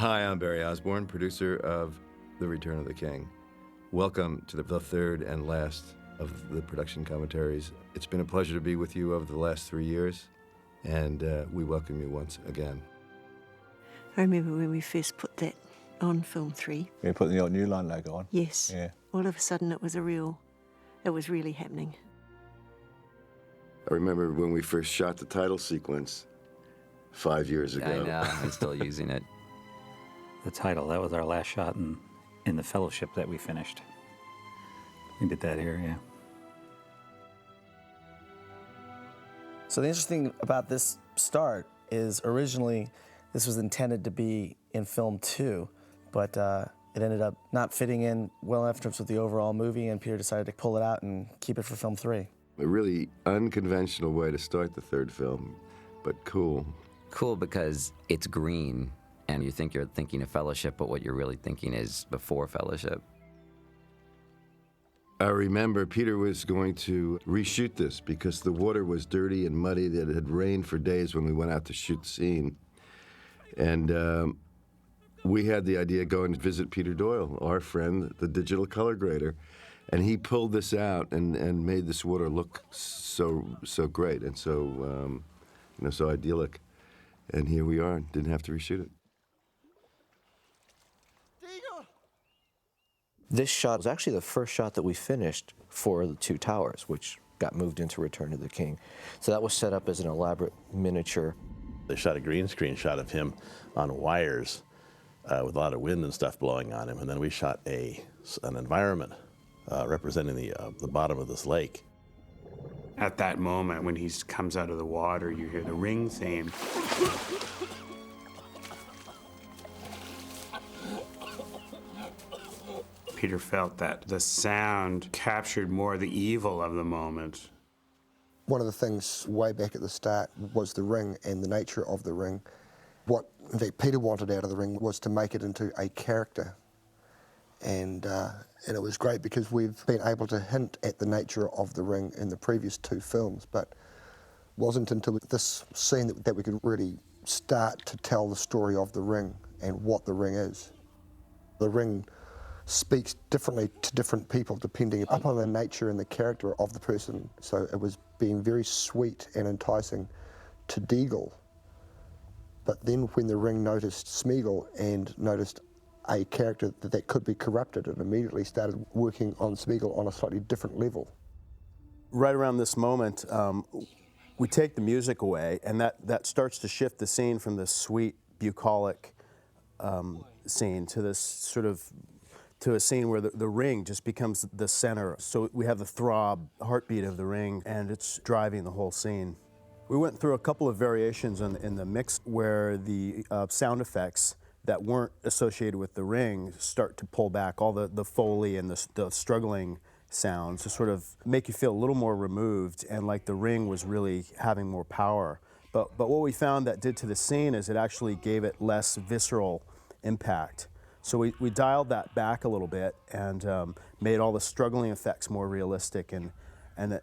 Hi, I'm Barry Osborne, producer of The Return of the King. Welcome to the third and last of the production commentaries. It's been a pleasure to be with you over the last 3 years, and we welcome you once again. I remember when we first put that on Film 3. We put the old New Line logo on. Yes. Yeah. All of a sudden it was really happening. I remember when we first shot the title sequence 5 years ago. I know, I'm still using it. The title, that was our last shot in the fellowship that we finished. We did that here, yeah. So the interesting thing about this start is originally this was intended to be in film 2, but it ended up not fitting in well enough in terms of the overall movie, and Peter decided to pull it out and keep it for film 3. A really unconventional way to start the third film, but cool. Cool because it's green, and you think you're thinking of Fellowship, but what you're really thinking is before Fellowship. I remember Peter was going to reshoot this because the water was dirty and muddy. It had rained for days when we went out to shoot the scene. And we had the idea of going to visit Peter Doyle, our friend, the digital color grader. And he pulled this out and made this water look so great and so idyllic. And here we are, didn't have to reshoot it. This shot was actually the first shot that we finished for the Two Towers, which got moved into Return of the King. So that was set up as an elaborate miniature. They shot a green screen shot of him on wires with a lot of wind and stuff blowing on him, and then we shot an environment representing the bottom of this lake. At that moment, when he comes out of the water, you hear the Ring theme. Peter felt that the sound captured more the evil of the moment. One of the things way back at the start was the ring and the nature of the ring. What, in fact, Peter wanted out of the ring was to make it into a character. And it was great because we've been able to hint at the nature of the ring in the previous 2 films, but it wasn't until this scene that we could really start to tell the story of the ring and what the ring is. The ring speaks differently to different people depending upon the nature and the character of the person. So it was being very sweet and enticing to Deagle. But then when the ring noticed Smeagol and noticed a character that could be corrupted, it immediately started working on Smeagol on a slightly different level. Right around this moment, we take the music away, and that starts to shift the scene from this sweet, bucolic scene to this sort of to a scene where the ring just becomes the center. So we have the throb, heartbeat of the ring, and it's driving the whole scene. We went through a couple of variations in the mix where the sound effects that weren't associated with the ring start to pull back, all the Foley and the struggling sounds to sort of make you feel a little more removed and like the ring was really having more power. But what we found that did to the scene is it actually gave it less visceral impact. So we dialed that back a little bit and made all the struggling effects more realistic, and I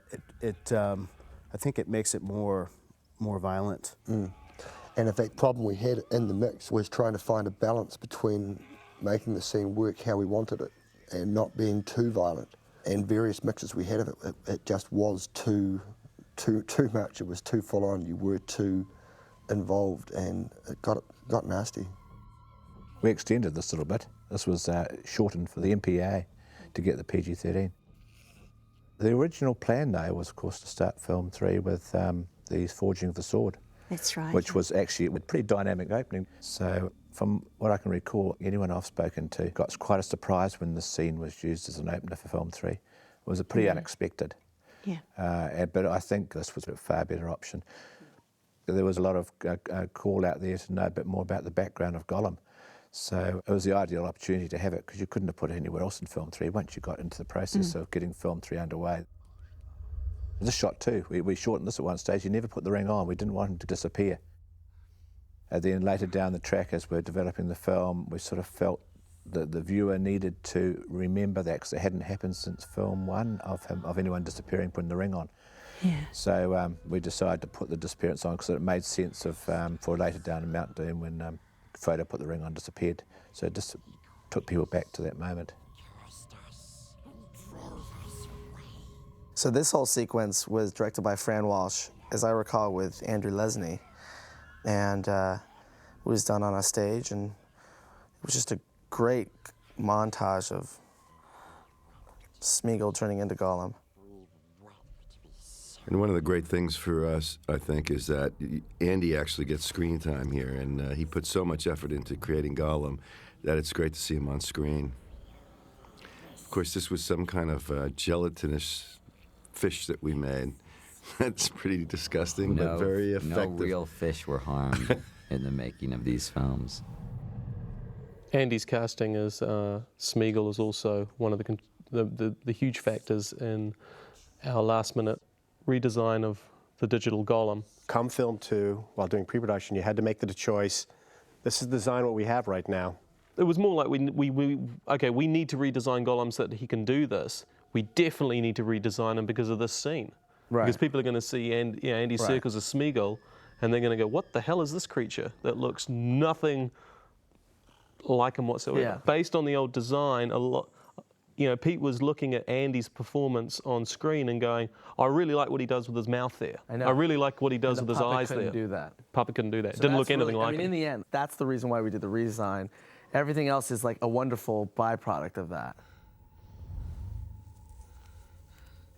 think it makes it more violent. And in fact, the problem we had in the mix was trying to find a balance between making the scene work how we wanted it and not being too violent. And various mixes we had of it, it just was too much. It was too full on. You were too involved, and it got nasty. We extended this a little bit. This was shortened for the MPA to get the PG-13. The original plan, though, was, of course, to start film 3 with the Forging of the Sword. That's right. Which was actually a pretty dynamic opening. So from what I can recall, anyone I've spoken to got quite a surprise when this scene was used as an opener for film 3. It was pretty unexpected. Yeah. But I think this was a far better option. There was a lot of call out there to know a bit more about the background of Gollum. So it was the ideal opportunity to have it because you couldn't have put it anywhere else in film 3 once you got into the process of getting film 3 underway. This shot too, we shortened this at one stage. You never put the ring on. We didn't want him to disappear. And then later down the track as we're developing the film, we sort of felt that the viewer needed to remember that because it hadn't happened since film 1 of anyone disappearing, putting the ring on. Yeah. So we decided to put the disappearance on because it made sense for later down in Mount Doom when Frodo put the ring on, disappeared. So it just took people back to that moment. So this whole sequence was directed by Fran Walsh, as I recall, with Andrew Lesney, and it was done on a stage, and it was just a great montage of Smeagol turning into Gollum. And one of the great things for us, I think, is that Andy actually gets screen time here, and he put so much effort into creating Gollum that it's great to see him on screen. Of course, this was some kind of gelatinous fish that we made. That's pretty disgusting, but very effective. No real fish were harmed in the making of these films. Andy's casting as Smeagol is also one of the huge factors in our last-minute redesign of the digital Gollum. Come film 2, while doing pre-production, you had to make the choice. This is the design what we have right now. It was more like we need to redesign Gollum so that he can do this. We definitely need to redesign him because of this scene. Right. Because people are going to see Andy Serkis as Smeagol, and they're going to go, what the hell is this creature that looks nothing like him whatsoever? Yeah. Based on the old design, Pete was looking at Andy's performance on screen and going, I really like what he does with his mouth there. I know. I really like what he does with his eyes there. Puppet couldn't do that. Puppet couldn't do that. So Didn't that's look anything really, like I mean, it. in the end, that's the reason why we did the redesign. Everything else is like a wonderful byproduct of that.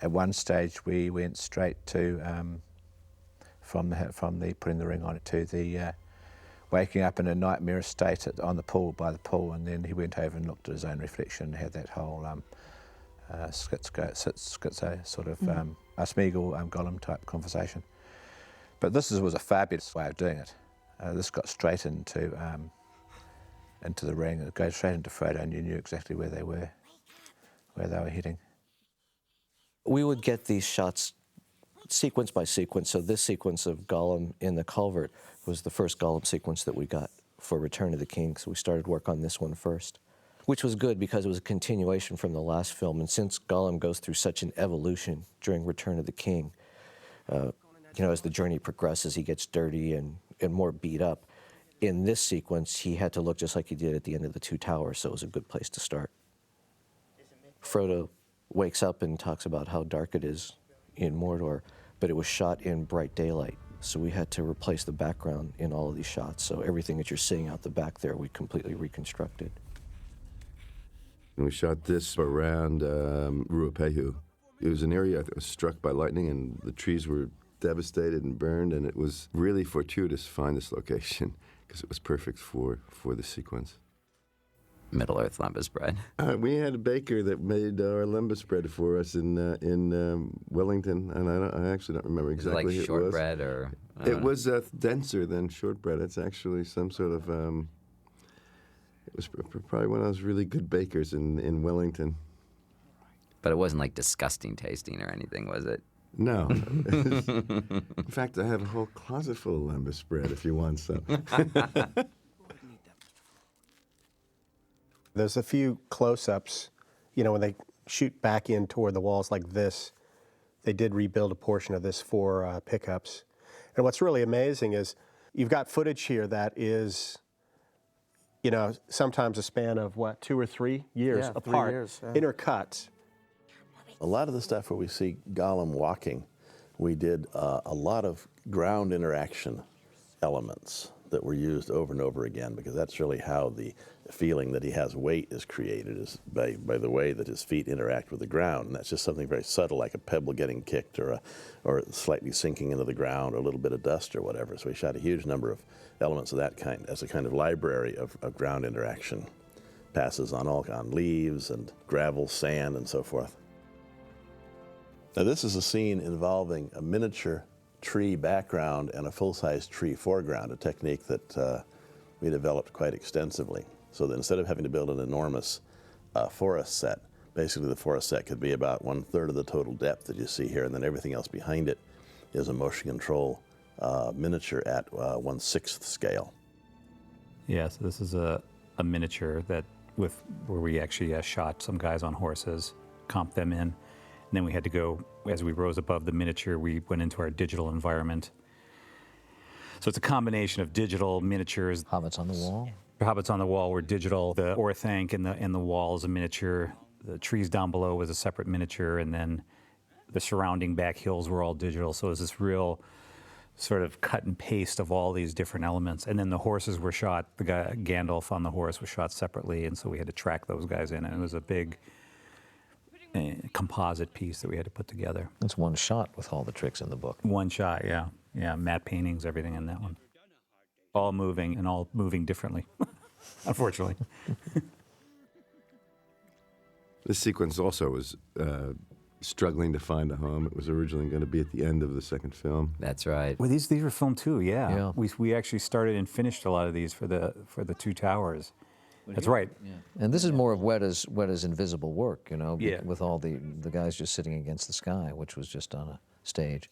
At one stage, we went straight to from the putting the ring on it to the waking up in a nightmare state by the pool, and then he went over and looked at his own reflection and had that whole schizo sort of a Smeagol Gollum type conversation. But this was a fabulous way of doing it. This got straight into the ring. It goes straight into Frodo, and you knew exactly where they were heading. We would get these shots sequence by sequence. So this sequence of Gollum in the culvert was the first Gollum sequence that we got for Return of the King. So we started work on this one first, which was good because it was a continuation from the last film. And since Gollum goes through such an evolution during Return of the King, as the journey progresses, he gets dirty and more beat up. In this sequence, he had to look just like he did at the end of the Two Towers, so it was a good place to start. Frodo wakes up and talks about how dark it is in Mordor, but it was shot in bright daylight. So we had to replace the background in all of these shots. So everything that you're seeing out the back there, we completely reconstructed. And we shot this around Ruapehu. It was an area that was struck by lightning, and the trees were devastated and burned, and it was really fortuitous to find this location because it was perfect for the sequence. Middle-earth lembas bread. We had a baker that made our lembas bread for us in Wellington, and I actually don't remember exactly like who it was. shortbread or? It was denser than shortbread. It's actually some sort of. It was probably one of those really good bakers in Wellington. But it wasn't like disgusting tasting or anything, was it? No. In fact, I have a whole closet full of lembas bread if you want some. There's a few close-ups, when they shoot back in toward the walls like this, they did rebuild a portion of this for pickups. And what's really amazing is you've got footage here that is, sometimes a span of, 2 or 3 years apart, 3 years, yeah. intercut. A lot of the stuff where we see Gollum walking, we did a lot of ground interaction elements that were used over and over again, because that's really how the feeling that he has weight is created, is by the way that his feet interact with the ground. And that's just something very subtle, like a pebble getting kicked or slightly sinking into the ground, or a little bit of dust or whatever. So we shot a huge number of elements of that kind as a kind of library of ground interaction. Passes on leaves and gravel, sand, and so forth. Now this is a scene involving a miniature tree background and a full-size tree foreground, a technique that we developed quite extensively. So that instead of having to build an enormous forest set, basically the forest set could be about 1/3 of the total depth that you see here, and then everything else behind it is a motion control miniature at 1/6 scale. Yeah, so this is a miniature where we actually shot some guys on horses, comped them in. And then we had to go, as we rose above the miniature, we went into our digital environment. So it's a combination of digital miniatures. Hobbits on the wall. The Hobbits on the wall were digital. The Orthanc in the wall is a miniature. The trees down below was a separate miniature, and then the surrounding back hills were all digital. So it was this real sort of cut and paste of all these different elements. And then the horses were shot. The guy Gandalf on the horse was shot separately, and so we had to track those guys in. And it was a big composite piece that we had to put together. It's one shot with all the tricks in the book. One shot, yeah. Yeah, matte paintings, everything in that one. All moving and all moving differently, unfortunately. This sequence also was struggling to find a home. It was originally going to be at the end of the second film. That's right. Well, these were filmed too, yeah. We actually started and finished a lot of these for the Two Towers. That's right. Yeah. And this is more of Weta's invisible work, you know, Yeah. with all the guys just sitting against the sky, which was just on a stage.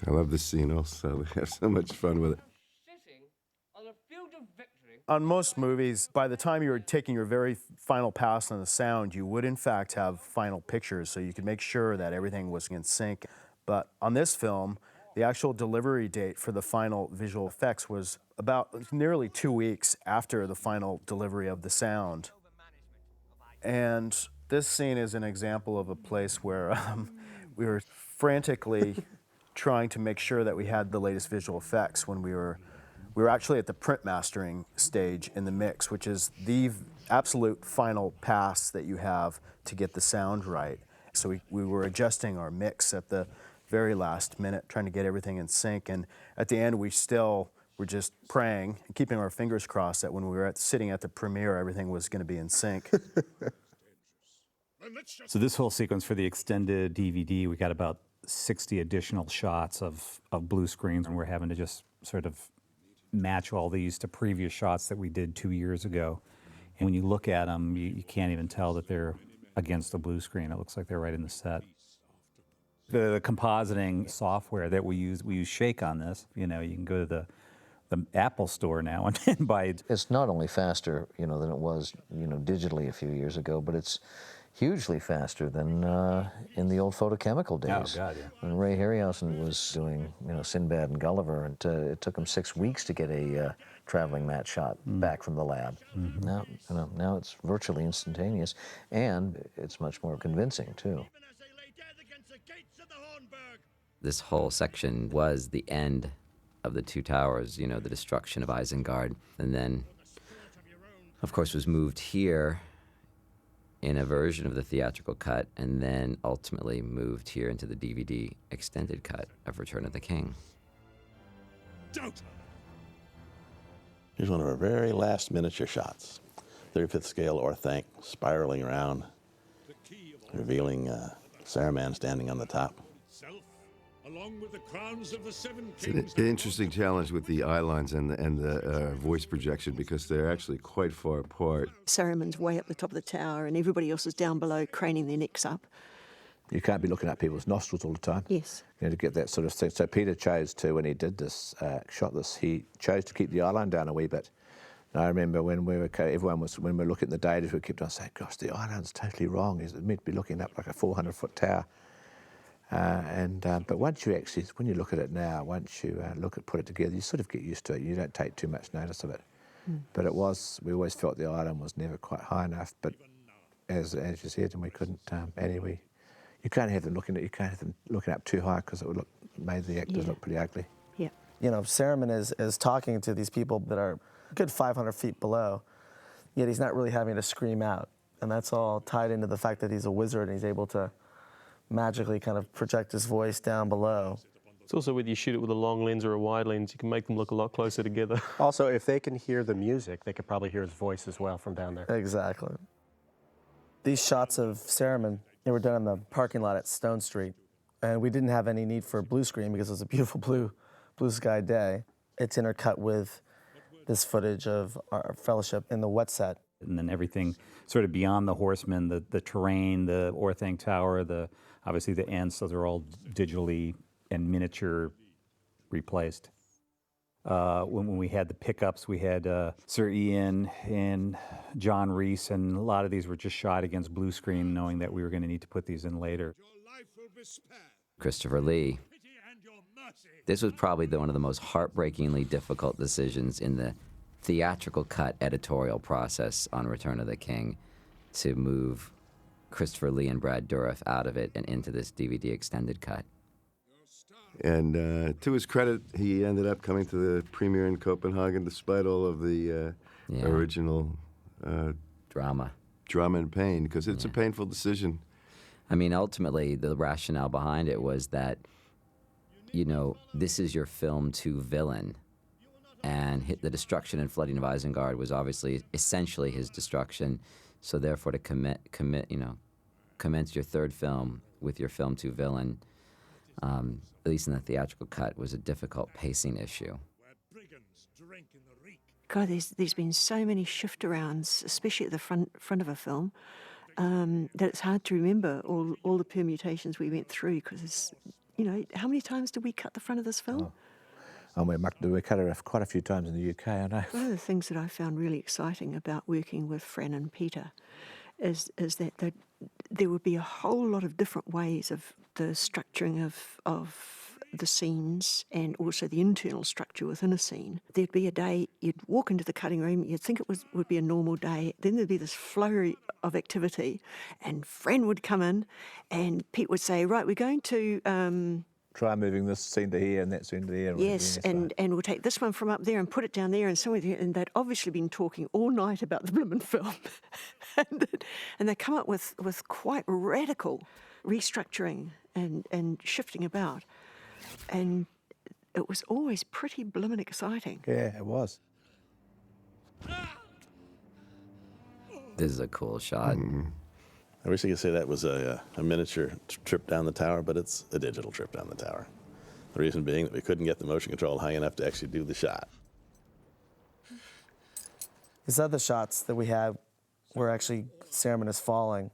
I love this scene also. We have so much fun with it. On most movies, by the time you were taking your very final pass on the sound, you would in fact have final pictures so you could make sure that everything was in sync. But on this film, the actual delivery date for the final visual effects was about nearly 2 weeks after the final delivery of the sound. And this scene is an example of a place where we were frantically trying to make sure that we had the latest visual effects when we were actually at the print mastering stage in the mix, which is the absolute final pass that you have to get the sound right. So we were adjusting our mix at the very last minute, trying to get everything in sync. And at the end, we still were just praying and keeping our fingers crossed that when we were sitting at the premiere, everything was going to be in sync. So this whole sequence for the extended DVD, we got about 60 additional shots of blue screens, and we're having to just sort of match all these to previous shots that we did 2 years ago. And when you look at them, you can't even tell that they're against the blue screen. It looks like they're right in the set. The compositing software that we use Shake on this. You know, you can go to the Apple store now and buy it. It's not only faster, you know, than it was, you know, digitally a few years ago, but it's hugely faster than in the old photochemical days. Oh, God, yeah. When Ray Harryhausen was doing, you know, Sinbad and Gulliver, and it took him 6 weeks to get a traveling matte shot back from the lab. Now, you know, now it's virtually instantaneous, and it's much more convincing too. This whole section was the end of the Two Towers, you know, the destruction of Isengard, and then, of course, was moved here in a version of the theatrical cut, and then ultimately moved here into the DVD extended cut of Return of the King. Here's one of our very last miniature shots. 35th scale Orthanc spiraling around, revealing Saruman standing on the top. Along with the crowns of the seven It's kings. an interesting challenge with the eye lines and the voice projection because they're actually quite far apart. Saruman's way up the top of the tower and everybody else is down below craning their necks up. You can't be looking at people's nostrils all the time. Yes. You know, to get that sort of thing. So Peter chose to, when he did this, shot this, he chose to keep the eye line down a wee bit. And I remember when we were looking at the data, we kept on saying, gosh, the eye line's totally wrong. It's meant to be looking up like a 400-foot tower. But once you actually, when you look at it now, once you put it together, you sort of get used to it. You don't take too much notice of it. But we always felt the eye line was never quite high enough. But as you said, and we couldn't, anyway, you can't have them looking up too high because it would made the actors look pretty ugly. Yeah. You know, Saruman is talking to these people that are a good 500 feet below, yet he's not really having to scream out. And that's all tied into the fact that he's a wizard and he's able to magically kind of project his voice down below. It's also whether you shoot it with a long lens or a wide lens, you can make them look a lot closer together. Also, if they can hear the music, they could probably hear his voice as well from down there. Exactly. These shots of Saruman, they were done in the parking lot at Stone Street, and we didn't have any need for a blue screen because it was a beautiful blue sky day. It's intercut with this footage of our fellowship in the wet set. And then everything sort of beyond the horsemen, the terrain, the Orthanc Tower, obviously the Ents, those are all digitally and miniature replaced. When we had the pickups, we had Sir Ian and John Reese, and a lot of these were just shot against blue screen, knowing that we were going to need to put these in later. Christopher Lee This was probably one of the most heartbreakingly difficult decisions in the theatrical cut editorial process on Return of the King, to move Christopher Lee and Brad Dourif out of it and into this DVD extended cut. And to his credit, he ended up coming to the premiere in Copenhagen despite all of the original drama and pain, because it's a painful decision. I mean, ultimately, the rationale behind it was that, you know, this is your film 2 villain, and the destruction and flooding of Isengard was obviously essentially his destruction. So therefore, to commence your third film with your film 2 villain, at least in the theatrical cut, was a difficult pacing issue. God, there's been so many shift-arounds, especially at the front of a film, that it's hard to remember all the permutations we went through, because, you know, how many times did we cut the front of this film? We cut it quite a few times in the UK, I know. One of the things that I found really exciting about working with Fran and Peter is that there would be a whole lot of different ways of the structuring of the scenes and also the internal structure within a scene. There'd be a day, you'd walk into the cutting room, you'd think it would be a normal day, then there'd be this flurry of activity, and Fran would come in and Pete would say, right, we're going to... try moving this scene to here and that scene to here. Yes, and we'll take this one from up there and put it down there and somewhere there. And they'd obviously been talking all night about the blooming film. and they come up with quite radical restructuring and shifting about. And it was always pretty blooming exciting. Yeah, it was. This is a cool shot. I wish I could say that was a miniature trip down the tower, but it's a digital trip down the tower. The reason being that we couldn't get the motion control high enough to actually do the shot. These other shots that we had where actually Saruman is falling,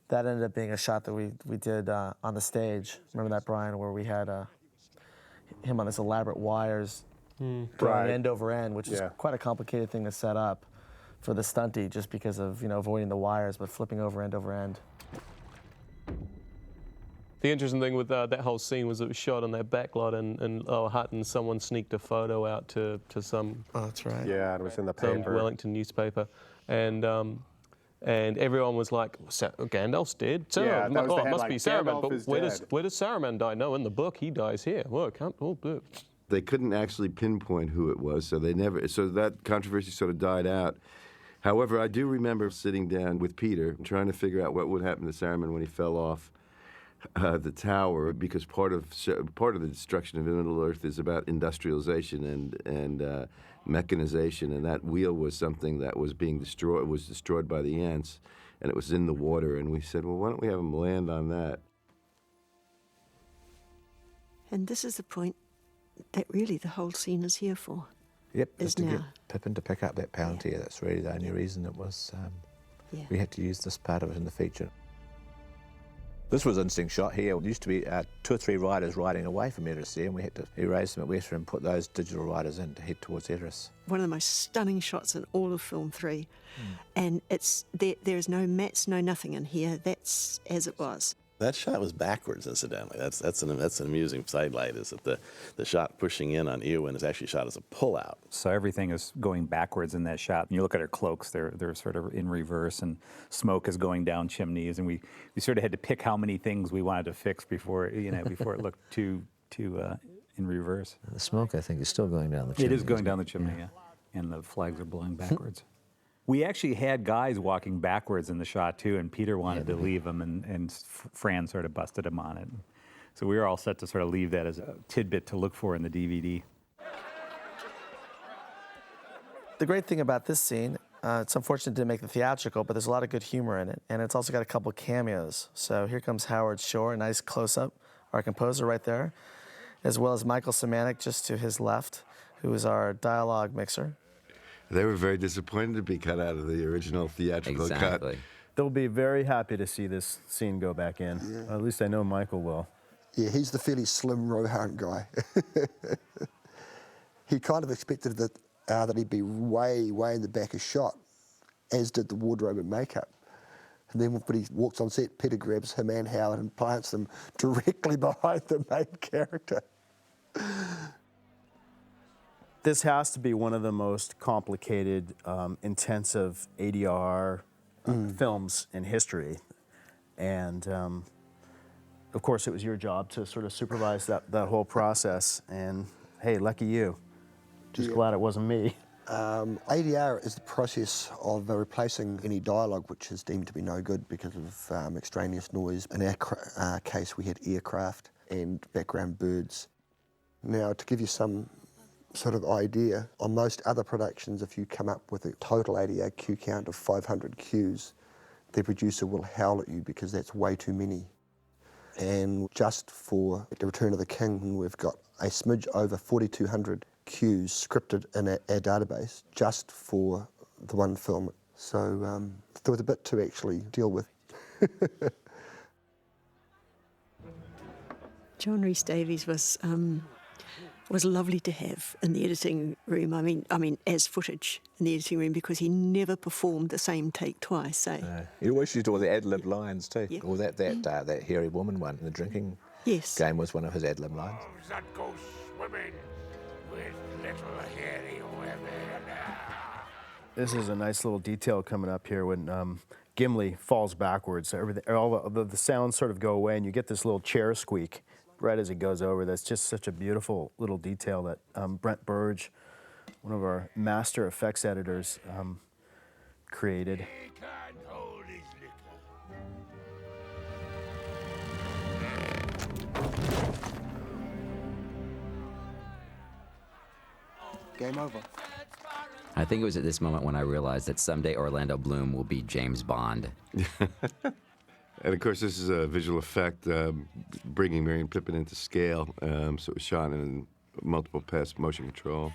that ended up being a shot that we did on the stage. Remember that, Brian, where we had him on this elaborate wires going end over end, which is quite a complicated thing to set up for the stunty, just because of, you know, avoiding the wires, but flipping over end. The interesting thing with that whole scene was it was shot on that backlot in Lower Hutt, and someone sneaked a photo out to some... Oh, that's right. Yeah, it was in the some paper. Wellington newspaper. And everyone was like, Gandalf's dead? Yeah, that was the it must be headline, Saruman. Gandalf But is where does Saruman die? No, in the book, he dies here. Well, it can't... They couldn't actually pinpoint who it was, so that controversy sort of died out. However, I do remember sitting down with Peter trying to figure out what would happen to Saruman when he fell off the tower, because part of the destruction of Middle-earth is about industrialization and mechanization, and that wheel was something that was being destroyed by the ants, and it was in the water, and we said, well, why don't we have him land on that? And this is the point that really the whole scene is here for. Yep, is just to now. get Pippin to pick up that Palantir. That's really the only reason it was. We had to use this part of it in the feature. This was an interesting shot here. It used to be 2 or 3 riders riding away from Eris there, and we had to erase them at Western and put those digital riders in to head towards Eris. One of the most stunning shots in all of film 3. And there is no mats, no nothing in here. That's as it was. That shot was backwards, incidentally. That's an amusing sidelight, is that the shot pushing in on Eowyn is actually shot as a pullout. So everything is going backwards in that shot. When you look at her cloaks, they're sort of in reverse, and smoke is going down chimneys, and we sort of had to pick how many things we wanted to fix before it looked too in reverse. The smoke, I think, is still going down the chimney. It is going down the chimney, yeah. And the flags are blowing backwards. We actually had guys walking backwards in the shot, too, and Peter wanted to leave them, and Fran sort of busted him on it. So we were all set to sort of leave that as a tidbit to look for in the DVD. The great thing about this scene, it's unfortunate it didn't make the theatrical, but there's a lot of good humor in it, and it's also got a couple cameos. So here comes Howard Shore, a nice close-up, our composer right there, as well as Michael Semanek just to his left, who is our dialogue mixer. They were very disappointed to be cut out of the original theatrical cut. They'll be very happy to see this scene go back in. Yeah. At least I know Michael will. Yeah, he's the fairly slim Rohan guy. He kind of expected that he'd be way in the back of shot, as did the wardrobe and makeup. And then when he walks on set, Peter grabs him and Howard and plants them directly behind the main character. This has to be one of the most complicated, intensive ADR films in history. And of course, it was your job to sort of supervise that whole process. And hey, lucky you. Just glad it wasn't me. ADR is the process of replacing any dialogue which is deemed to be no good because of extraneous noise. In our case, we had aircraft and background birds. Now, to give you some sort of idea, on most other productions, if you come up with a total ADR cue count of 500 cues, the producer will howl at you because that's way too many. And just for The Return of the King, we've got a smidge over 4,200 cues scripted in our database just for the one film. So there was a bit to actually deal with. John Rhys Davies was lovely to have in the editing room. I mean, as footage in the editing room, because he never performed the same take twice. He always used all the ad-lib lines too. Yep. Or that hairy woman one, the drinking game was one of his ad-lib lines. That goes swimming with little hairy women. This is a nice little detail coming up here when Gimli falls backwards. All the sounds sort of go away, and you get this little chair squeak right as he goes over. That's just such a beautiful little detail that Brent Burge, one of our master effects editors, created. Game over. I think it was at this moment when I realized that someday Orlando Bloom will be James Bond. And of course, this is a visual effect, bringing Marion Pippin into scale. So it was shot in multiple pass motion control.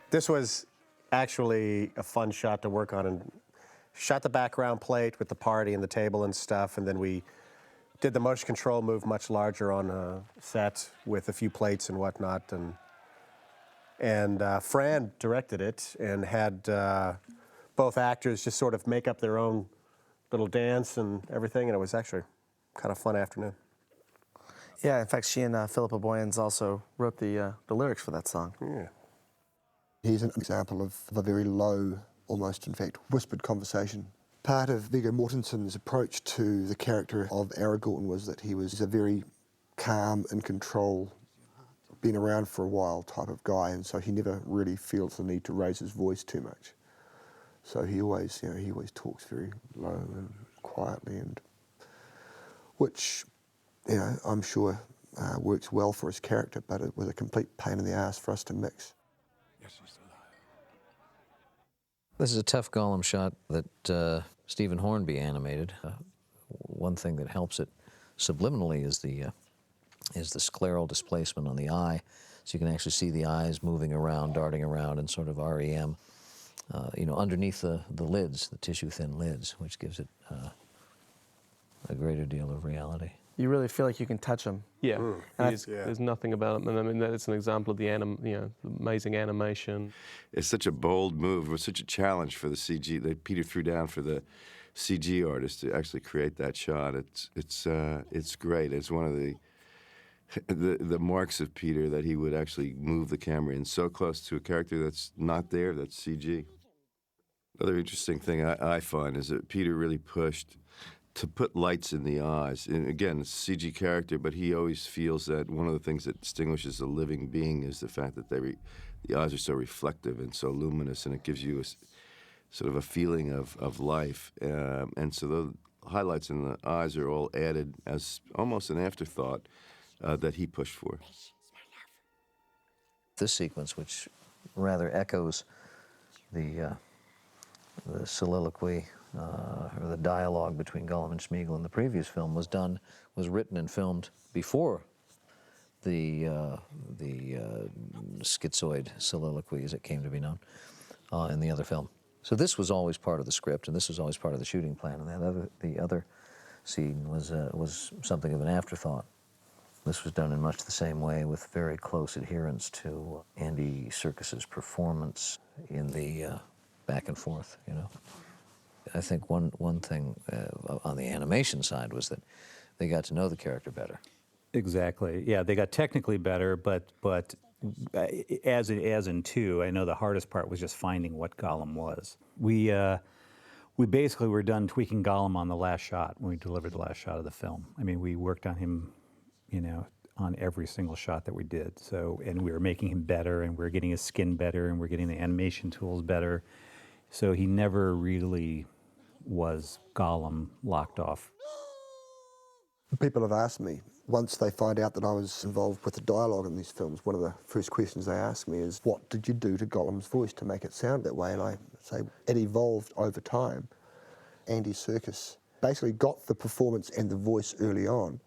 This was actually a fun shot to work on, and shot the background plate with the party and the table and stuff, and then we did the motion control move much larger on a set with a few plates and whatnot, and Fran directed it and had both actors just sort of make up their own little dance and everything, and it was actually kind of fun afternoon. Yeah, in fact, she and Philippa Boyens also wrote the lyrics for that song. Yeah. Here's an example of a very low, almost in fact, whispered conversation. Part of Viggo Mortensen's approach to the character of Aragorn was that he was a very calm, in control, been around for a while type of guy, and so he never really feels the need to raise his voice too much. So he always talks very low and quietly, and which, I'm sure works well for his character, but it was a complete pain in the ass for us to mix. This is a tough Gollum shot that Stephen Hornby animated. One thing that helps it subliminally is the scleral displacement on the eye, so you can actually see the eyes moving around, darting around in sort of REM, underneath the lids, the tissue-thin lids, which gives it a greater deal of reality. You really feel like you can touch them. Yeah, there's nothing about it. And I mean, that's an example of the amazing animation. It's such a bold move. It was such a challenge for the CG that Peter threw down for the CG artist to actually create that shot. It's great. It's one of the marks of Peter, that he would actually move the camera in so close to a character that's not there, that's CG. Another interesting thing I find is that Peter really pushed to put lights in the eyes. And again, it's a CG character, but he always feels that one of the things that distinguishes a living being is the fact that the eyes are so reflective and so luminous, and it gives you sort of a feeling of life. And so the highlights in the eyes are all added as almost an afterthought that he pushed for. This sequence, which rather echoes the soliloquy or the dialogue between Gollum and Smeagol in the previous film, was written and filmed before the schizoid soliloquy, as it came to be known, in the other film. So this was always part of the script, and this was always part of the shooting plan, and the other scene was something of an afterthought. This was done in much the same way, with very close adherence to Andy Serkis's performance in the back and forth, I think one thing on the animation side was that they got to know the character better. Exactly. Yeah, they got technically better, but as in 2, I know the hardest part was just finding what Gollum was. We basically were done tweaking Gollum on the last shot when we delivered the last shot of the film. I mean, we worked on him, on every single shot that we did. So, and we were making him better, and we were getting his skin better, and we're getting the animation tools better. So he never really was Gollum locked off. People have asked me, once they find out that I was involved with the dialogue in these films, one of the first questions they ask me is, what did you do to Gollum's voice to make it sound that way? And I say, it evolved over time. Andy Serkis basically got the performance and the voice early on,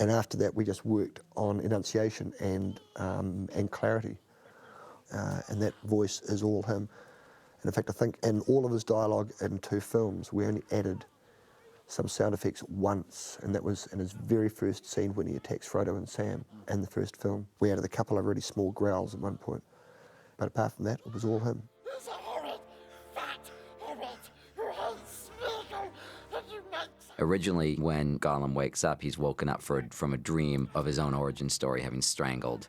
and after that we just worked on enunciation and clarity. And that voice is all him. And in fact, I think in all of his dialogue in 2 films, we only added some sound effects once, and that was in his very first scene when he attacks Frodo and Sam in the first film. We added a couple of really small growls at one point. But apart from that, it was all him. There's a horrid, fat hobbit who hates Smeagol, and you make... Originally, when Gollum wakes up, he's woken up from a dream of his own origin story, having strangled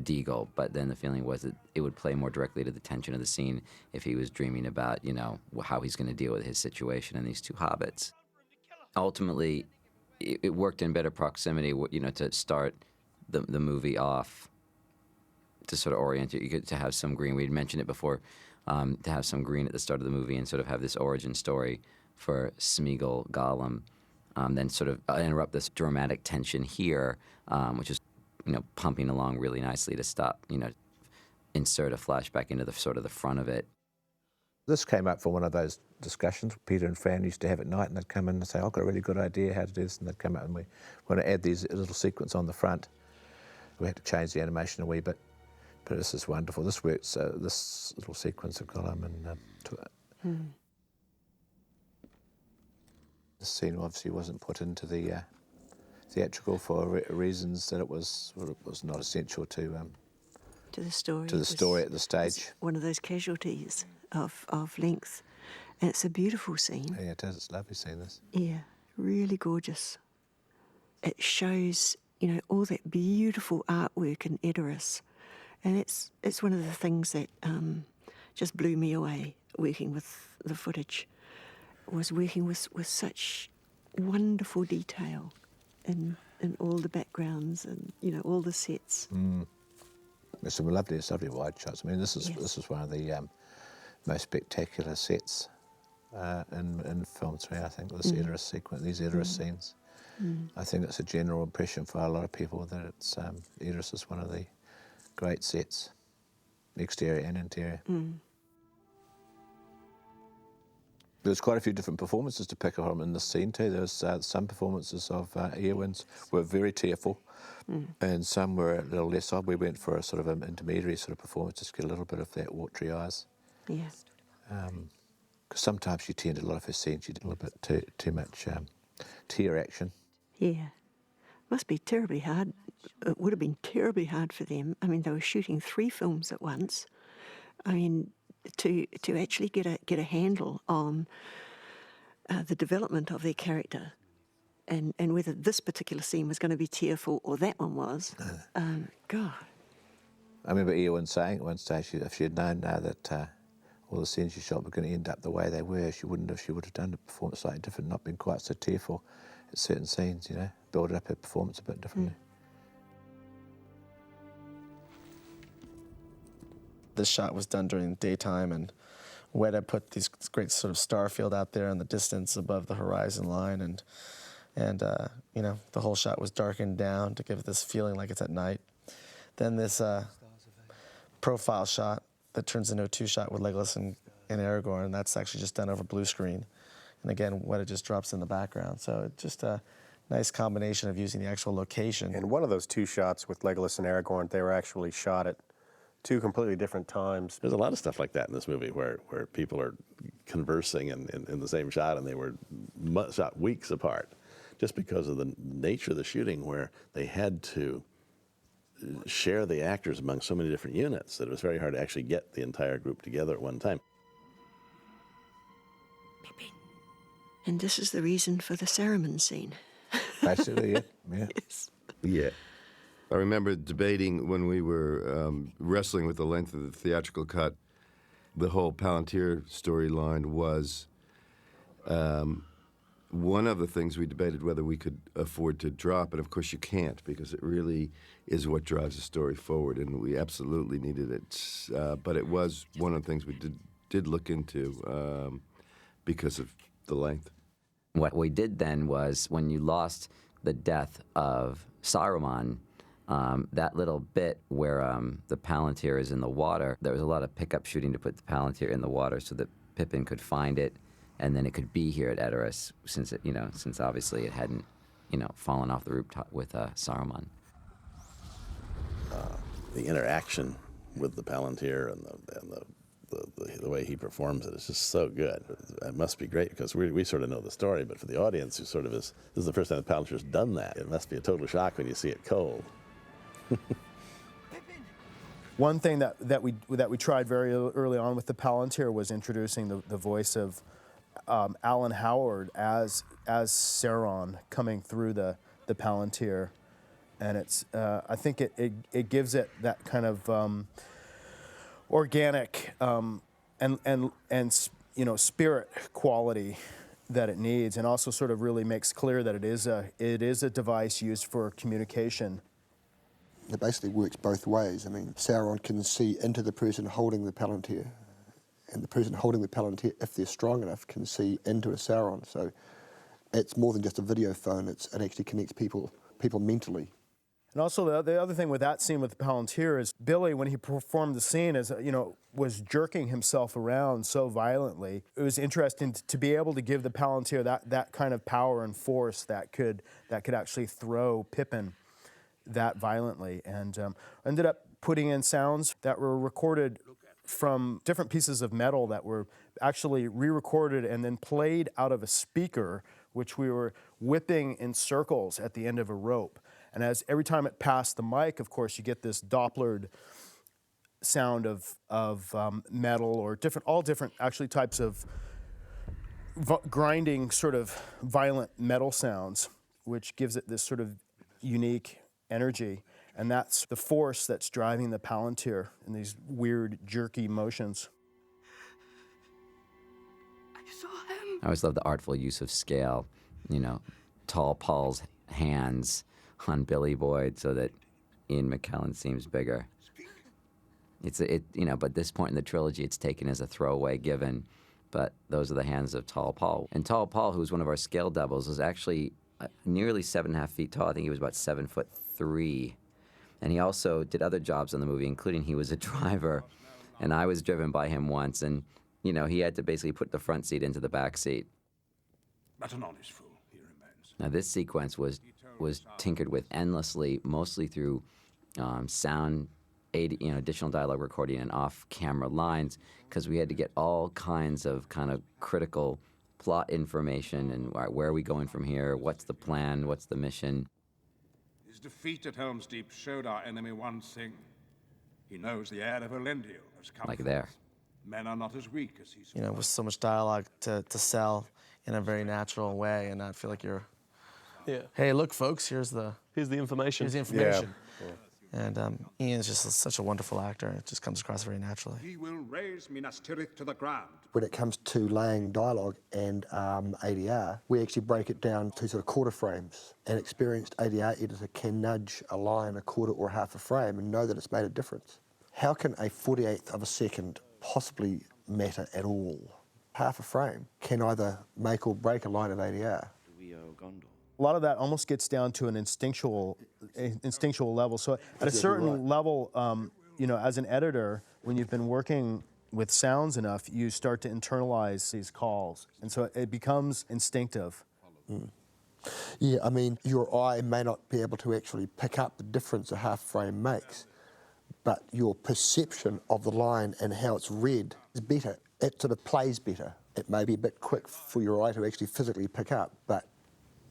Deagle, but then the feeling was that it would play more directly to the tension of the scene if he was dreaming about, how he's going to deal with his situation and these 2 hobbits. Ultimately, it worked in better proximity, to start the movie off, to sort of orient you, to have some green. We'd mentioned it before, to have some green at the start of the movie and sort of have this origin story for Smeagol, Gollum, then sort of interrupt this dramatic tension here, which is pumping along really nicely to stop, insert a flashback into the sort of the front of it. This came up from one of those discussions Peter and Fran used to have at night, and they'd come in and say, I've got a really good idea how to do this, and they'd come up and we want to add these little sequence on the front. We had to change the animation a wee bit, but this is wonderful. This works, this little sequence of Gollum and the scene obviously wasn't put into the theatrical for reasons that it was not essential to the story. To the story at the stage. One of those casualties of length, and it's a beautiful scene. Yeah, it is. It's lovely seeing this. Yeah, really gorgeous. It shows, all that beautiful artwork in Edoras, and it's one of the things that just blew me away working with the footage, was working with such wonderful detail in all the backgrounds and all the sets. There's some lovely wide shots. I mean, this is one of the most spectacular sets in film 3. I think this Edoras sequence, these Edoras scenes. I think it's a general impression for a lot of people that it's Edoras is one of the great sets, exterior and interior. There's quite a few different performances to pick up in this scene too. There's some performances of Eowyn's were very tearful, and some were a little less odd. We went for a sort of an intermediary sort of performance, just to get a little bit of that watery eyes. Yes. Because sometimes she tend a lot of her scenes, she did a little bit too much tear action. Yeah. Must be terribly hard. It would have been terribly hard for them. I mean, they were shooting 3 films at once. I mean, to actually get a handle on the development of their character and whether this particular scene was going to be tearful or that one was. God. I remember Eowyn saying at one stage, if she had known that all the scenes she shot were going to end up the way they were, she would have done the performance slightly different, not been quite so tearful at certain scenes, build up her performance a bit differently. This shot was done during the daytime, and Weta put these great sort of star field out there in the distance above the horizon line, and the whole shot was darkened down to give it this feeling like it's at night. Then this profile shot that turns into a 2-shot with Legolas and Aragorn, that's actually just done over blue screen. And again, Weta just drops in the background. So it's just a nice combination of using the actual location. And one of those 2 shots with Legolas and Aragorn, they were actually shot at 2 completely different times. There's a lot of stuff like that in this movie where people are conversing in the same shot, and they were shot weeks apart just because of the nature of the shooting, where they had to share the actors among so many different units that it was very hard to actually get the entire group together at one time. And this is the reason for the Saruman scene. Basically, yeah. Yes. Yeah. I remember debating when we were wrestling with the length of the theatrical cut. The whole Palantir storyline was one of the things we debated whether we could afford to drop, and of course you can't because it really is what drives the story forward, and we absolutely needed it. But it was one of the things we did look into because of the length. What we did then was when you lost the death of Saruman, that little bit where the Palantir is in the water, there was a lot of pickup shooting to put the Palantir in the water so that Pippin could find it, and then it could be here at Edoras, since since obviously it hadn't, fallen off the rooftop with Saruman. The interaction with the Palantir and the way he performs it is just so good. It must be great because we sort of know the story, but for the audience who sort of this is the first time the Palantir's done that. It must be a total shock when you see it cold. One thing that we tried very early on with the Palantir was introducing the voice of Alan Howard as Sauron coming through the Palantir, and it's I think it gives it that kind of organic and spirit quality that it needs, and also sort of really makes clear that it is a device used for communication. It basically works both ways. I mean, Sauron can see into the person holding the Palantir, and the person holding the Palantir, if they're strong enough, can see into a Sauron. So it's more than just a video phone. It actually connects people mentally. And also the other thing with that scene with the Palantir is Billy, when he performed the scene, was jerking himself around so violently. It was interesting to be able to give the Palantir that kind of power and force that could actually throw Pippin that violently, and ended up putting in sounds that were recorded from different pieces of metal that were actually re-recorded and then played out of a speaker, which we were whipping in circles at the end of a rope. And as every time it passed the mic, of course, you get this Dopplered sound of metal or all different actually types of grinding sort of violent metal sounds, which gives it this sort of unique energy, and that's the force that's driving the Palantir in these weird, jerky motions. I always love the artful use of scale, Tall Paul's hands on Billy Boyd so that Ian McKellen seems bigger. But at this point in the trilogy, it's taken as a throwaway given, but those are the hands of Tall Paul. And Tall Paul, who's one of our scale doubles, is actually nearly 7.5 feet tall. I think he was about 7'3", and he also did other jobs in the movie, including he was a driver, and I was driven by him once, and he had to basically put the front seat into the back seat. But an honest fool he remains. Now this sequence was tinkered with endlessly, mostly through sound, additional dialogue recording and off-camera lines, because we had to get all kinds of kind of critical plot information and where are we going from here, what's the plan, what's the mission. His defeat at Helm's Deep showed our enemy one thing. He knows the heir of Elendil has come. Like there. Men are not as weak as he's. With so much dialogue to sell in a very natural way, and not feel like you're. Yeah. Hey, look, folks, here's the information. Here's the information. Yeah. And Ian's just such a wonderful actor. It just comes across very naturally. He will raise Minas Tirith to the ground. When it comes to laying dialogue and ADR, we actually break it down to sort of quarter frames. An experienced ADR editor can nudge a line a quarter or half a frame and know that it's made a difference. How can a 48th of a second possibly matter at all? Half a frame can either make or break a line of ADR. A lot of that almost gets down to an instinctual level. So at a certain level, as an editor, when you've been working with sounds enough, you start to internalize these calls. And so it becomes instinctive. Mm. Yeah, I mean, your eye may not be able to actually pick up the difference a half frame makes, but your perception of the line and how it's read is better. It sort of plays better. It may be a bit quick for your eye to actually physically pick up, but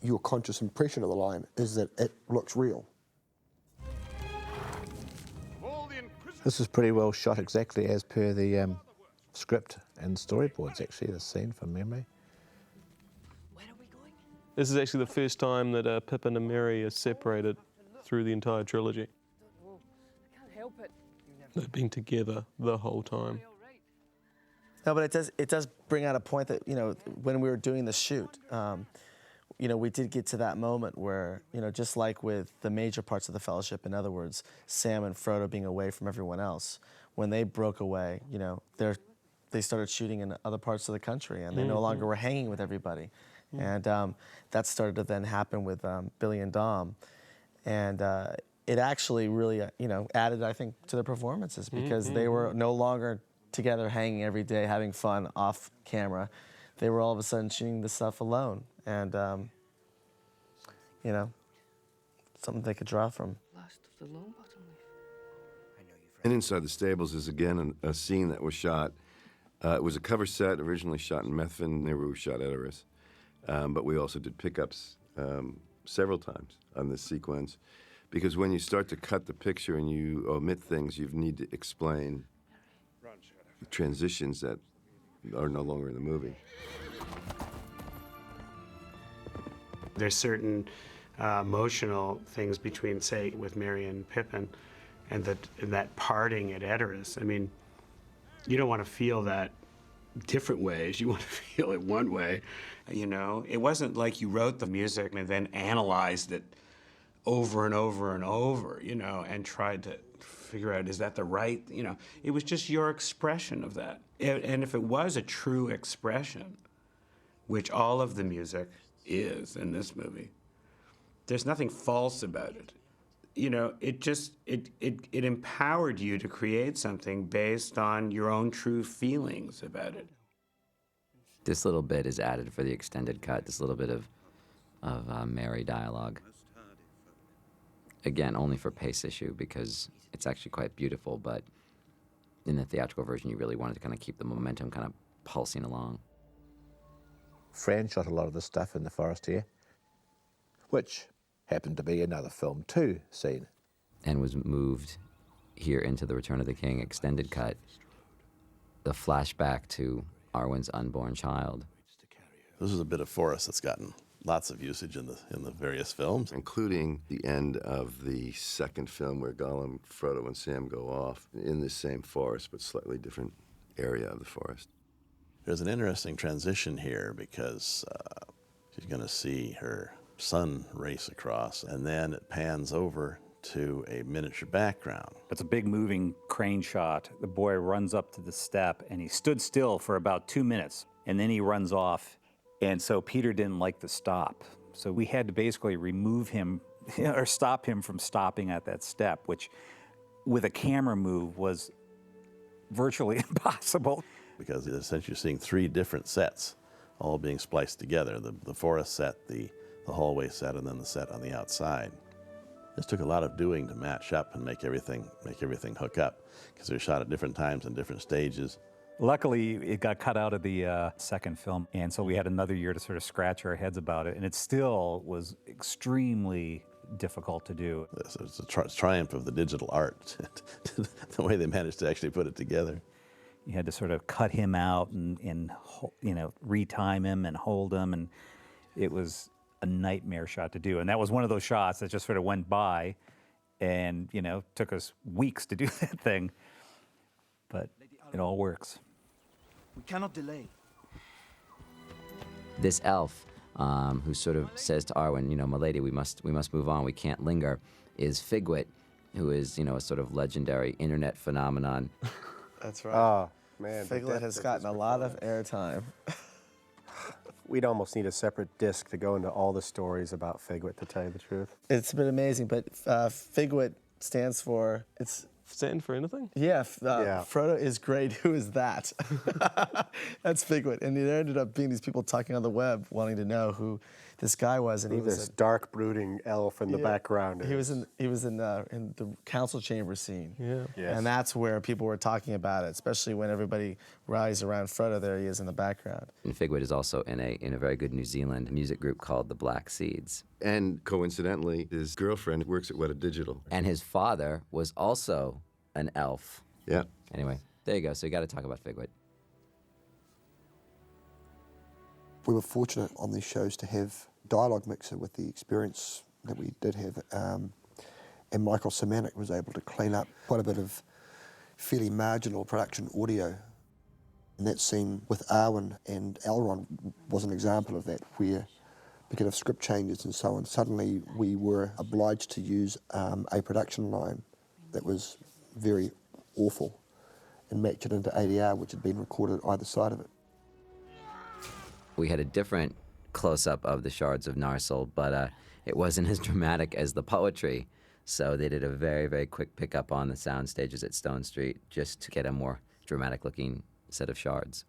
your conscious impression of the line is that it looks real. This is pretty well shot exactly as per the script and storyboards, actually, the scene from memory. This is actually the first time that Pippin and Merry are separated through the entire trilogy. I can't help it. They've been together the whole time. No, but it does bring out a point that, you know, when we were doing the shoot, you know, we did get to that moment where, you know, just like with the major parts of the Fellowship, in other words, Sam and Frodo being away from everyone else, when they broke away, you know, they started shooting in other parts of the country, and they no longer were hanging with everybody. And that started to then happen with Billy and Dom. And it actually really, you know, added, I think, to the performances, because they were no longer together hanging every day, having fun off camera. They were all of a sudden shooting the stuff alone. And, you know, something they could draw from. Last of the Longbottom Leaf. And inside the stables is again a scene that was shot. It was a cover set originally shot in Methven, near where we shot Edoras. But we also did pickups several times on this sequence, because when you start to cut the picture and you omit things, you need to explain transitions that are no longer in the movie. There's certain emotional things between, say, with Merry and Pippin, and that parting at Edoras. I mean, you don't want to feel that different ways. You want to feel it one way. You know, it wasn't like you wrote the music and then analyzed it over and over and over, you know, and tried to figure out, is that the right, you know, it was just your expression of that. And if it was a true expression, which all of the music is in this movie, there's nothing false about it. You know, it just, it empowered you to create something based on your own true feelings about it. This little bit is added for the extended cut, this little bit of Merry dialogue. Again, only for pace issue, because it's actually quite beautiful, but in the theatrical version, you really wanted to kind of keep the momentum kind of pulsing along. Fran shot a lot of the stuff in the forest here, which happened to be another film 2 scene. And was moved here into the Return of the King extended cut. The flashback to Arwen's unborn child. This is a bit of forest that's gotten lots of usage in the various films, including the end of the second film where Gollum, Frodo, and Sam go off in the same forest, but slightly different area of the forest. There's an interesting transition here, because she's going to see her son race across, and then it pans over to a miniature background. It's a big moving crane shot. The boy runs up to the step, and he stood still for about 2 minutes, and then he runs off. And so Peter didn't like the stop. So we had to basically remove him or stop him from stopping at that step, which with a camera move was virtually impossible. Because essentially you're seeing 3 different sets all being spliced together. The forest set, the hallway set, and then the set on the outside. This took a lot of doing to match up and make everything hook up, because they're shot at different times and different stages. Luckily, it got cut out of the second film, and so we had another year to sort of scratch our heads about it, and it still was extremely difficult to do. It's a triumph of the digital art, the way they managed to actually put it together. You had to sort of cut him out and you know, retime him and hold him, and it was a nightmare shot to do. And that was one of those shots that just sort of went by, and you know, took us weeks to do that thing. But it all works. We cannot delay. This elf, who sort of says to Arwen, you know, "Milady, we must move on. We can't linger," is Figwit, who is, you know, a sort of legendary internet phenomenon. That's right. Oh, man. Figlet has gotten a lot of airtime. We'd almost need a separate disc to go into all the stories about Figwit, to tell you the truth. It's been amazing, but Figwit stands for, it's... Stand for anything? Yeah, Frodo is great, who is that? That's Figwit. And there ended up being these people talking on the web wanting to know who this guy was. And he was this dark, brooding elf in the background. He was in the council chamber scene. Yeah. Yes. And that's where people were talking about it, especially when everybody rallies around Frodo. There he is in the background. And Figwit is also in a very good New Zealand music group called the Black Seeds. And coincidentally, his girlfriend works at Weta Digital. And his father was also an elf. Yeah. Anyway, there you go. So you got to talk about Figwit. We were fortunate on these shows to have dialogue mixer with the experience that we did have. And Michael Szymanczyk was able to clean up quite a bit of fairly marginal production audio. And that scene with Arwen and Elrond was an example of that, where because of script changes and so on, suddenly we were obliged to use a production line that was very awful and match it into ADR, which had been recorded either side of it. We had a different close-up of the shards of Narsil, but it wasn't as dramatic as the poetry. So they did a very, very quick pickup on the sound stages at Stone Street just to get a more dramatic-looking set of shards.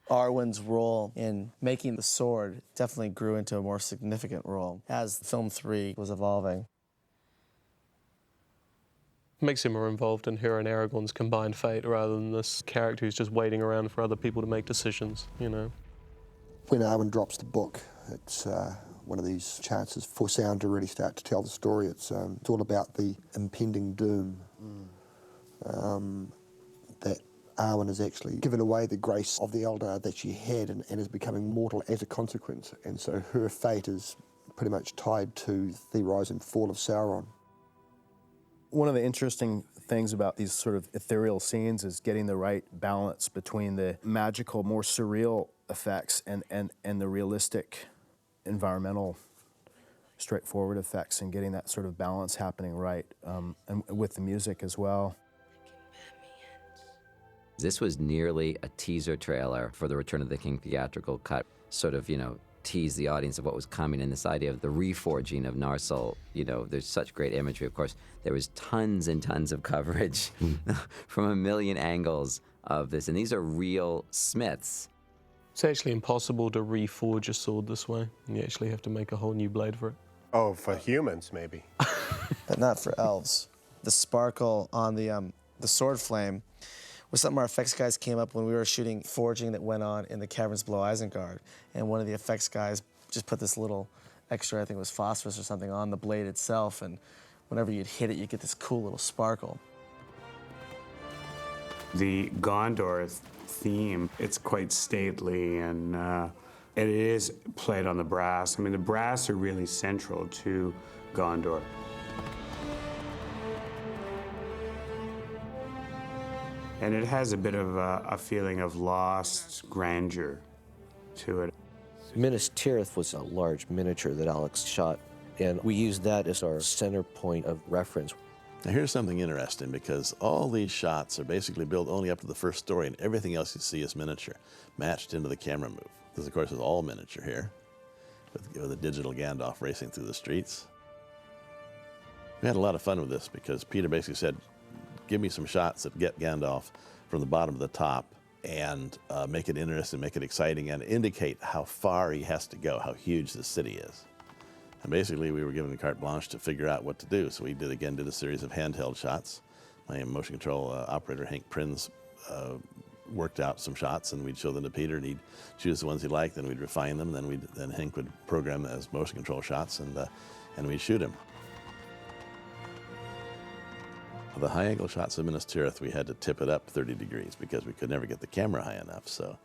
Arwen's role in making the sword definitely grew into a more significant role as film 3 was evolving. Makes him more involved in her and Aragorn's combined fate rather than this character who's just waiting around for other people to make decisions, you know. When Arwen drops the book, it's one of these chances for sound to really start to tell the story. It's all about the impending doom that Arwen has actually given away the grace of the Eldar that she had and is becoming mortal as a consequence. And so her fate is pretty much tied to the rise and fall of Sauron. One of the interesting things about these sort of ethereal scenes is getting the right balance between the magical, more surreal effects and the realistic, environmental, straightforward effects, and getting that sort of balance happening right, and with the music as well. This was nearly a teaser trailer for the Return of the King theatrical cut, sort of, tease the audience of what was coming, and this idea of the reforging of Narsil, there's such great imagery, of course. There was tons and tons of coverage from a million angles of this, and these are real smiths. It's actually impossible to reforge a sword this way, and you actually have to make a whole new blade for it. Oh, for humans, maybe. But not for elves. The sparkle on the sword flame was something our effects guys came up when we were shooting forging that went on in the caverns below Isengard. And one of the effects guys just put this little extra, I think it was phosphorus or something, on the blade itself. And whenever you'd hit it, you'd get this cool little sparkle. The Gondor theme, it's quite stately, and it is played on the brass. I mean, the brass are really central to Gondor. And it has a bit of a feeling of lost grandeur to it. Minas Tirith was a large miniature that Alex shot, and we used that as our center point of reference. Now here's something interesting, because all these shots are basically built only up to the first story, and everything else you see is miniature, matched into the camera move. This, of course, is all miniature here, with a digital Gandalf racing through the streets. We had a lot of fun with this, because Peter basically said, give me some shots that get Gandalf from the bottom to the top and make it interesting, make it exciting, and indicate how far he has to go, how huge the city is. And basically, we were given carte blanche to figure out what to do. So we did a series of handheld shots. My motion control operator, Hank Prinz, worked out some shots, and we'd show them to Peter, and he'd choose the ones he liked, then we'd refine them, then Hank would program them as motion control shots, and we'd shoot him. The high-angle shots of Minas Tirith, we had to tip it up 30 degrees because we could never get the camera high enough. So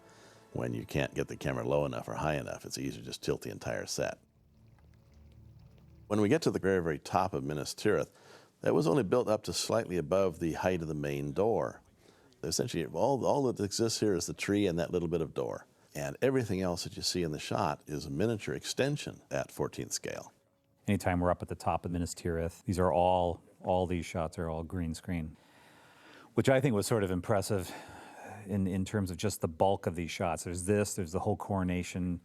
when you can't get the camera low enough or high enough, it's easier to just tilt the entire set. When we get to the very, very top of Minas Tirith, that was only built up to slightly above the height of the main door. Essentially, all that exists here is the tree and that little bit of door. And everything else that you see in the shot is a miniature extension at 14th scale. Anytime we're up at the top of Minas Tirith, all these shots are all green screen, which I think was sort of impressive in terms of just the bulk of these shots. There's the whole coronation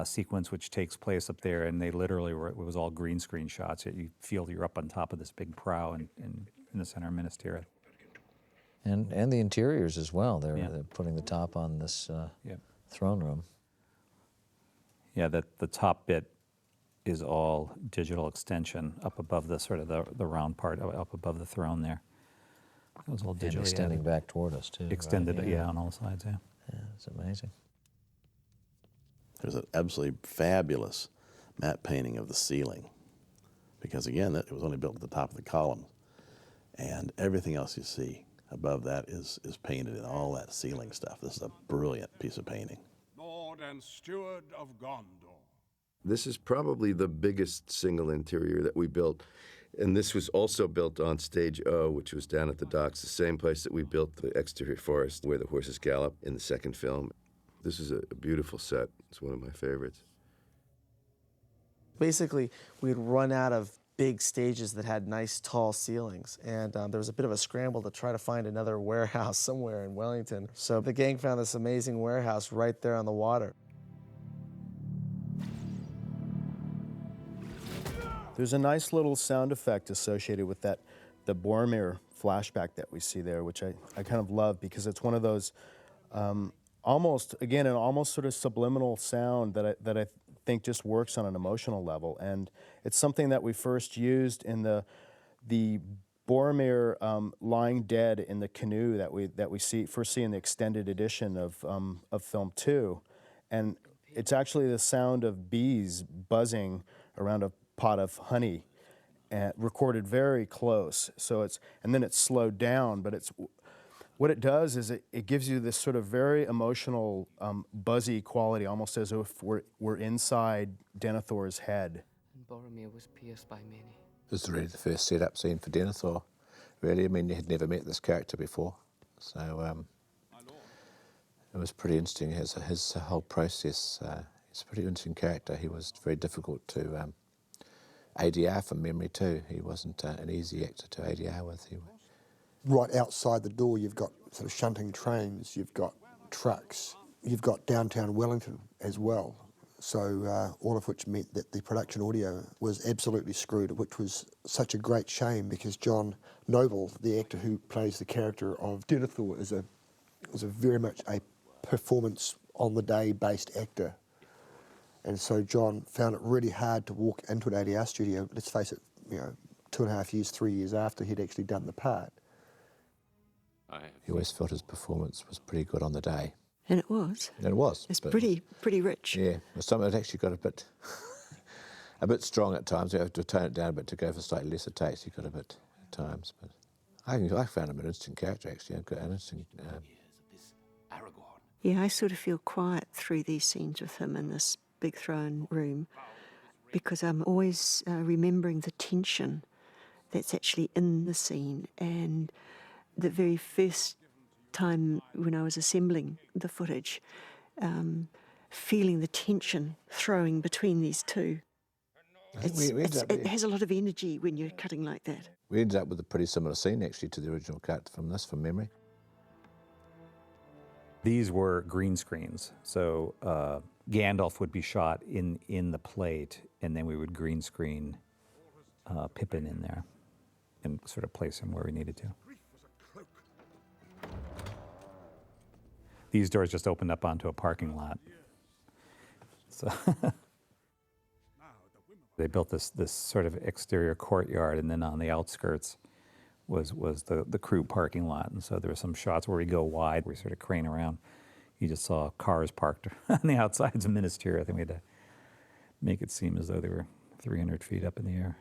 sequence which takes place up there, and it was all green screen shots. You feel you're up on top of this big prow in the center of Minas Tirith. And the interiors as well. They're putting the top on this throne room. Yeah, the top bit is all digital extension up above the sort of the round part up above the throne there. It was all digitally and extending back toward us too. Extended, right? yeah, on all sides, yeah. Yeah, it's amazing. There's an absolutely fabulous matte painting of the ceiling, because again, it was only built at the top of the column, and everything else you see above that is painted in all that ceiling stuff. This is a brilliant piece of painting. Lord and Steward of Gondor, This is probably the biggest single interior that we built. And this was also built on Stage O, which was down at the docks, the same place that we built the exterior forest where the horses gallop in the second film. This is a beautiful set. It's one of my favorites. Basically, we'd run out of big stages that had nice tall ceilings, and there was a bit of a scramble to try to find another warehouse somewhere in Wellington. So the gang found this amazing warehouse right there on the water. There's a nice little sound effect associated with that, the Boromir flashback that we see there, which I kind of love because it's one of those almost, again, an almost sort of subliminal sound that I think just works on an emotional level. And it's something that we first used in the Boromir lying dead in the canoe that we first see in the extended edition of film 2. And it's actually the sound of bees buzzing around a pot of honey, recorded very close. So and then it's slowed down, but what it does is it gives you this sort of very emotional, buzzy quality, almost as if we're inside Denethor's head. And Boromir was pierced by many. This is really the first setup scene for Denethor, really. I mean, he had never met this character before, so it was pretty interesting. His whole process. He's a pretty interesting character. He was very difficult to ADR from memory too. He wasn't an easy actor to ADR with. Right outside the door, you've got sort of shunting trains, you've got trucks, you've got downtown Wellington as well. So all of which meant that the production audio was absolutely screwed, which was such a great shame because John Noble, the actor who plays the character of Denethor, is a very much a performance on the day based actor. And so John found it really hard to walk into an ADR studio, let's face it, 2.5 years, 3 years after he'd actually done the part. He always felt his performance was pretty good on the day. And it was. And it was. It's pretty rich. Yeah, some of it actually got a bit strong at times. You have to tone it down a bit to go for slightly lesser takes. He got a bit at times, but I found him an interesting character actually. An interesting. Yeah, I sort of feel quiet through these scenes with him in this big throne room because I'm always remembering the tension that's actually in the scene. And the very first time when I was assembling the footage, feeling the tension throwing between these two. It has a lot of energy when you're cutting like that. We ended up with a pretty similar scene actually to the original cut from memory. These were green screens, so Gandalf would be shot in the plate, and then we would green screen Pippin in there and sort of place him where we needed to. These doors just opened up onto a parking lot. So they built this sort of exterior courtyard, and then on the outskirts was the crew parking lot. And so there were some shots where we go wide, we sort of crane around. You just saw cars parked on the outsides of Minas Tirith. I think we had to make it seem as though they were 300 feet up in the air.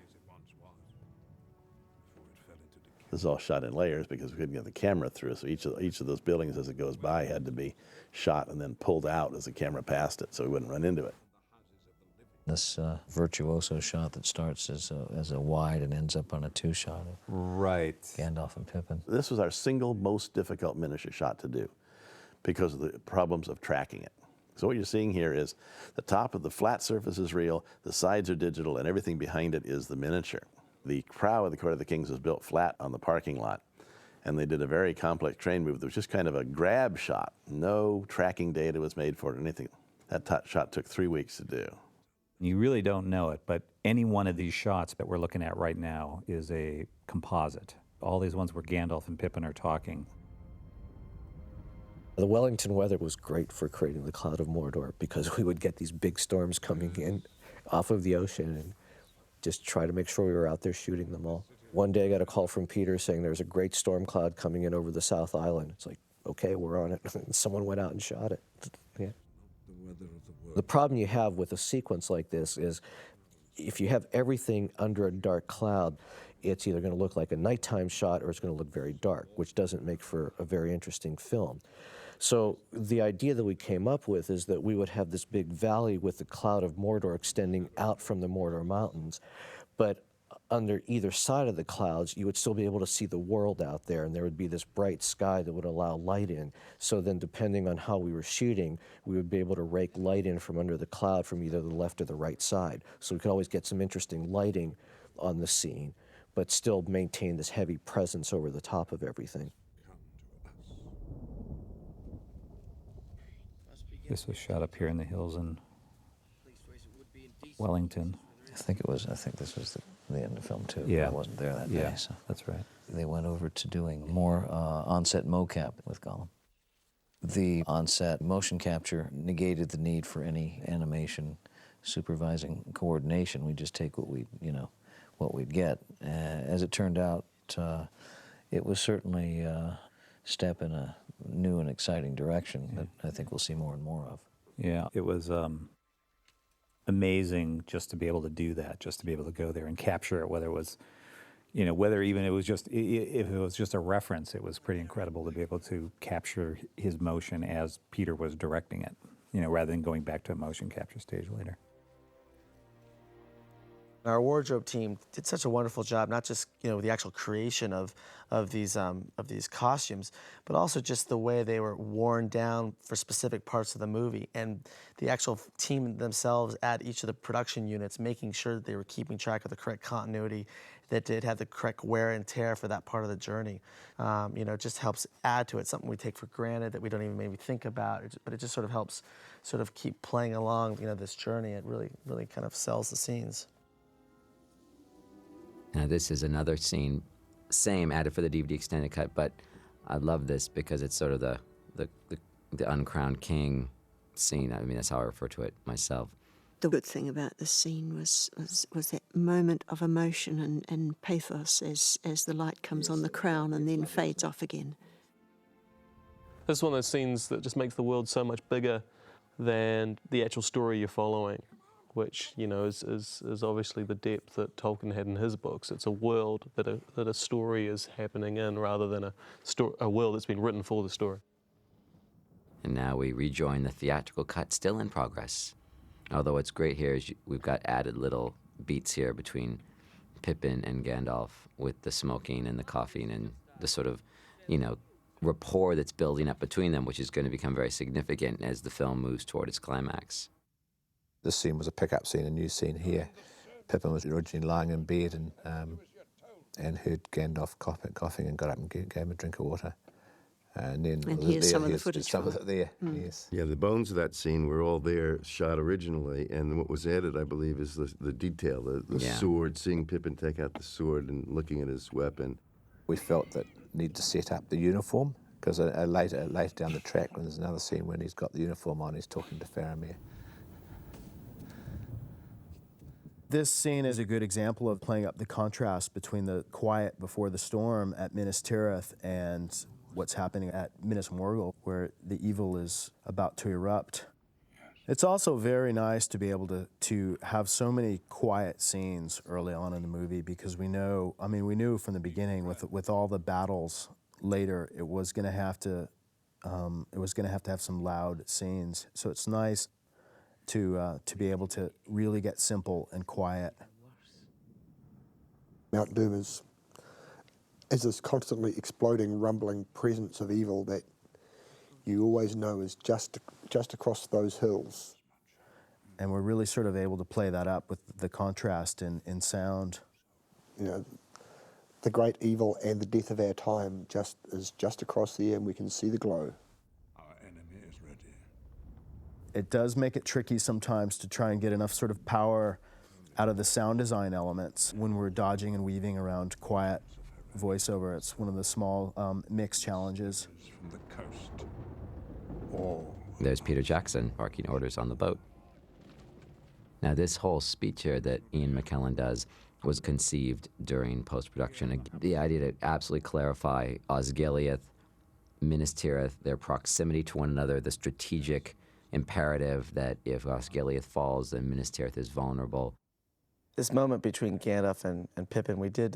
This is all shot in layers because we couldn't get the camera through. So each of those buildings as it goes by had to be shot and then pulled out as the camera passed it so we wouldn't run into it. This virtuoso shot that starts as a wide and ends up on a two-shot of right. Gandalf and Pippin. This was our single most difficult miniature shot to do because of the problems of tracking it. So what you're seeing here is the top of the flat surface is real, the sides are digital, and everything behind it is the miniature. The prow of the Court of the Kings was built flat on the parking lot, and they did a very complex train move that was just kind of a grab shot. No tracking data was made for it or anything. That shot took 3 weeks to do. You really don't know it, but any one of these shots that we're looking at right now is a composite. All these ones where Gandalf and Pippin are talking. The Wellington weather was great for creating the Cloud of Mordor because we would get these big storms coming in off of the ocean and just try to make sure we were out there shooting them all. One day I got a call from Peter saying there's a great storm cloud coming in over the South Island. It's like, okay, we're on it. Someone went out and shot it. Yeah. The problem you have with a sequence like this is if you have everything under a dark cloud, it's either going to look like a nighttime shot or it's going to look very dark, which doesn't make for a very interesting film. So the idea that we came up with is that we would have this big valley with the cloud of Mordor extending out from the Mordor mountains, but under either side of the clouds, you would still be able to see the world out there, and there would be this bright sky that would allow light in. So then, depending on how we were shooting, we would be able to rake light in from under the cloud from either the left or the right side. So we could always get some interesting lighting on the scene, but still maintain this heavy presence over the top of everything. This was shot up here in the hills in Wellington. I think this was the end of film 2. Yeah. I wasn't there that Yeah, day. So that's right. they went over to doing more on-set mocap with Gollum. The on-set motion capture negated the need for any animation supervising coordination. We just take what we'd get. As it turned out, it was certainly a step in a new and exciting direction that I think we'll see more and more of. Yeah, it was amazing just to be able to do that, just to be able to go there and capture it, whether it was, whether even it was just, if it was just a reference, it was pretty incredible to be able to capture his motion as Peter was directing it, rather than going back to a motion capture stage later. Our wardrobe team did such a wonderful job, not just the actual creation of these costumes, but also just the way they were worn down for specific parts of the movie, and the actual team themselves at each of the production units, making sure that they were keeping track of the correct continuity, that it had the correct wear and tear for that part of the journey. It just helps add to it, something we take for granted that we don't even maybe think about, but it just sort of helps keep playing along this journey. It really kind of sells the scenes. Now this is another scene, same added for the DVD extended cut, but I love this because it's sort of the uncrowned king scene. I mean, that's how I refer to it myself. The good thing about this scene was that moment of emotion and pathos as the light comes on the crown and then fades off again. This is one of those scenes that just makes the world so much bigger than the actual story you're following, which is obviously the depth that Tolkien had in his books. It's a world that a story is happening in, rather than a world that's been written for the story. And now we rejoin the theatrical cut, still in progress. Although what's great here is we've got added little beats here between Pippin and Gandalf, with the smoking and the coughing and the sort of, rapport that's building up between them, which is going to become very significant as the film moves toward its climax. This scene was a pickup scene, a new scene here. Pippin was originally lying in bed and heard Gandalf coughing and got up and gave him a drink of water. And then here's some of the footage. Some of it there, yes. Yeah, the bones of that scene were all there, shot originally, and what was added, I believe, is the detail, the sword, seeing Pippin take out the sword and looking at his weapon. We felt that need to set up the uniform, because later down the track, when there's another scene when he's got the uniform on, he's talking to Faramir. This scene is a good example of playing up the contrast between the quiet before the storm at Minas Tirith and what's happening at Minas Morgul, where the evil is about to erupt. It's also very nice to be able to have so many quiet scenes early on in the movie, because we knew from the beginning with all the battles later, it was going to have to have some loud scenes. So it's nice to be able to really get simple and quiet. Mount Doom is this constantly exploding, rumbling presence of evil that you always know is just across those hills. And we're really sort of able to play that up with the contrast in sound. The great evil and the death of our time is just across the air, and we can see the glow. It does make it tricky sometimes to try and get enough sort of power out of the sound design elements when we're dodging and weaving around quiet voiceover. It's one of the small mix challenges. From the coast. There's Peter Jackson barking orders on the boat. Now, this whole speech here that Ian McKellen does was conceived during post-production. The idea to absolutely clarify Osgiliath, Minas Tirith, their proximity to one another, the strategic imperative that if Osgiliath falls, then Minas Tirith is vulnerable. This moment between Gandalf and Pippin, we did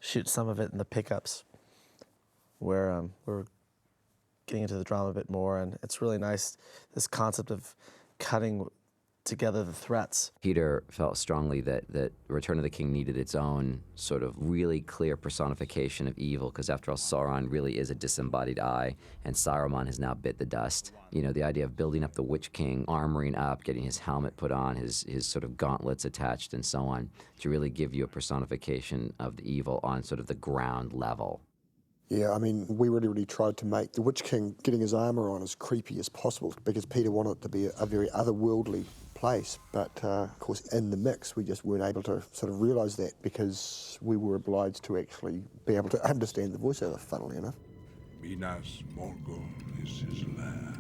shoot some of it in the pickups, where getting into the drama a bit more, and it's really nice, this concept of cutting together the threats. Peter felt strongly that Return of the King needed its own sort of really clear personification of evil, because after all, Sauron really is a disembodied eye, and Saruman has now bit the dust. You know, the idea of building up the Witch King, armoring up, getting his helmet put on, his sort of gauntlets attached and so on, to really give you a personification of the evil on sort of the ground level. Yeah, I mean, we really tried to make the Witch King getting his armour on as creepy as possible, because Peter wanted it to be a very otherworldly place. But, of course, in the mix, we just weren't able to sort of realise that, because we were obliged to actually be able to understand the voiceover, funnily enough. Minas Morgul is his lair.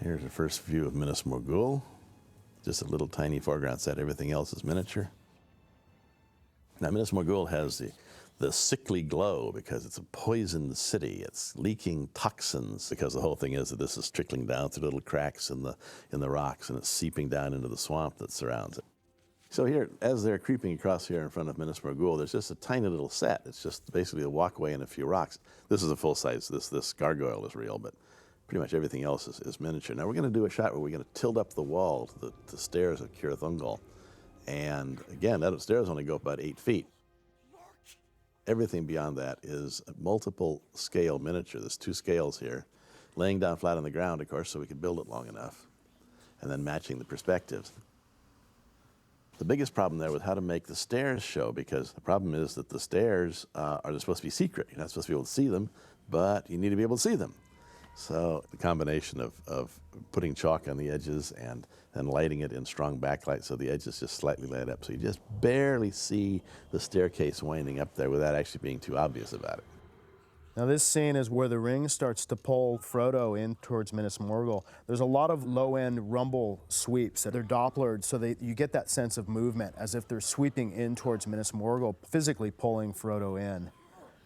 Here's a first view of Minas Morgul. Just a little tiny foreground set. Everything else is miniature. Now, Minas Morgul has the sickly glow because it's a poisoned city. It's leaking toxins because the whole thing is that this is trickling down through little cracks in the rocks, and it's seeping down into the swamp that surrounds it. So here, as they're creeping across here in front of Minas Morgul, there's just a tiny little set. It's just basically a walkway and a few rocks. This is a full size. This gargoyle is real, but pretty much everything else is miniature. Now we're going to do a shot where we're going to tilt up the wall to the stairs of Cirith Ungol. And again, that stairs only go up about 8 feet. Everything beyond that is a multiple scale miniature. There's 2 scales here, laying down flat on the ground, of course, so we could build it long enough, and then matching the perspectives. The biggest problem there was how to make the stairs show, because the problem is that the stairs are supposed to be secret. You're not supposed to be able to see them, but you need to be able to see them. So the combination of putting chalk on the edges and then lighting it in strong backlight so the edges just slightly light up, so you just barely see the staircase winding up there without actually being too obvious about it. Now this scene is where the ring starts to pull Frodo in towards Minas Morgul. There's a lot of low-end rumble sweeps that are Dopplered, so you get that sense of movement as if they're sweeping in towards Minas Morgul, physically pulling Frodo in.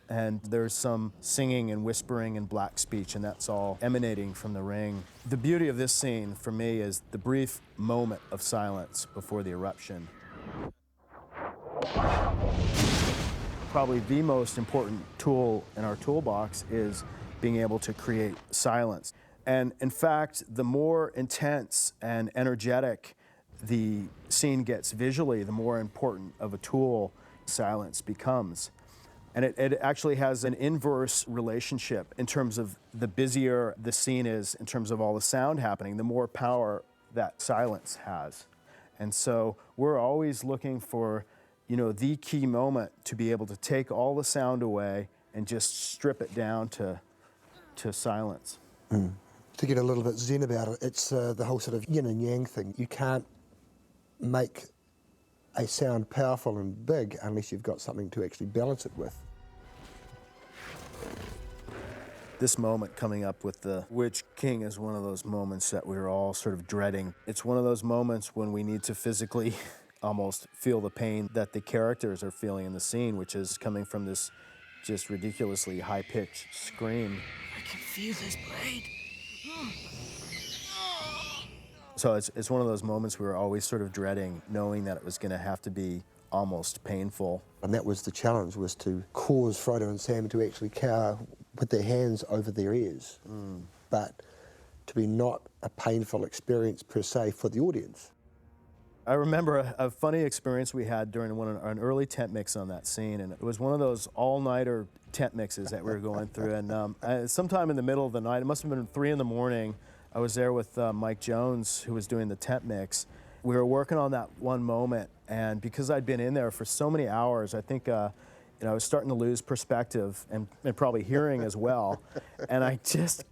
And there's some singing and whispering and black speech, and that's all emanating from the ring. The beauty of this scene, for me, is the brief moment of silence before the eruption. Probably the most important tool in our toolbox is being able to create silence. And in fact, the more intense and energetic the scene gets visually, the more important of a tool silence becomes. And it actually has an inverse relationship in terms of the busier the scene is, in terms of all the sound happening, the more power that silence has. And so we're always looking for, the key moment to be able to take all the sound away and just strip it down to silence. Mm. To get a little bit zen about it, it's the whole sort of yin and yang thing. You can't make a sound powerful and big unless you've got something to actually balance it with. This moment coming up with the Witch King is one of those moments that we're all sort of dreading. It's one of those moments when we need to physically almost feel the pain that the characters are feeling in the scene, which is coming from this just ridiculously high-pitched scream. I can feel his blade. So it's one of those moments we were always sort of dreading, knowing that it was going to have to be almost painful. And that was the challenge, was to cause Frodo and Sam to actually cower with their hands over their ears, but to be not a painful experience per se for the audience. I remember a funny experience we had during an early tent mix on that scene, and it was one of those all-nighter tent mixes that we were going through, and sometime in the middle of the night, it must have been 3 in the morning, I was there with Mike Jones, who was doing the tent mix. We were working on that one moment, and because I'd been in there for so many hours, I think I was starting to lose perspective and probably hearing as well. And I just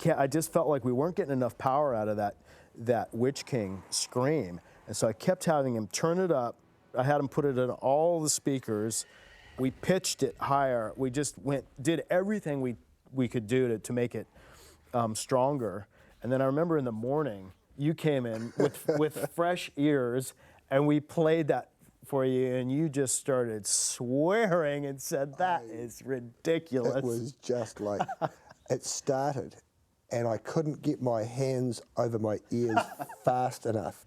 felt like we weren't getting enough power out of that Witch King scream. And so I kept having him turn it up. I had him put it in all the speakers. We pitched it higher. We just did everything we could do to make it stronger. And then I remember in the morning, you came in with fresh ears, and we played that for you, and you just started swearing and said, that is ridiculous. It was just like, it started, and I couldn't get my hands over my ears fast enough.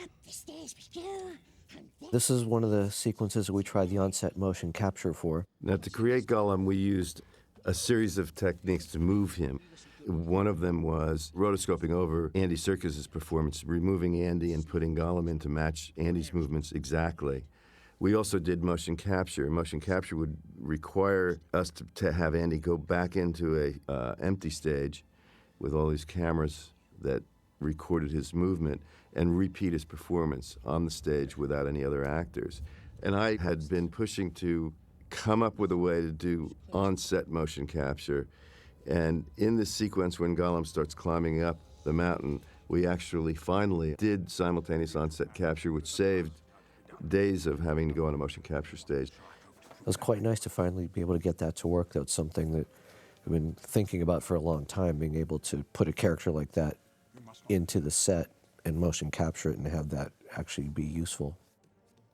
Up the stairs we go. This is one of the sequences that we tried the on-set motion capture for. Now, to create Gollum, we used a series of techniques to move him. One of them was rotoscoping over Andy Serkis's performance, removing Andy and putting Gollum in to match Andy's movements exactly. We also did motion capture. Motion capture would require us to have Andy go back into a empty stage with all these cameras that recorded his movement and repeat his performance on the stage without any other actors. And I had been pushing to come up with a way to do on-set motion capture. And in this sequence, when Gollum starts climbing up the mountain, we actually finally did simultaneous on-set capture, which saved days of having to go on a motion capture stage. It was quite nice to finally be able to get that to work. That's something that I've been thinking about for a long time, being able to put a character like that into the set and motion capture it and have that actually be useful.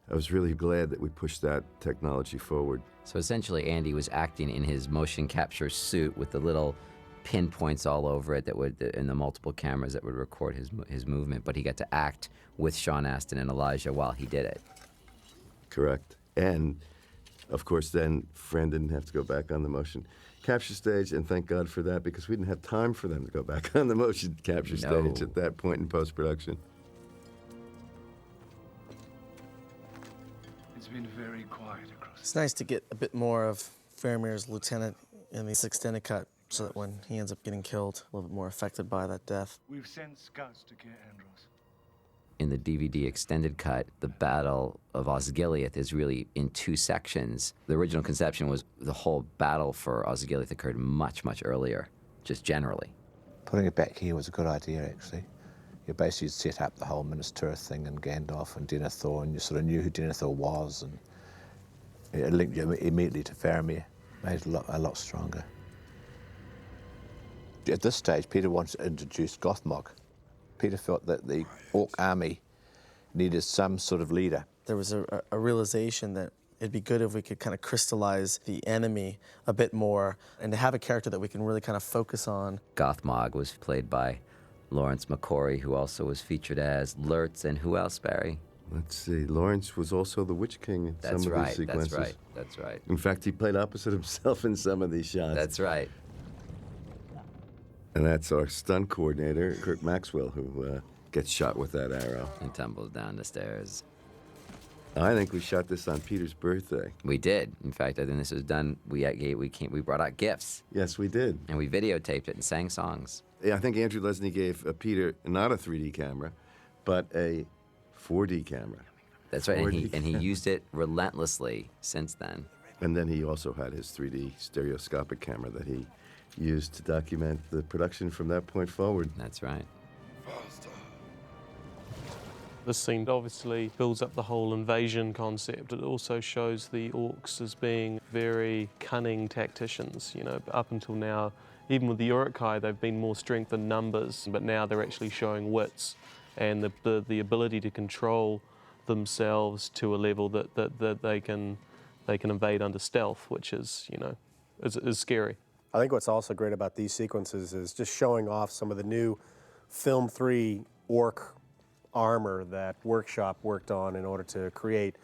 I was really glad that we pushed that technology forward. So essentially, Andy was acting in his motion capture suit with the little pinpoints all over it that would, and the multiple cameras that would record his movement, but he got to act with Sean Astin and Elijah while he did it. Correct. And, of course, then Fran didn't have to go back on the motion capture stage, and thank God for that, because we didn't have time for them to go back on the motion capture stage at that point in post-production. It's been very quiet across. It's nice to get a bit more of Faramir's lieutenant in this extended cut, so that when he ends up getting killed, a little bit more affected by that death. We've sent scouts to Caer Andros. In the DVD extended cut, the Battle of Osgiliath is really in two sections. The original conception was the whole battle for Osgiliath occurred much, much earlier, just generally. Putting it back here was a good idea, actually. You basically set up the whole Minas Tirith thing and Gandalf and Denethor, and you sort of knew who Denethor was, and it linked you immediately to Faramir, made it a lot stronger. At this stage, Peter wanted to introduce Gothmog. Peter felt that the Orc army needed some sort of leader. There was a realization that it'd be good if we could kind of crystallize the enemy a bit more and to have a character that we can really kind of focus on. Gothmog was played by Lawrence McCory, who also was featured as Lurtz, and who else, Barry? Let's see, Lawrence was also the Witch King in some of these sequences. That's right. In fact, he played opposite himself in some of these shots. That's right. And that's our stunt coordinator, Kirk Maxwell, who gets shot with that arrow. And tumbles down the stairs. I think we shot this on Peter's birthday. We did. In fact, I think this was done, we brought out gifts. Yes, we did. And we videotaped it and sang songs. Yeah, I think Andrew Lesnie gave Peter not a 3D camera, but a 4D camera. That's right, and he used it relentlessly since then. And then he also had his 3D stereoscopic camera that he used to document the production from that point forward. That's right. This scene obviously builds up the whole invasion concept. It also shows the orcs as being very cunning tacticians. You know, up until now, even with the Uruk-hai, they've been more strength in numbers, but now they're actually showing wits and the ability to control themselves to a level that they can invade under stealth, which is, you know, is scary. I think what's also great about these sequences is just showing off some of the new Film 3 orc armor that Workshop worked on in order to create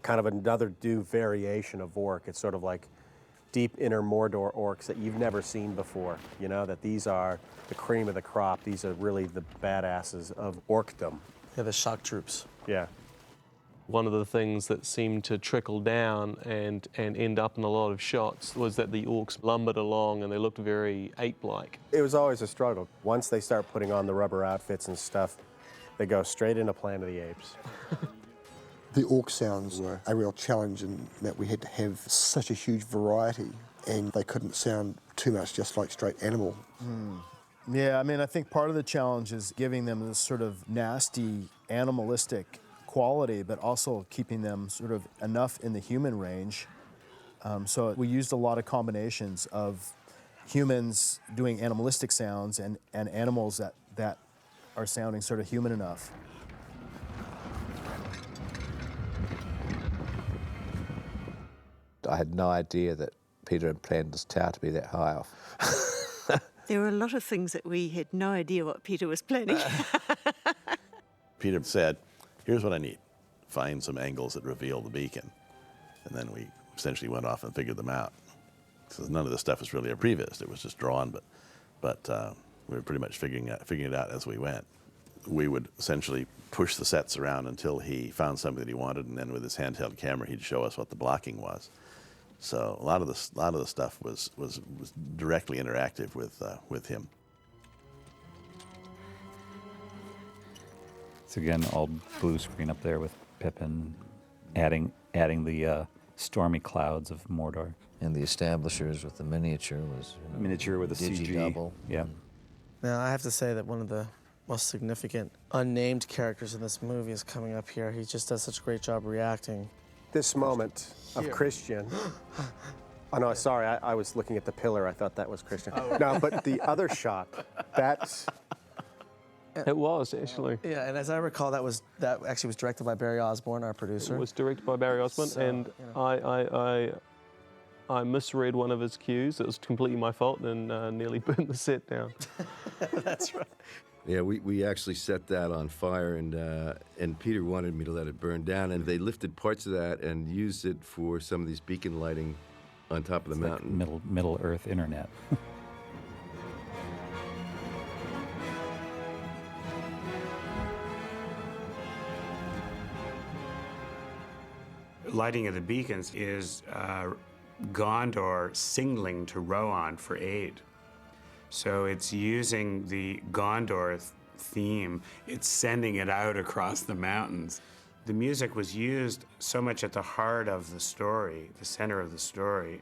kind of another new variation of orc. It's sort of like deep inner Mordor orcs that you've never seen before, you know, that these are the cream of the crop. These are really the badasses of orcdom. Yeah, the shock troops. Yeah. One of the things that seemed to trickle down and end up in a lot of shots was that the orcs lumbered along and they looked very ape-like. It was always a struggle. Once they start putting on the rubber outfits and stuff, they go straight into Planet of the Apes. The orc sounds were a real challenge in that we had to have such a huge variety, and they couldn't sound too much just like straight animal. Yeah, I mean, I think part of the challenge is giving them this sort of nasty, animalistic quality, but also keeping them sort of enough in the human range. So we used a lot of combinations of humans doing animalistic sounds and animals that are sounding sort of human enough. I had no idea that Peter had planned this tower to be that high off. There were a lot of things that we had no idea what Peter was planning. Peter said, here's what I need. Find some angles that reveal the beacon. And then we essentially went off and figured them out. because none of this stuff was really a previs. It was just drawn, but we were pretty much figuring it out as we went. We would essentially push the sets around until he found something that he wanted, and then with his handheld camera, he'd show us what the blocking was. So a lot of the stuff was directly interactive with him. It's again all blue screen up there with Pippin, adding the stormy clouds of Mordor. And the establishers with the miniature was Miniature with a CG. Digi-double. Yeah. Now, I have to say that one of the most significant unnamed characters in this movie is coming up here. He just does such a great job reacting. This moment of Christian. Oh, no, sorry, I was looking at the pillar. I thought that was Christian. Oh. No, but the other shot, that's... It was, actually. Yeah, and as I recall, that actually was directed by Barry Osborne, our producer. It was directed by Barry Osborne, So, and I misread one of his cues. It was completely my fault and nearly burned the set down. That's right. Yeah, we actually set that on fire, and Peter wanted me to let it burn down, and they lifted parts of that and used it for some of these beacon lighting on top of the mountain. Like Middle Earth internet. Lighting of the beacons is Gondor signaling to Rohan for aid. So it's using the Gondor theme, it's sending it out across the mountains. The music was used so much at the heart of the story, the center of the story,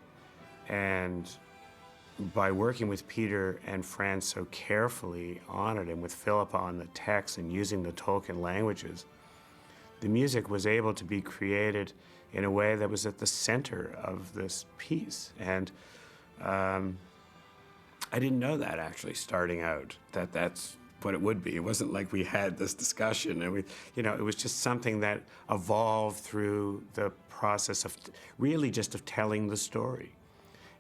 and by working with Peter and Fran so carefully on it, and with Philippa on the text and using the Tolkien languages, the music was able to be created in a way that was at the center of this piece. And I didn't know that, actually, starting out, that's what it would be. It wasn't like we had this discussion, and it was just something that evolved through the process of really just of telling the story.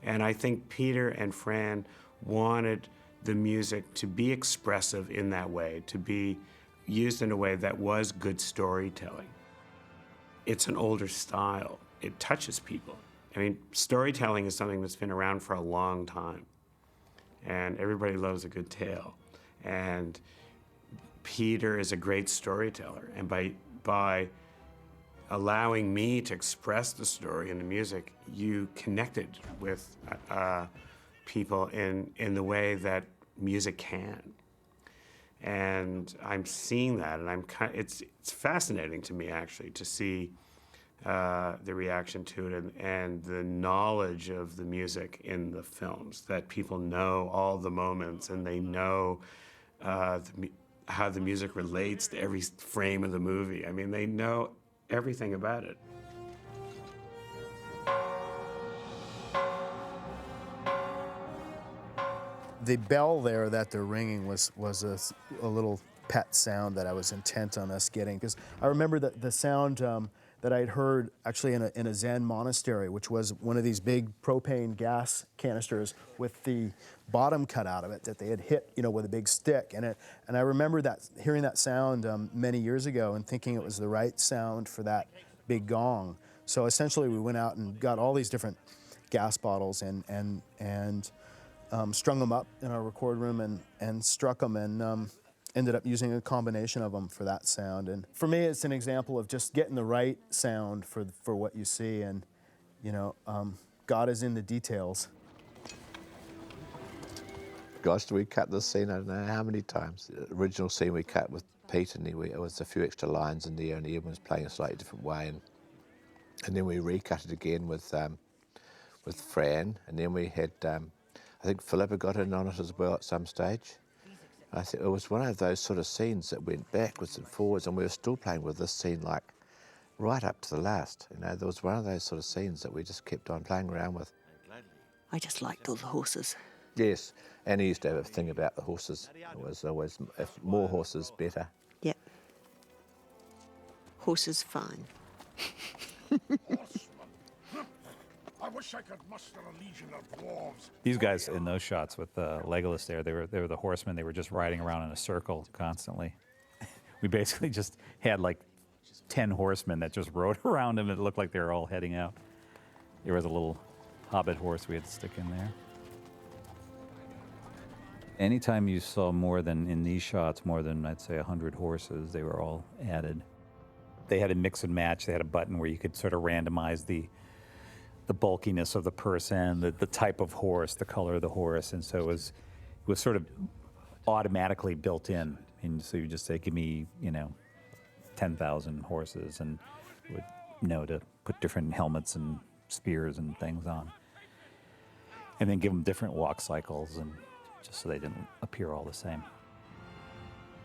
And I think Peter and Fran wanted the music to be expressive in that way, to be used in a way that was good storytelling. It's an older style. It touches people. I mean, storytelling is something that's been around for a long time, and everybody loves a good tale. And Peter is a great storyteller, and by allowing me to express the story in the music, you connected with people in the way that music can. And I'm seeing that, and it's fascinating to me, actually, to see the reaction to it and the knowledge of the music in the films, that people know all the moments and they know how the music relates to every frame of the movie. I mean, they know everything about it. The bell there that they're ringing was a little pet sound that I was intent on us getting, because I remember the sound that I'd heard actually in a Zen monastery, which was one of these big propane gas canisters with the bottom cut out of it that they had hit, with a big stick. And I remember hearing that sound many years ago and thinking it was the right sound for that big gong. So essentially, we went out and got all these different gas bottles and strung them up in our record room and struck them and ended up using a combination of them for that sound. And for me, it's an example of just getting the right sound for what you see. And, God is in the details. Gosh, we cut this scene, I don't know how many times. The original scene we cut with Pete, and there was a few extra lines in there, and Ian was playing a slightly different way. And then we recut it again with Fran, and then we had, I think Philippa got in on it as well at some stage. I think it was one of those sort of scenes that went backwards and forwards, and we were still playing with this scene like right up to the last. There was one of those sort of scenes that we just kept on playing around with. I just liked all the horses. Yes, and he used to have a thing about the horses. It was always, if more horses, better. Yep. Horses fine. I wish I could muster a legion of dwarves. These guys in those shots with Legolas there, they were the horsemen. They were just riding around in a circle constantly. We basically just had like 10 horsemen that just rode around him. It looked like they were all heading out. There was a little Hobbit horse we had to stick in there. Anytime you saw more than, in these shots, more than, I'd say, 100 horses, they were all added. They had a mix and match. They had a button where you could sort of randomize the bulkiness of the person, the type of horse, the color of the horse, and so it was sort of automatically built in. And so you just say, give me, 10,000 horses, and it would know to put different helmets and spears and things on. And then give them different walk cycles, and just so they didn't appear all the same.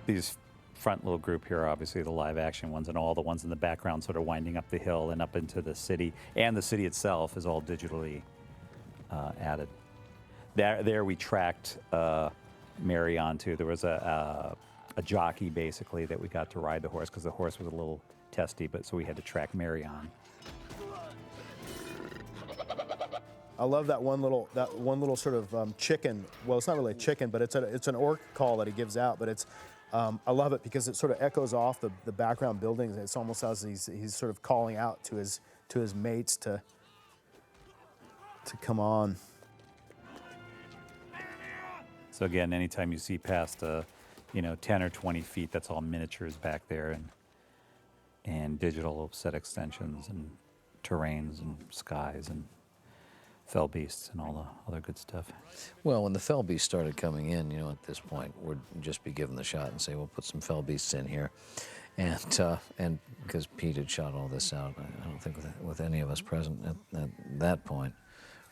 These front little group here are obviously the live action ones, and all the ones in the background sort of winding up the hill and up into the city. And the city itself is all digitally added. There we tracked Mary onto. There was a jockey, basically, that we got to ride the horse, because the horse was a little testy, but so we had to track Mary on. I love that one little sort of chicken. Well, it's not really a chicken, but it's an orc call that he gives out. But I love it because it sort of echoes off the background buildings. It's almost as he's sort of calling out to his mates to come on. So again, anytime you see past 10 or 20 feet, that's all miniatures back there, and digital set extensions and terrains and skies and fell beasts and all the other good stuff. Well, when the fell beasts started coming in, at this point, we'd just be given the shot and say, we'll put some fell beasts in here. And because Pete had shot all this out, I don't think with any of us present at that point,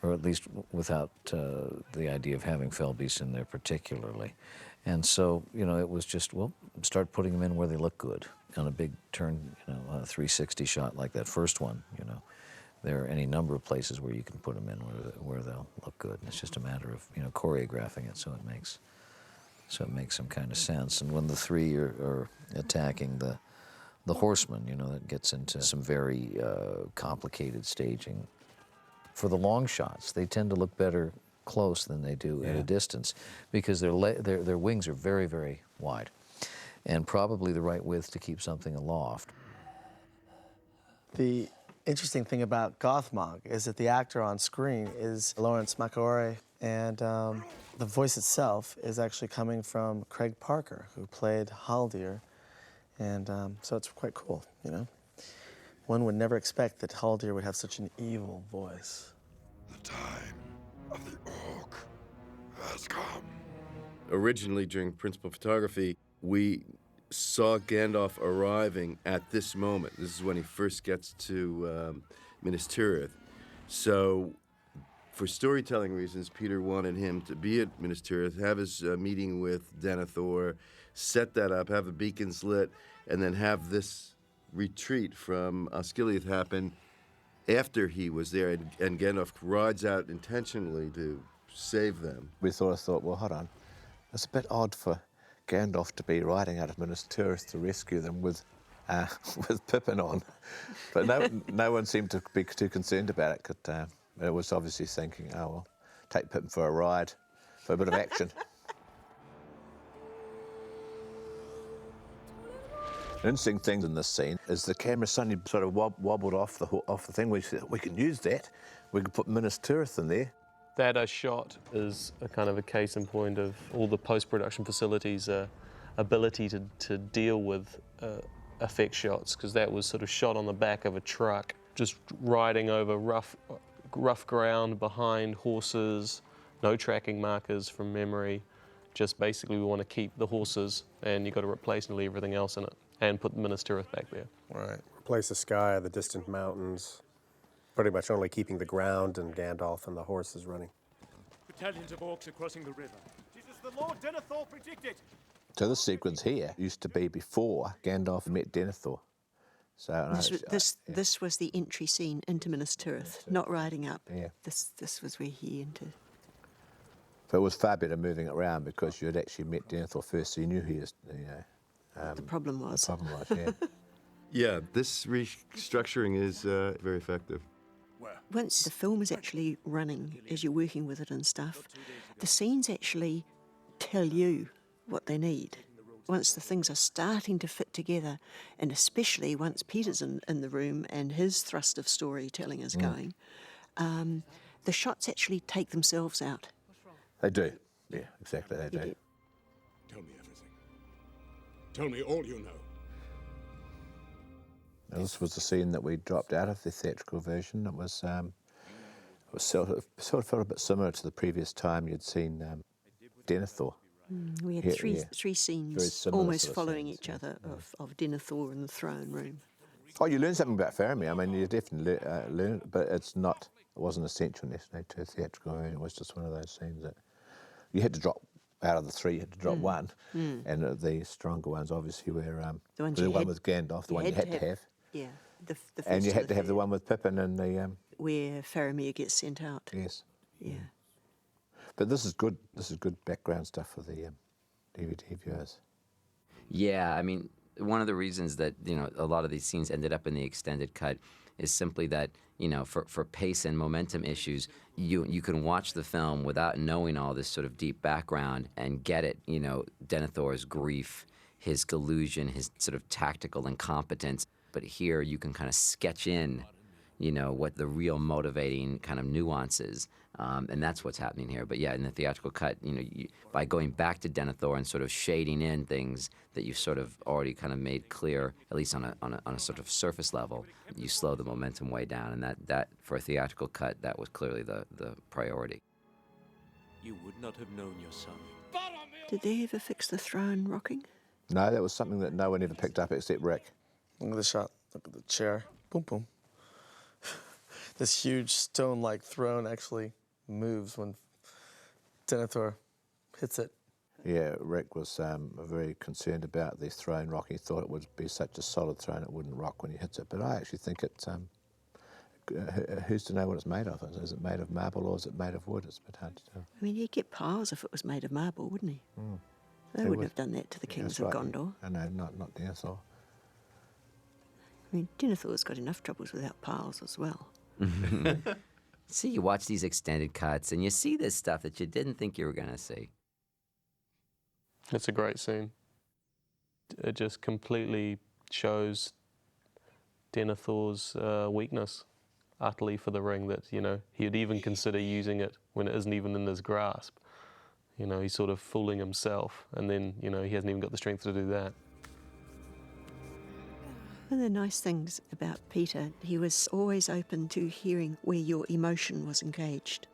or at least without the idea of having fell beasts in there particularly. And so, it was just, start putting them in where they look good. On a big turn, a 360 shot like that first one, there are any number of places where you can put them in where they'll look good. And it's just a matter of choreographing it so it makes some kind of sense. And when the three are attacking the horsemen, that gets into some very complicated staging. For the long shots, they tend to look better close than they do at a distance, because their wings are very, very wide, and probably the right width to keep something aloft. The interesting thing about Gothmog is that the actor on screen is Lawrence McAvoy, and the voice itself is actually coming from Craig Parker, who played Haldir, and so it's quite cool, One would never expect that Haldir would have such an evil voice. The time of the Orc has come. Originally, during principal photography, we saw Gandalf arriving at this moment. This is when he first gets to Minas Tirith. So, for storytelling reasons, Peter wanted him to be at Minas Tirith, have his meeting with Denethor, set that up, have the beacons lit, and then have this retreat from Osgiliath happen after he was there, and Gandalf rides out intentionally to save them. We sort of thought, well, hold on, it's a bit odd for Gandalf to be riding out of Minas Tirith to rescue them with Pippin on, but no one seemed to be too concerned about it. Because it was obviously thinking, oh well, take Pippin for a ride, for a bit of action. An interesting thing in this scene is the camera suddenly sort of wobbled off the thing. We said, we can use that. We can put Minas Tirith in there. That shot is a kind of a case in point of all the post-production facilities' ability to deal with effect shots, because that was sort of shot on the back of a truck, just riding over rough ground behind horses, no tracking markers from memory. Just basically we want to keep the horses, and you've got to replace and leave everything else in it, and put Minas Tirith back there. Right. Replace the sky, the distant mountains, pretty much only keeping the ground and Gandalf and the horses running. Battalions of orcs are crossing the river. It is the Lord Denethor predicted. So this sequence here used to be before Gandalf met Denethor. So this was the entry scene into Minas Tirith, not riding up. Yeah. This was where he entered. But it was far better moving it around because you had actually met Denethor first, so you knew he was, The problem was. The problem was, yeah. Yeah, this restructuring is very effective. Once the film is actually running, as you're working with it and stuff, the scenes actually tell you what they need. Once the things are starting to fit together, and especially once Peter's in the room and his thrust of storytelling is going, the shots actually take themselves out. They do. Yeah, exactly, they do. Tell me everything. Tell me all you know. Now, this was the scene that we dropped out of the theatrical version. It was sort of felt a bit similar to the previous time you'd seen Denethor. We had Yeah, three yeah. three Very scenes similar almost sort of following scenes, each other of Denethor in the throne room. Oh, you learn something about Faramir. I mean, you definitely learn it, but it wasn't essential necessarily to a theatrical version. It was just one of those scenes that you had to drop out of the three. You had to drop one, and the stronger ones obviously were The ones the you one had- with Gandalf, the one you had to have, Yeah, the first and you had of to have the fair- one with Pippin and the where Faramir gets sent out. yes. Yeah. But this is good. This is good background stuff for the DVD viewers. Yeah, I mean, one of the reasons that, you know, a lot of these scenes ended up in the extended cut is simply that, you know, for pace and momentum issues, you can watch the film without knowing all this sort of deep background and get it, you know, Denethor's grief, his delusion, his sort of tactical incompetence. But here you can kind of sketch in, you know, what the real motivating kind of nuances, and that's what's happening here. But yeah, in the theatrical cut, you know, by going back to Denethor and sort of shading in things that you've sort of already kind of made clear, at least on a sort of surface level, you slow the momentum way down, and that for a theatrical cut, that was clearly the priority. You would not have known your son. Did they ever fix the throne rocking? No, that was something that no one ever picked up except Rick. Look at the shot. Look at the chair. Boom, boom. This huge stone-like throne actually moves when Denethor hits it. Yeah, Rick was very concerned about the throne rock. He thought it would be such a solid throne it wouldn't rock when he hits it. But I actually think it's, who's to know what it's made of? Is it made of marble or is it made of wood? It's a bit hard to tell. I mean, he'd get piles if it was made of marble, wouldn't he? They He wouldn't would. have done that to the Yeah, kings that's of right. Gondor. No, not Denethor. I mean, Denethor's got enough troubles without piles as well. See, you watch these extended cuts, and you see this stuff that you didn't think you were going to see. It's a great scene. It just completely shows Denethor's weakness utterly for the ring, that, you know, he'd even consider using it when it isn't even in his grasp. You know, he's sort of fooling himself, and then, you know, he hasn't even got the strength to do that. One of the nice things about Peter, he was always open to hearing where your emotion was engaged.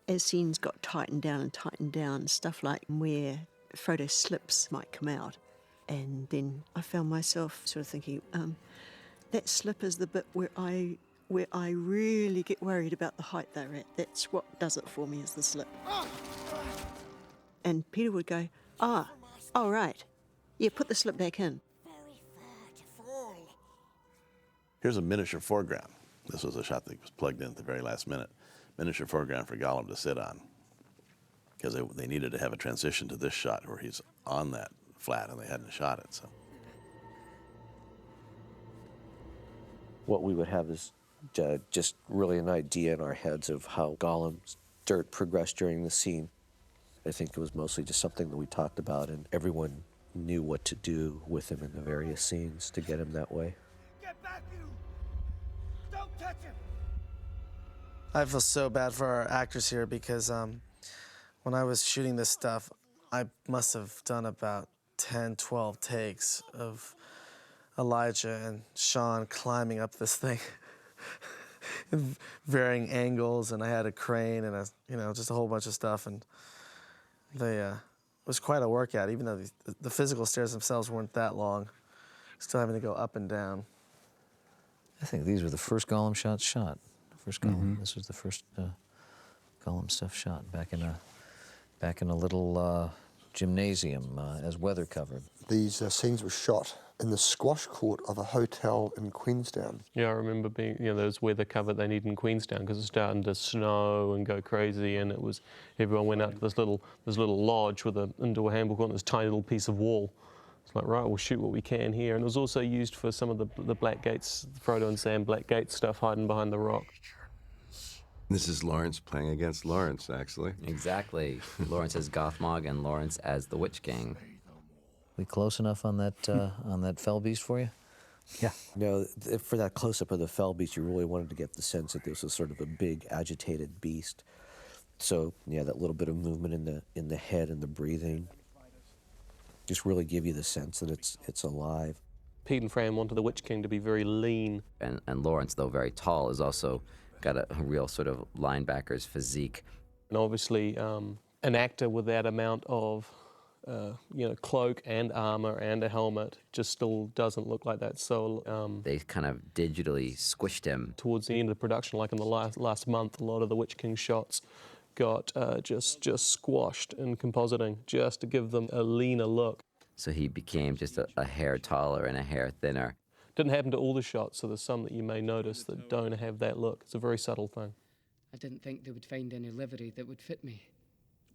As scenes got tightened down, stuff like where Frodo's slips might come out. And then I found myself sort of thinking, that slip is the bit where I really get worried about the height they're at. That's what does it for me, is the slip. And Peter would go, all right. Yeah, put the slip back in. Here's a miniature foreground. This was a shot that was plugged in at the very last minute. Miniature foreground for Gollum to sit on, because they needed to have a transition to this shot where he's on that flat and they hadn't shot it. So What we would have is just really an idea in our heads of how Gollum's dirt progressed during the scene. I think it was mostly just something that we talked about, and everyone knew what to do with him in the various scenes to get him that way. Get back, you! Don't touch him! I feel so bad for our actors here because when I was shooting this stuff, I must have done about 10, 12 takes of Elijah and Sean climbing up this thing in varying angles, and I had a crane and just a whole bunch of stuff, and it was quite a workout, even though the physical stairs themselves weren't that long, still having to go up and down. I think these were the first Gollum shots shot. First Gollum. This was the first Gollum stuff shot back in a little gymnasium as weather covered. These scenes were shot in the squash court of a hotel in Queenstown. Yeah, I remember being, there's weather cover they need in Queenstown because it's starting to snow and go crazy, and everyone went out to this little lodge with an indoor handbook on this tiny little piece of wall. It's like, right, we'll shoot what we can here. And it was also used for some of the Black Gates, Frodo and Sam Black Gates stuff hiding behind the rock. This is Lawrence playing against Lawrence, actually. Exactly. Lawrence as Gothmog and Lawrence as the Witch King. We close enough on that fell beast for you? Yeah. Now, for that close-up of the fell beast, you really wanted to get the sense that this was sort of a big, agitated beast. So, yeah, that little bit of movement in the head and the breathing just really give you the sense that it's alive. Pete and Fran wanted the Witch King to be very lean. And Lawrence, though very tall, has also got a real sort of linebacker's physique. And obviously, an actor with that amount of cloak and armor and a helmet just still doesn't look like that. So they kind of digitally squished him. Towards the end of the production, like in the last month, a lot of the Witch King shots got just squashed in compositing, just to give them a leaner look. So he became just a hair taller and a hair thinner. Didn't happen to all the shots, so there's some that you may notice that don't have that look. It's a very subtle thing. I didn't think they would find any livery that would fit me.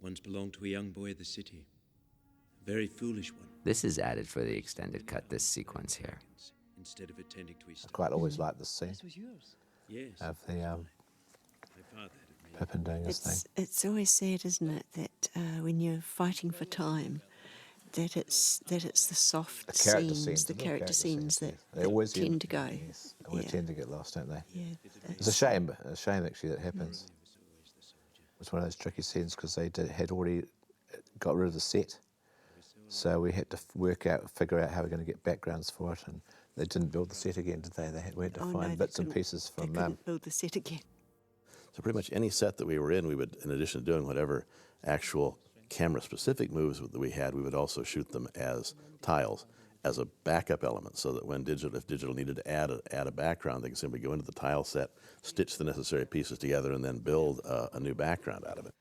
Once belonged to a young boy of the city. A very foolish one. This is added for the extended cut, this sequence here. Instead of attending to his I quite always liked this scene. This was yours. Yes. Of the Pippin doing this thing. It's always sad, isn't it, that when you're fighting for time, that it's the soft scenes, the character scenes that tend to go. Yes, they always tend to get lost, don't they? Yeah. It's a shame actually that happens. It's one of those tricky scenes because they had already got rid of the set, so we had to figure out how we're going to get backgrounds for it, and they didn't build the set again, did they? We had to find bits and pieces from They couldn't build the set again. So pretty much any set that we were in, we would, in addition to doing whatever actual camera-specific moves that we had, we would also shoot them as tiles, as a backup element, so that when if digital needed to add a background, they could simply go into the tile set, stitch the necessary pieces together, and then build a new background out of it.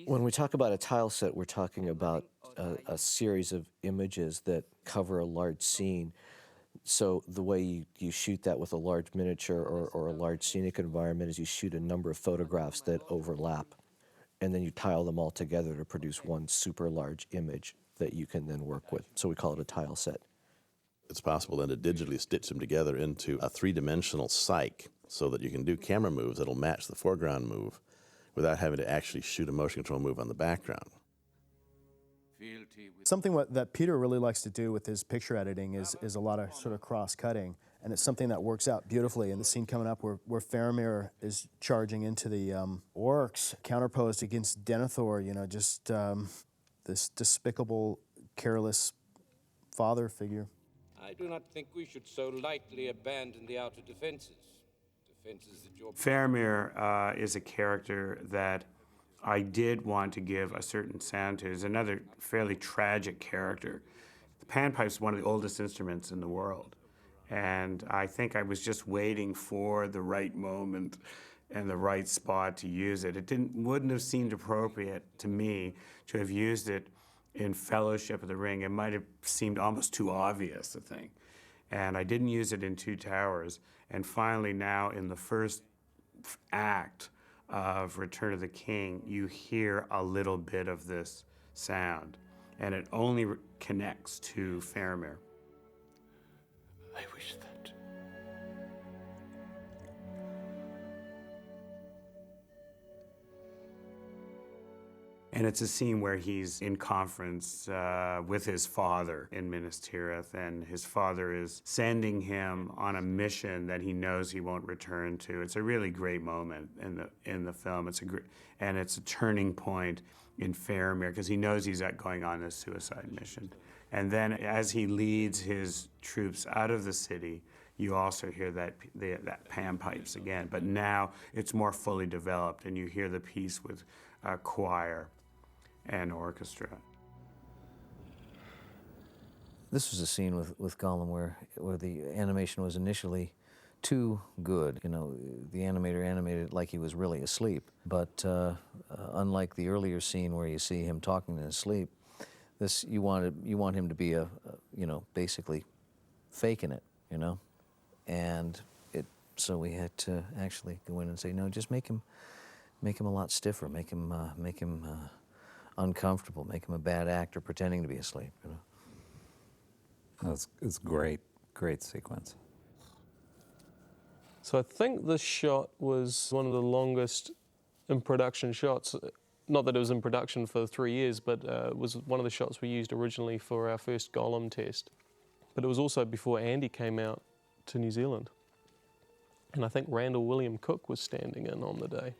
When we talk about a tile set, we're talking about a series of images that cover a large scene. So the way you shoot that with a large miniature or a large scenic environment is you shoot a number of photographs that overlap, and then you tile them all together to produce one super large image that you can then work with. So we call it a tile set. It's possible then to digitally stitch them together into a three-dimensional cyc so that you can do camera moves that'll match the foreground move without having to actually shoot a motion control move on the background. Something that Peter really likes to do with his picture editing is a lot of sort of cross-cutting, and it's something that works out beautifully. In the scene coming up where Faramir is charging into the orcs, counterposed against Denethor, just this despicable, careless father figure. I do not think we should so lightly abandon the outer defenses. Defenses that your... Faramir is a character that I did want to give a certain sound to. He's another fairly tragic character. The panpipe is one of the oldest instruments in the world, and I think I was just waiting for the right moment and the right spot to use it. It wouldn't have seemed appropriate to me to have used it in Fellowship of the Ring. It might have seemed almost too obvious, I think. And I didn't use it in Two Towers. And finally now in the first act of Return of the King, you hear a little bit of this sound, and it only connects to Faramir. I wish that. And it's a scene where he's in conference with his father in Minas Tirith, and his father is sending him on a mission that he knows he won't return to. It's a really great moment in the film. And it's a turning point in Faramir because he knows he's going on this suicide mission. And then as he leads his troops out of the city, you also hear that panpipes again. But now it's more fully developed, and you hear the piece with choir and orchestra. This was a scene with Gollum where the animation was initially too good. The animator animated like he was really asleep. But unlike the earlier scene where you see him talking in his sleep, this you want him to be basically faking it, and so we had to actually go in and say, no, just make him a lot stiffer, make him uncomfortable, make him a bad actor pretending to be asleep. It's great sequence. So I think this shot was one of the longest in production shots. Not that it was in production for 3 years, but it was one of the shots we used originally for our first Gollum test. But it was also before Andy came out to New Zealand. And I think Randall William Cook was standing in on the day.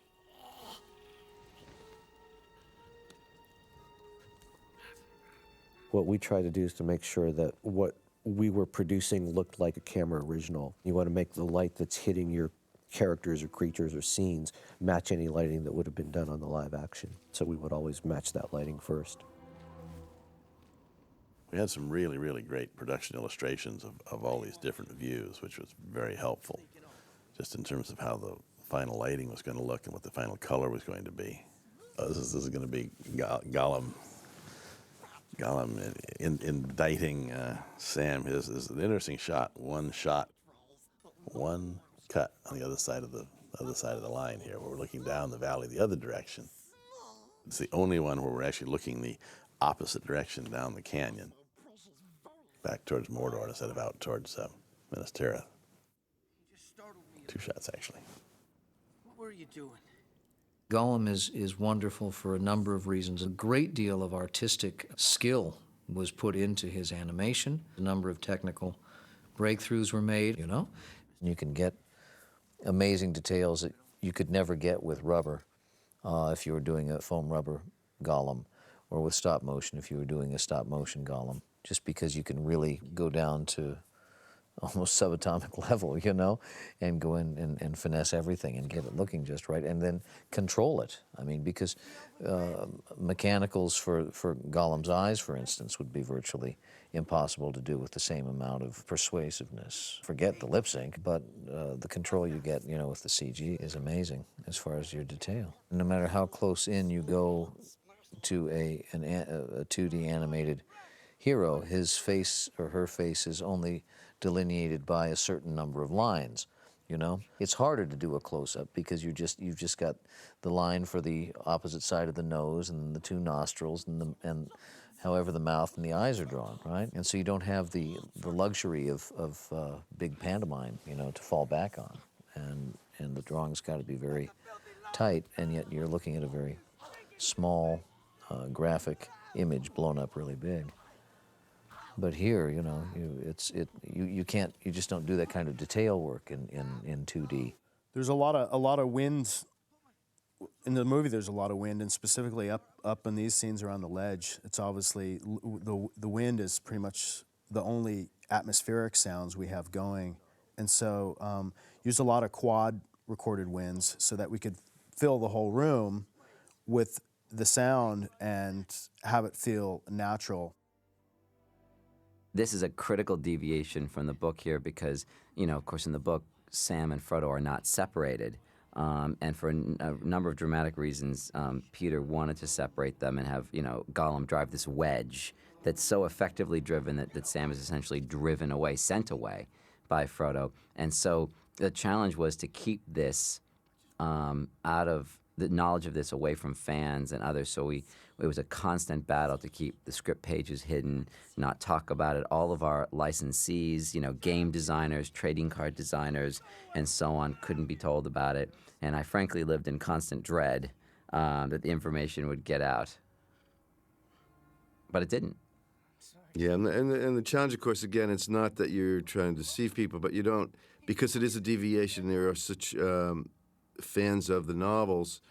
What we try to do is to make sure that what we were producing looked like a camera original. You want to make the light that's hitting your characters or creatures or scenes match any lighting that would have been done on the live action. So we would always match that lighting first. We had some really, really great production illustrations of all these different views, which was very helpful, just in terms of how the final lighting was going to look and what the final color was going to be. This is going to be Gollum indicting Sam. This is an interesting shot, one cut on the other side of the line here, where we're looking down the valley the other direction. It's the only one where we're actually looking the opposite direction down the canyon, back towards Mordor instead of out towards Minas Tirith. 2 shots, actually. What were you doing? Gollum is wonderful for a number of reasons. A great deal of artistic skill was put into his animation. A number of technical breakthroughs were made, you know. You can get amazing details that you could never get with rubber if you were doing a foam rubber Gollum, or with stop motion if you were doing a stop motion Gollum, just because you can really go down to almost subatomic level, you know, and go in and finesse everything and get it looking just right, and then control it. I mean, because mechanicals for Gollum's eyes, for instance, would be virtually impossible to do with the same amount of persuasiveness. Forget the lip sync, but the control you get, you know, with the CG is amazing as far as your detail. No matter how close in you go to a 2D animated hero, his face or her face is only delineated by a certain number of lines, you know? It's harder to do a close-up because you've just got the line for the opposite side of the nose and the 2 nostrils and however the mouth and the eyes are drawn, right? And so you don't have the luxury of big pantomime, you know, to fall back on. And the drawing's got to be very tight, and yet you're looking at a very small graphic image blown up really big. But here, you know, you can't, you just don't do that kind of detail work in 2D. There's a lot of wind in the movie. There's a lot of wind, and specifically up in these scenes around the ledge. It's obviously the wind is pretty much the only atmospheric sounds we have going, and so used a lot of quad recorded winds so that we could fill the whole room with the sound and have it feel natural. This is a critical deviation from the book here because, you know, of course, in the book, Sam and Frodo are not separated. And for a number of dramatic reasons, Peter wanted to separate them and have, you know, Gollum drive this wedge that's so effectively driven that Sam is essentially driven away, sent away by Frodo. And so the challenge was to keep this out of the knowledge of this away from fans and others. So it was a constant battle to keep the script pages hidden, not talk about it. All of our licensees, you know, game designers, trading card designers, and so on, couldn't be told about it. And I frankly lived in constant dread that the information would get out. But it didn't. Yeah, and the challenge, of course, again, it's not that you're trying to deceive people, but you don't, because it is a deviation, there are such fans of the novels,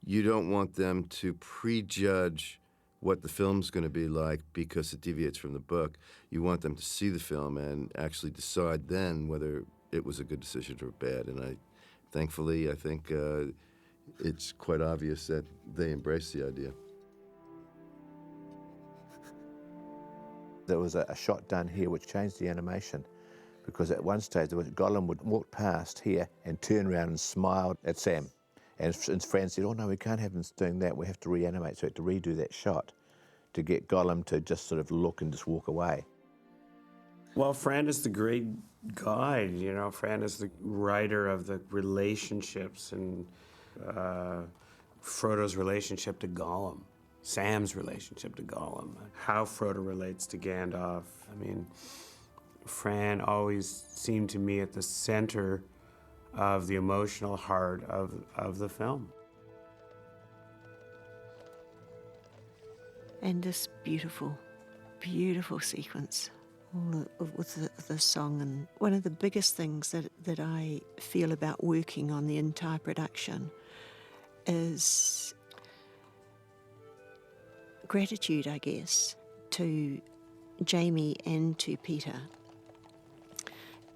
you don't want them to prejudge what the film's going to be like because it deviates from the book. You want them to see the film and actually decide then whether it was a good decision or bad. And thankfully, I think it's quite obvious that they embrace the idea. There was a shot done here which changed the animation, because at one stage Gollum would walk past here and turn around and smile at Sam. And his friends said, oh no, we can't have him doing that, we have to reanimate. So we had to redo that shot to get Gollum to just sort of look and just walk away. Well, Fran is the great guide, you know. Fran is the writer of the relationships and Frodo's relationship to Gollum, Sam's relationship to Gollum, how Frodo relates to Gandalf. I mean, Fran always seemed to me at the center of the emotional heart of the film. And this beautiful, beautiful sequence with the song. And one of the biggest things that I feel about working on the entire production is gratitude, I guess, to Jamie and to Peter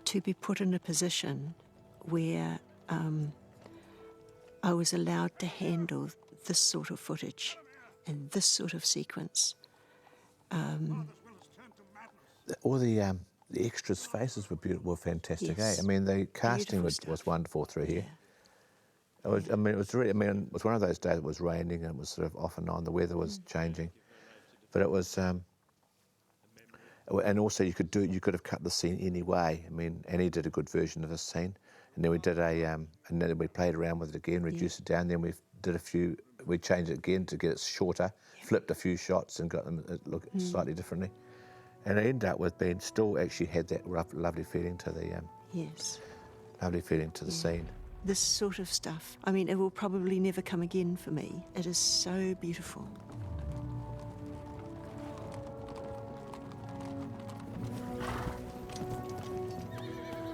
to be put in a position where I was allowed to handle this sort of footage and this sort of sequence. All the extras' faces were fantastic. Yes. I mean, the casting was wonderful through here. It was one of those days it was raining and it was sort of off and on. The weather was changing, but it was. And also, you could have cut the scene any way. I mean, Annie did a good version of this scene, and then we did and then we played around with it again, reduced it down. Then we changed it again to get it shorter, flipped a few shots and got them to look slightly differently. And it ended up with being still actually had that lovely feeling to the lovely feeling to the scene. This sort of stuff, I mean, it will probably never come again for me. It is so beautiful.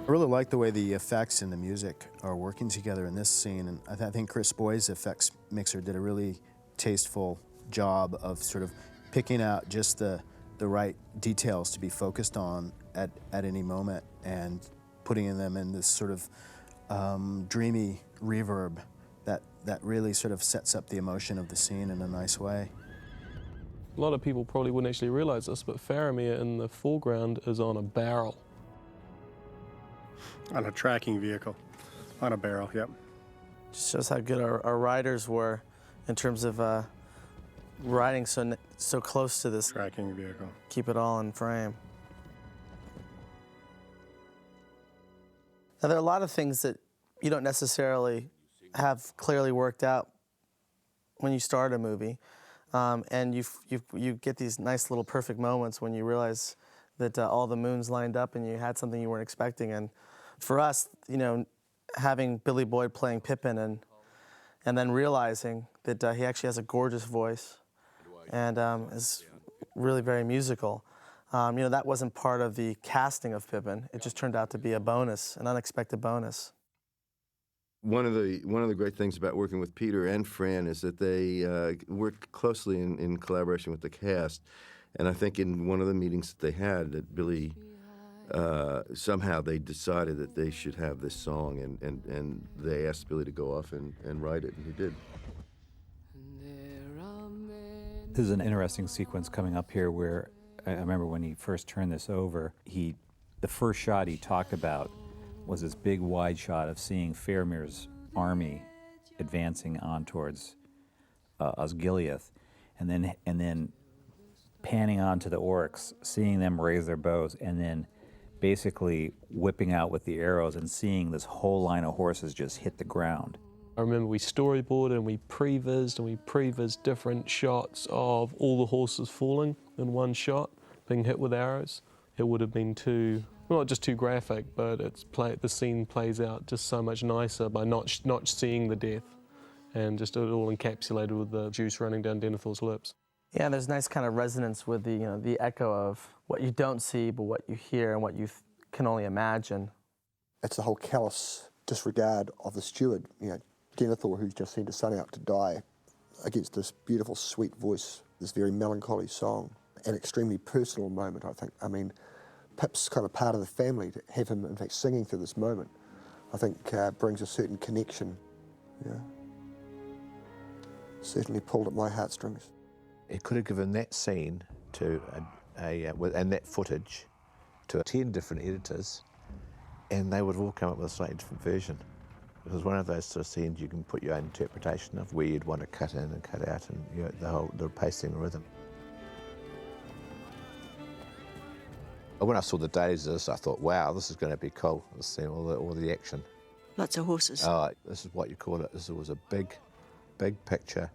I really like the way the effects and the music are working together in this scene, and I think Chris Boy's effects mixer did a really tasteful job of sort of picking out just the right details to be focused on at any moment and putting them in this sort of dreamy reverb that really sort of sets up the emotion of the scene in a nice way. A lot of people probably wouldn't actually realize this, but Faramir in the foreground is on a barrel. On a tracking vehicle, on a barrel, yep. Just shows how good our riders were in terms of riding so close to this tracking vehicle. Keep it all in frame. Now, there are a lot of things that you don't necessarily have clearly worked out when you start a movie, and you get these nice little perfect moments when you realize that all the moons lined up and you had something you weren't expecting. And for us, you know, having Billy Boyd playing Pippin and then realizing that he actually has a gorgeous voice and is really very musical. You know, that wasn't part of the casting of Pippin. It just turned out to be a bonus, an unexpected bonus. One of the great things about working with Peter and Fran is that they work closely in collaboration with the cast. And I think in one of the meetings that they had, that Billy, somehow they decided that they should have this song, and they asked Billy to go off and write it, and he did. This is an interesting sequence coming up here where I remember when he first turned this over, the first shot he talked about was this big wide shot of seeing Faramir's army advancing on towards Osgiliath, and then panning onto the orcs, seeing them raise their bows, and then basically whipping out with the arrows and seeing this whole line of horses just hit the ground. I remember we storyboarded and we prevised different shots of all the horses falling in one shot, being hit with arrows. It would have been not just too graphic, but the scene plays out just so much nicer by not seeing the death, and just it all encapsulated with the juice running down Denethor's lips. Yeah, there's nice kind of resonance with the echo of what you don't see, but what you hear and what you can only imagine. It's the whole callous disregard of the steward, Denethor, who's just sent his son out to die, against this beautiful, sweet voice, this very melancholy song. An extremely personal moment, I think. I mean, Pip's kind of part of the family. To have him, in fact, singing through this moment, I think brings a certain connection. Yeah. Certainly pulled at my heartstrings. It could have given that scene to and that footage to 10 different editors, and they would have all come up with a slightly different version. It was one of those sort of scenes you can put your own interpretation of where you'd want to cut in and cut out, and the pacing rhythm. When I saw the days of this, I thought, wow, this is going to be cool. Seeing all the action. Lots of horses. Oh, this is what you call it. This was a big picture,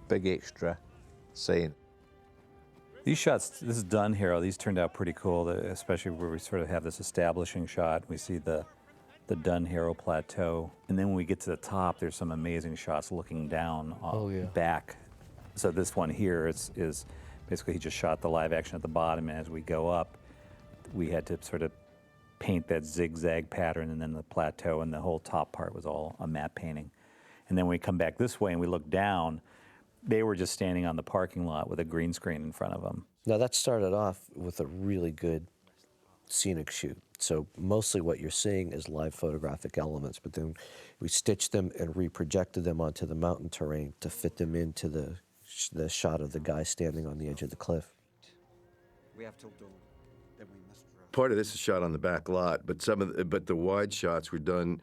big extra scene. These shots, this is done here. These turned out pretty cool, especially where we sort of have this establishing shot. We see the Dun Harrow Plateau. And then when we get to the top, there's some amazing shots looking down back. So this one here is basically he just shot the live action at the bottom, and as we go up, we had to sort of paint that zigzag pattern, and then the plateau and the whole top part was all a matte painting. And then when we come back this way and we look down, they were just standing on the parking lot with a green screen in front of them. Now that started off with a really good scenic shoot. So mostly what you're seeing is live photographic elements, but then we stitched them and reprojected them onto the mountain terrain to fit them into the shot of the guy standing on the edge of the cliff. We have till dawn. Then we must run. Part of this is shot on the back lot, but but the wide shots were done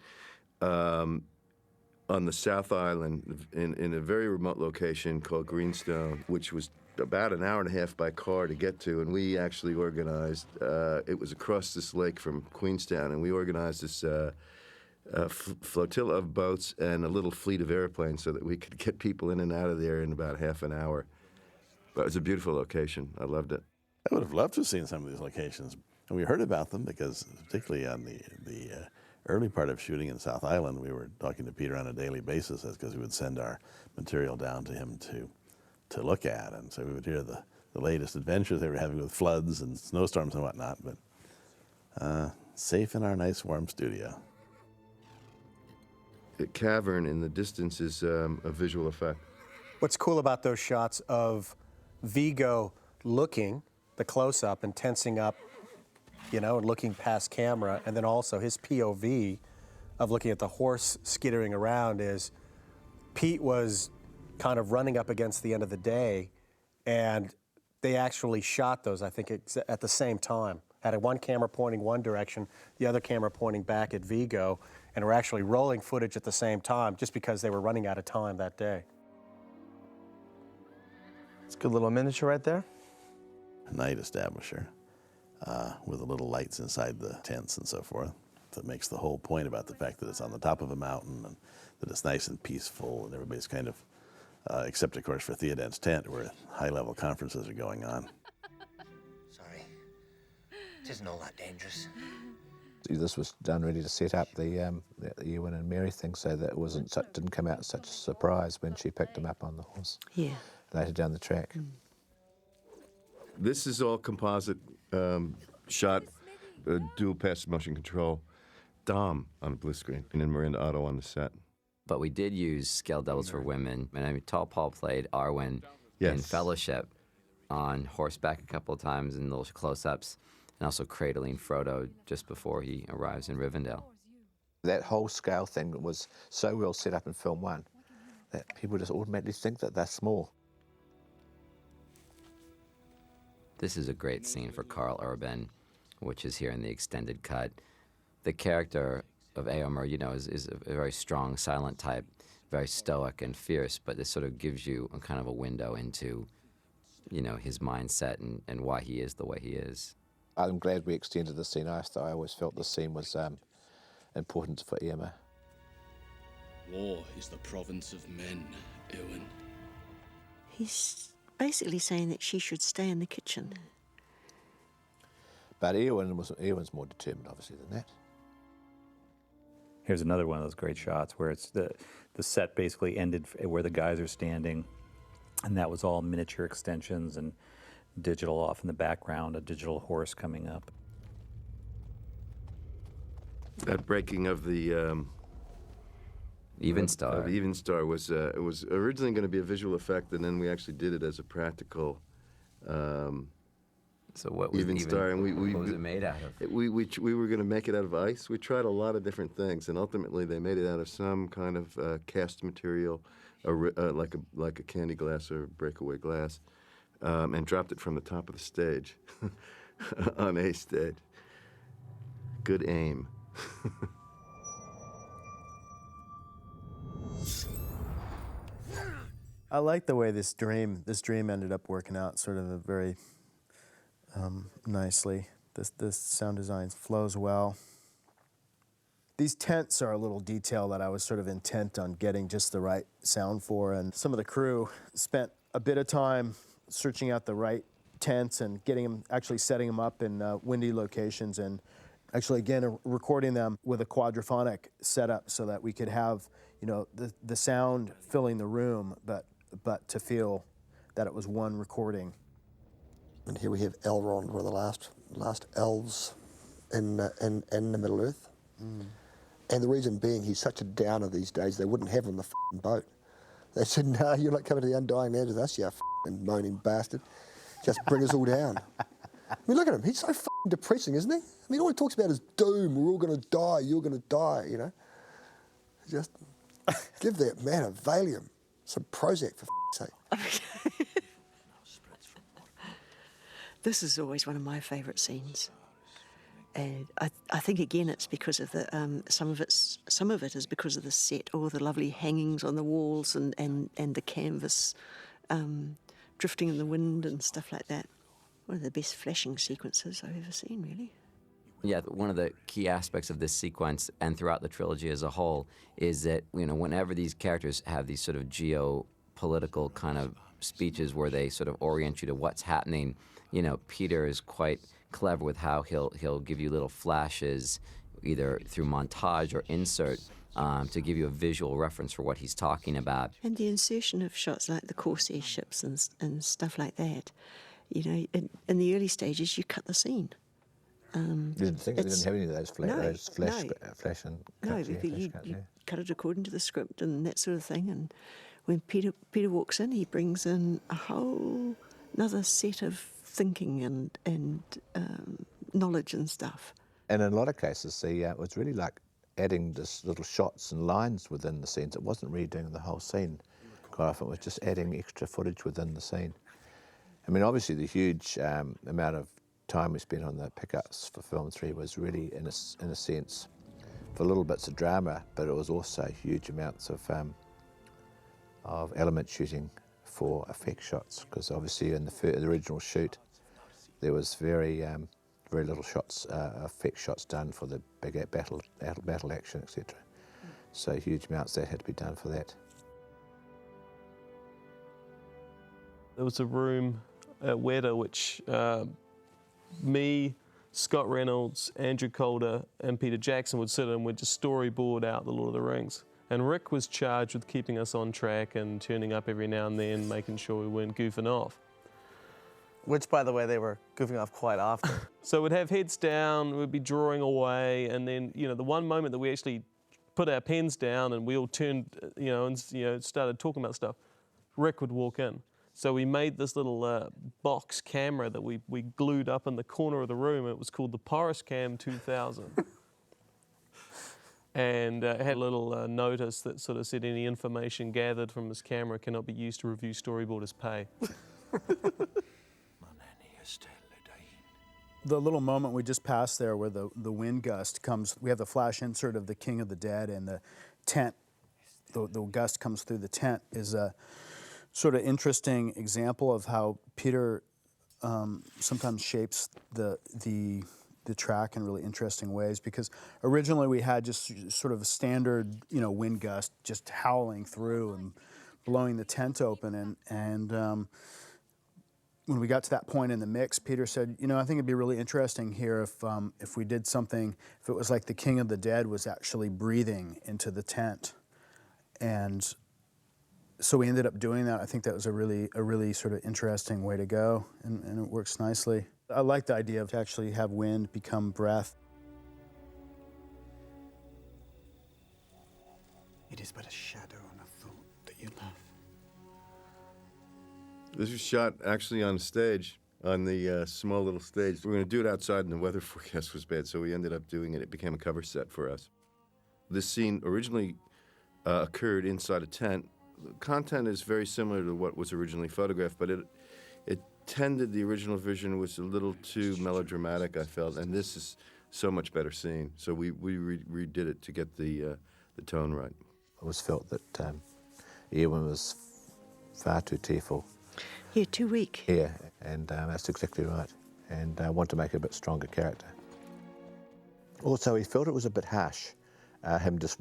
on the South Island in a very remote location called Greenstone, which was about an hour and a half by car to get to, and we actually organized, it was across this lake from Queenstown, and we organized this flotilla of boats and a little fleet of airplanes so that we could get people in and out of there in about half an hour. But it was a beautiful location. I loved it. I would have loved to have seen some of these locations. And we heard about them because, particularly on the early part of shooting in South Island, we were talking to Peter on a daily basis because we would send our material down to him to look at. And so we would hear the latest adventures they were having with floods and snowstorms and whatnot. But safe in our nice warm studio. The cavern in the distance is a visual effect. What's cool about those shots of Viggo looking, the close-up, and tensing up, you know, and looking past camera, and then also his POV of looking at the horse skittering around is Pete was kind of running up against the end of the day, and they actually shot those, I think, at the same time. Had one camera pointing one direction, the other camera pointing back at Viggo, and were actually rolling footage at the same time just because they were running out of time that day. It's a good little miniature right there. A night establisher with the little lights inside the tents and so forth. That makes the whole point about the fact that it's on the top of a mountain and that it's nice and peaceful and everybody's kind of, except of course for Theoden's tent where high-level conferences are going on. Sorry. It isn't all that dangerous. This was done really to set up the Ewan and Mary thing so that it didn't come out as such a surprise when she picked him up on the horse later down the track. This is all composite shot, dual pass motion control, Dom on a blue screen, and then Miranda Otto on the set. But we did use scale doubles for women. And I mean, Tall Paul played Arwen in Fellowship on horseback a couple of times in little close-ups, and also cradling Frodo just before he arrives in Rivendell. That whole scale thing was so well set up in film one that people just automatically think that they're small. This is a great scene for Karl Urban, which is here in the extended cut. The character of Eomer, you know, is a very strong, silent type, very stoic and fierce, but this sort of gives you a kind of a window into, you know, his mindset and why he is the way he is. I'm glad we extended the scene. I always felt the scene was important for Eomer. War is the province of men, Eowyn. He's basically saying that she should stay in the kitchen. But Eowyn's more determined, obviously, than that. Here's another one of those great shots where it's the set basically ended where the guys are standing, and that was all miniature extensions and digital off in the background, a digital horse coming up. That breaking of the Evenstar. Of Evenstar was it was originally going to be a visual effect, and then we actually did it as a practical. So what was Evenstar, and what was it made out of? We were going to make it out of ice. We tried a lot of different things, and ultimately they made it out of some kind of cast material, like a candy glass or breakaway glass, and dropped it from the top of the stage on a stage. Good aim. I like the way this dream ended up working out sort of very nicely. This sound design flows well. These tents are a little detail that I was sort of intent on getting just the right sound for, and some of the crew spent a bit of time searching out the right tents and getting them, actually setting them up in windy locations, and actually again recording them with a quadraphonic setup so that we could have, you know, the sound filling the room, but to feel that it was one recording. And here we have Elrond, one of the last last elves in the Middle Earth. And the reason being, he's such a downer these days, they wouldn't have him on the f***ing boat. They said, no, you're not coming to the Undying Lands with us, you f***ing moaning bastard. Just bring us all down. I mean, look at him. He's so f***ing depressing, isn't he? I mean, all he talks about is doom. We're all going to die. You're going to die, you know. Just give that man a Valium, some Prozac, for f***ing sake. This is always one of my favourite scenes. And I think again it's because of the some of it is because of the set, all the lovely hangings on the walls and the canvas drifting in the wind and stuff like that. One of the best flashing sequences I've ever seen, really. Yeah, one of the key aspects of this sequence and throughout the trilogy as a whole is that, you know, whenever these characters have these sort of geopolitical kind of speeches where they sort of orient you to what's happening, you know, Peter is quite clever with how he'll give you little flashes, either through montage or insert, to give you a visual reference for what he's talking about. And the insertion of shots like the Corsair ships and stuff like that, you know, in the early stages you cut the scene. You didn't have any of those flash and cuts. You cut it according to the script and that sort of thing. And when Peter walks in, he brings in a whole another set of thinking and knowledge and stuff. And in a lot of cases, it was really like adding just little shots and lines within the scenes. It wasn't really doing the whole scene. Quite often it was just adding extra footage within the scene. I mean, obviously the huge amount of time we spent on the pickups for film 3 was really, in a sense, for little bits of drama, but it was also huge amounts of element shooting for effect shots, because obviously in the original shoot there was very little shots, effect shots done for the big battle action, etc. So huge amounts that had to be done for that. There was a room at Weta which me, Scott Reynolds, Andrew Calder and Peter Jackson would sit in. We'd just storyboard out the Lord of the Rings. And Rick was charged with keeping us on track and turning up every now and then, making sure we weren't goofing off. Which, by the way, they were goofing off quite often. So we'd have heads down, we'd be drawing away, and then, you know, the one moment that we actually put our pens down and we all turned, started talking about stuff, Rick would walk in. So we made this little box camera that we glued up in the corner of the room. It was called the Porriscam 2000. And it had a little notice that sort of said any information gathered from this camera cannot be used to review storyboarders' pay. The little moment we just passed there where the wind gust comes, we have the flash insert of the King of the Dead and the tent, the gust comes through the tent, is a sort of interesting example of how Peter sometimes shapes the track in really interesting ways, because originally we had just sort of a standard, wind gust just howling through and blowing the tent open, and when we got to that point in the mix, Peter said, I think it'd be really interesting here if we did something, if it was like the King of the Dead was actually breathing into the tent. And so we ended up doing that. I think that was a really sort of interesting way to go, and it works nicely. I like the idea of actually have wind become breath. It is but a shadow and a thought that you love. This was shot actually on stage, on the small little stage. We were going to do it outside, and the weather forecast was bad, so we ended up doing it. It became a cover set for us. This scene originally occurred inside a tent. The content is very similar to what was originally photographed, but it tended, the original vision was a little too melodramatic, I felt, and this is so much better scene. So we redid it to get the tone right. It was felt that Ewan was far too tearful. Yeah, too weak. Yeah, and that's exactly right. And I want to make a bit stronger character. Also, he felt it was a bit harsh, him just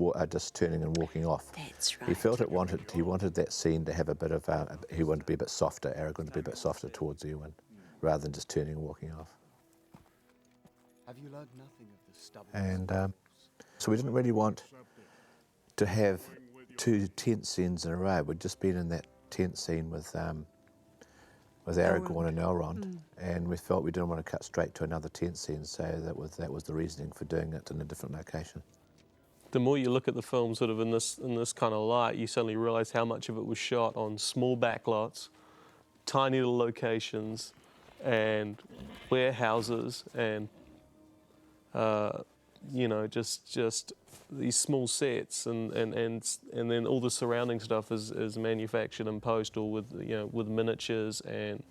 turning and walking off. That's right. He felt he wanted that scene to have a bit of, he wanted to be a bit softer, Aragorn to be a bit softer towards Ewan, rather than just turning and walking off. Have you learned nothing of the stubborn? And so we didn't really want to have two tent scenes in a row. We'd just been in that tent scene with with Aragorn and Elrond, and we felt we didn't want to cut straight to another tent scene, so that was the reasoning for doing it in a different location. The more you look at the film sort of in this kind of light, you suddenly realise how much of it was shot on small backlots, tiny little locations, and warehouses, and you know, just these small sets, and then all the surrounding stuff is manufactured in post, or with miniatures and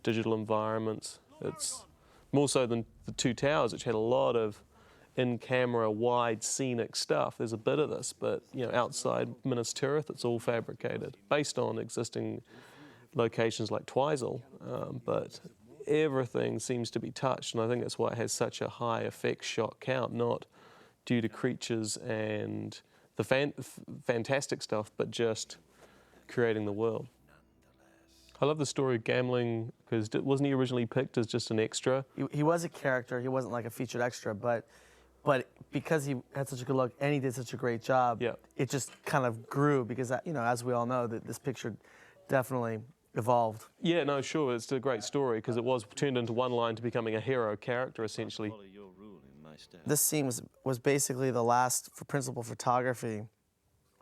digital environments. It's more so than the Two Towers, which had a lot of in-camera, wide, scenic stuff. There's a bit of this, but outside Minas Tirith, it's all fabricated, based on existing locations like Twizel, but everything seems to be touched, and I think that's why it has such a high effects shot count, not due to creatures and the fantastic stuff, but just creating the world. I love the story of Gamling, because wasn't he originally picked as just an extra? He was a character. He wasn't like a featured extra, but because he had such a good look and he did such a great job, it just kind of grew, because as we all know, that this picture definitely evolved. Yeah, no, sure, it's a great story, because it was turned into one line to becoming a hero character, essentially. This scene was basically the last for principal photography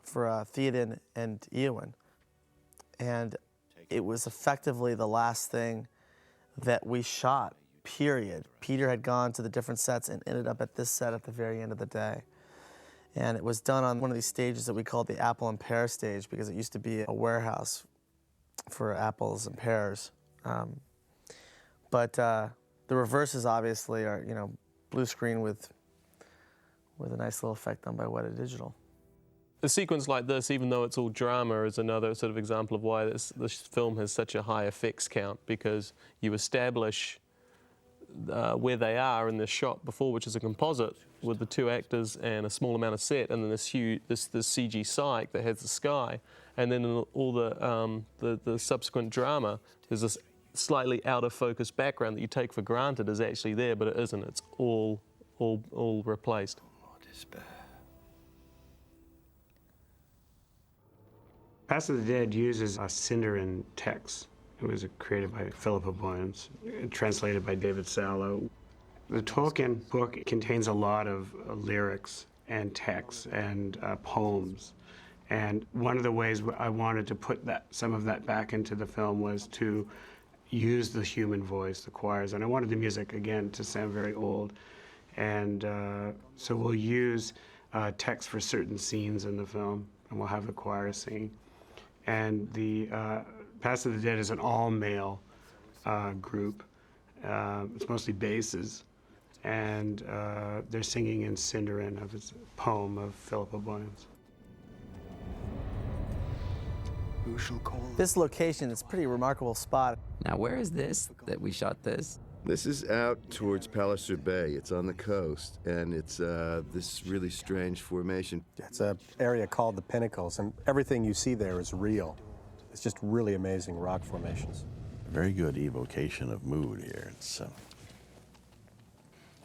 for Theoden and Eowyn, and it was effectively the last thing that we shot, period. Peter had gone to the different sets and ended up at this set at the very end of the day. And it was done on one of these stages that we called the apple and pear stage, because it used to be a warehouse for apples and pears. But the reverses obviously are, blue screen with a nice little effect done by Weta Digital. A sequence like this, even though it's all drama, is another sort of example of why this film has such a high effects count, because you establish where they are in this shot before, which is a composite with the two actors and a small amount of set, and then this CG psych that has the sky, and then in all the subsequent drama, there's this slightly out of focus background that you take for granted is actually there, but it isn't. It's all replaced. Past of the Dead uses a Sindarin text. It was created by Philippa Boyens, translated by David Sallow. The Tolkien book contains a lot of lyrics and texts and poems. And one of the ways I wanted to put some of that back into the film was to use the human voice, the choirs. And I wanted the music, again, to sound very old. And so we'll use text for certain scenes in the film, and we'll have the choir sing. And the Past of the Dead is an all-male group. It's mostly basses, and they're singing in Sindarin of his poem of Philippa Boyens. This location is a pretty remarkable spot. Now, where is this that we shot this? This is out towards Palliser Bay. It's on the coast, and it's this really strange formation. It's an area called the Pinnacles, and everything you see there is real. It's just really amazing rock formations. Very good evocation of mood here. It's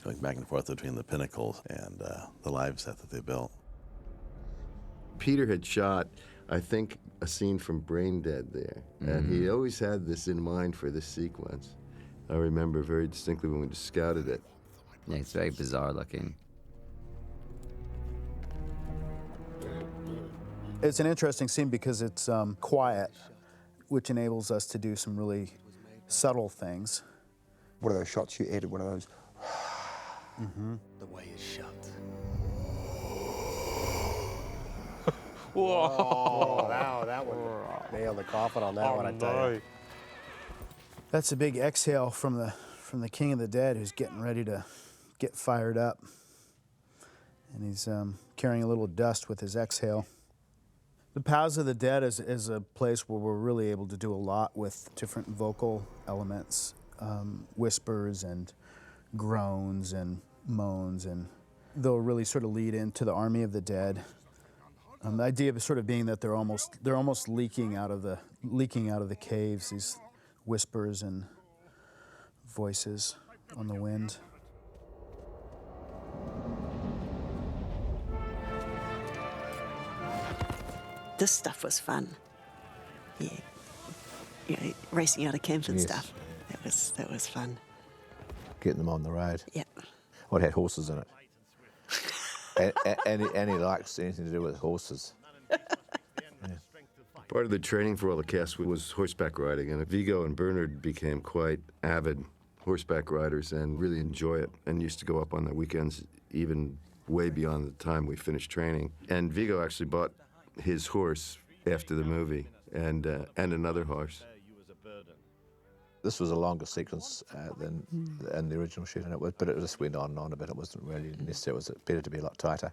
going back and forth between the Pinnacles and the live set that they built. Peter had shot, I think, a scene from Brain Dead there, and he always had this in mind for this sequence. I remember very distinctly when we just scouted it. Yeah, it's very bizarre looking. It's an interesting scene because it's quiet, which enables us to do some really subtle things. One of those shots you added, one of those. The way it's shot. Whoa, wow, that one nailed the coffin on that one, I tell you. That's a big exhale from the King of the Dead, who's getting ready to get fired up. And he's carrying a little dust with his exhale. The Pals of the Dead is a place where we're really able to do a lot with different vocal elements, whispers and groans and moans, and they'll really sort of lead into the Army of the Dead. The idea of sort of being that they're almost leaking out of the caves, these whispers and voices on the wind. This stuff was fun. Yeah. racing out of camp and Yes. stuff. That was fun. Getting them on the road. Yeah. Well, it had horses in it. and he likes anything to do with horses. Part of the training for all the cast was horseback riding, and Viggo and Bernard became quite avid horseback riders and really enjoy it, and used to go up on the weekends even way beyond the time we finished training. And Viggo actually bought his horse after the movie, and another horse. This was a longer sequence than the original shooting, but it just went on and on a bit. It wasn't really necessary. It was better to be a lot tighter.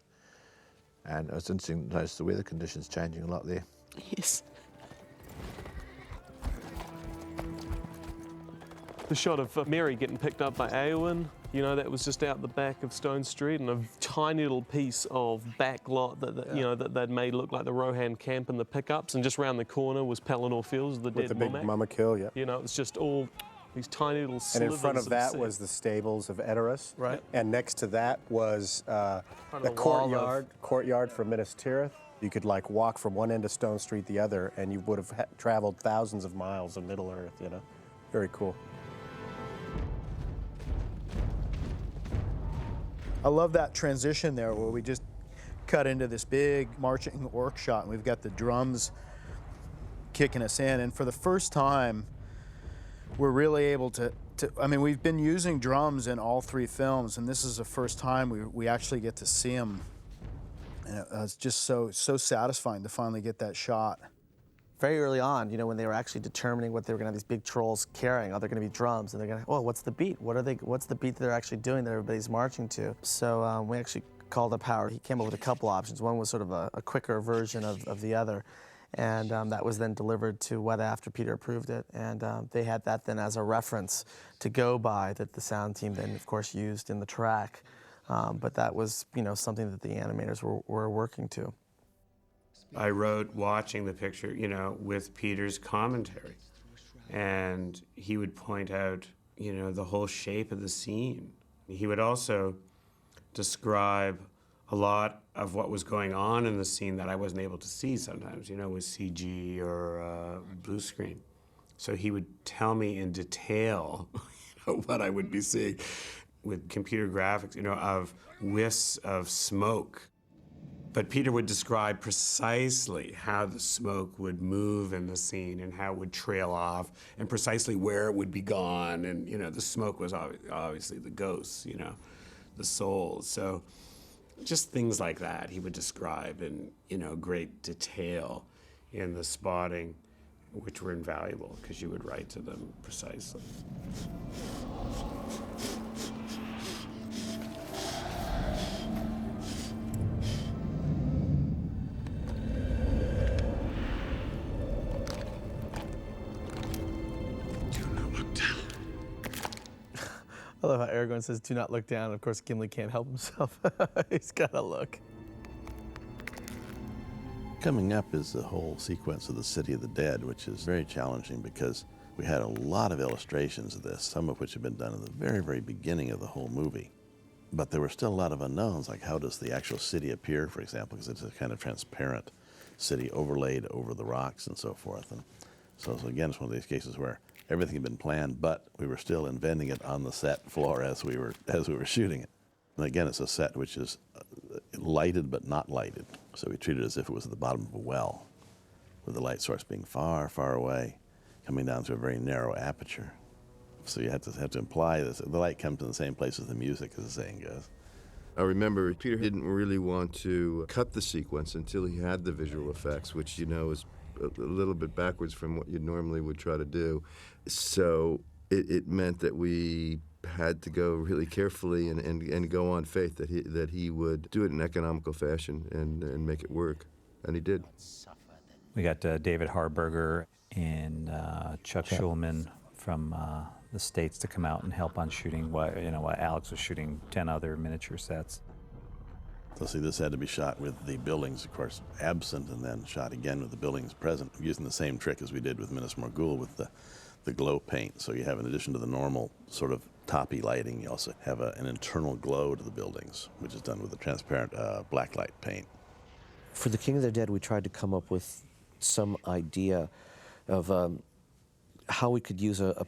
And it was interesting to notice the weather conditions changing a lot there. Yes. The shot of Mary getting picked up by Eowyn, that was just out the back of Stone Street, and a tiny little piece of back lot that they'd made look like the Rohan camp and the pickups, and just round the corner was Pelennor Fields, the With dead the big Mumakil, yeah. It was just all these tiny little And slivers in front of that set. was the stables of Edoras. Right. And next to that was the of the wall courtyard for Minas Tirith. You could walk from one end of Stone Street the other, and you would have traveled thousands of miles in Middle Earth, Very cool. I love that transition there where we just cut into this big marching orc shot, and we've got the drums kicking us in. And for the first time, we're really able to we've been using drums in all three films, and this is the first time we actually get to see them. And it's just so satisfying to finally get that shot. Very early on, when they were actually determining what they were going to have these big trolls carrying, they're going to be drums, and they're going to, what's the beat? What's the beat that they're actually doing that everybody's marching to? So we actually called up Howard. He came up with a couple options. One was sort of a quicker version of the other, and that was then delivered to Weta after Peter approved it, and they had that then as a reference to go by that the sound team then, of course, used in the track. But that was, something that the animators were working to. I wrote watching the picture, with Peter's commentary. And he would point out, the whole shape of the scene. He would also describe a lot of what was going on in the scene that I wasn't able to see sometimes, with CG or blue screen. So he would tell me in detail what I would be seeing with computer graphics, of wisps of smoke. But Peter would describe precisely how the smoke would move in the scene and how it would trail off and precisely where it would be gone. And, the smoke was obviously the ghosts, the souls. So just things like that he would describe in, great detail in the spotting, which were invaluable because you would write to them precisely. I love how Aragorn says, "Do not look down." Of course, Gimli can't help himself. He's got to look. Coming up is the whole sequence of the City of the Dead, which is very challenging because we had a lot of illustrations of this, some of which had been done at the very, very beginning of the whole movie. But there were still a lot of unknowns, like how does the actual city appear, for example, because it's a kind of transparent city overlaid over the rocks and so forth. And so again, it's one of these cases where everything had been planned, but we were still inventing it on the set floor as we were shooting it. And again, it's a set which is lighted but not lighted. So we treat it as if it was at the bottom of a well, with the light source being far, far away, coming down through a very narrow aperture. So you have to imply that the light comes in the same place as the music, as the saying goes. I remember Peter didn't really want to cut the sequence until he had the visual effects, which, is a little bit backwards from what you normally would try to do. So it meant that we had to go really carefully and go on faith that he would do it in an economical fashion and make it work. And he did. We got David Harburger and Chuck Schulman from the States to come out and help on shooting while Alex was shooting 10 other miniature sets. So see, this had to be shot with the buildings, of course, absent, and then shot again with the buildings present, using the same trick as we did with Minas Morgul with the glow paint. So you have, in addition to the normal sort of toppy lighting, you also have an internal glow to the buildings, which is done with a transparent blacklight paint. For The King of the Dead, we tried to come up with some idea of how we could use a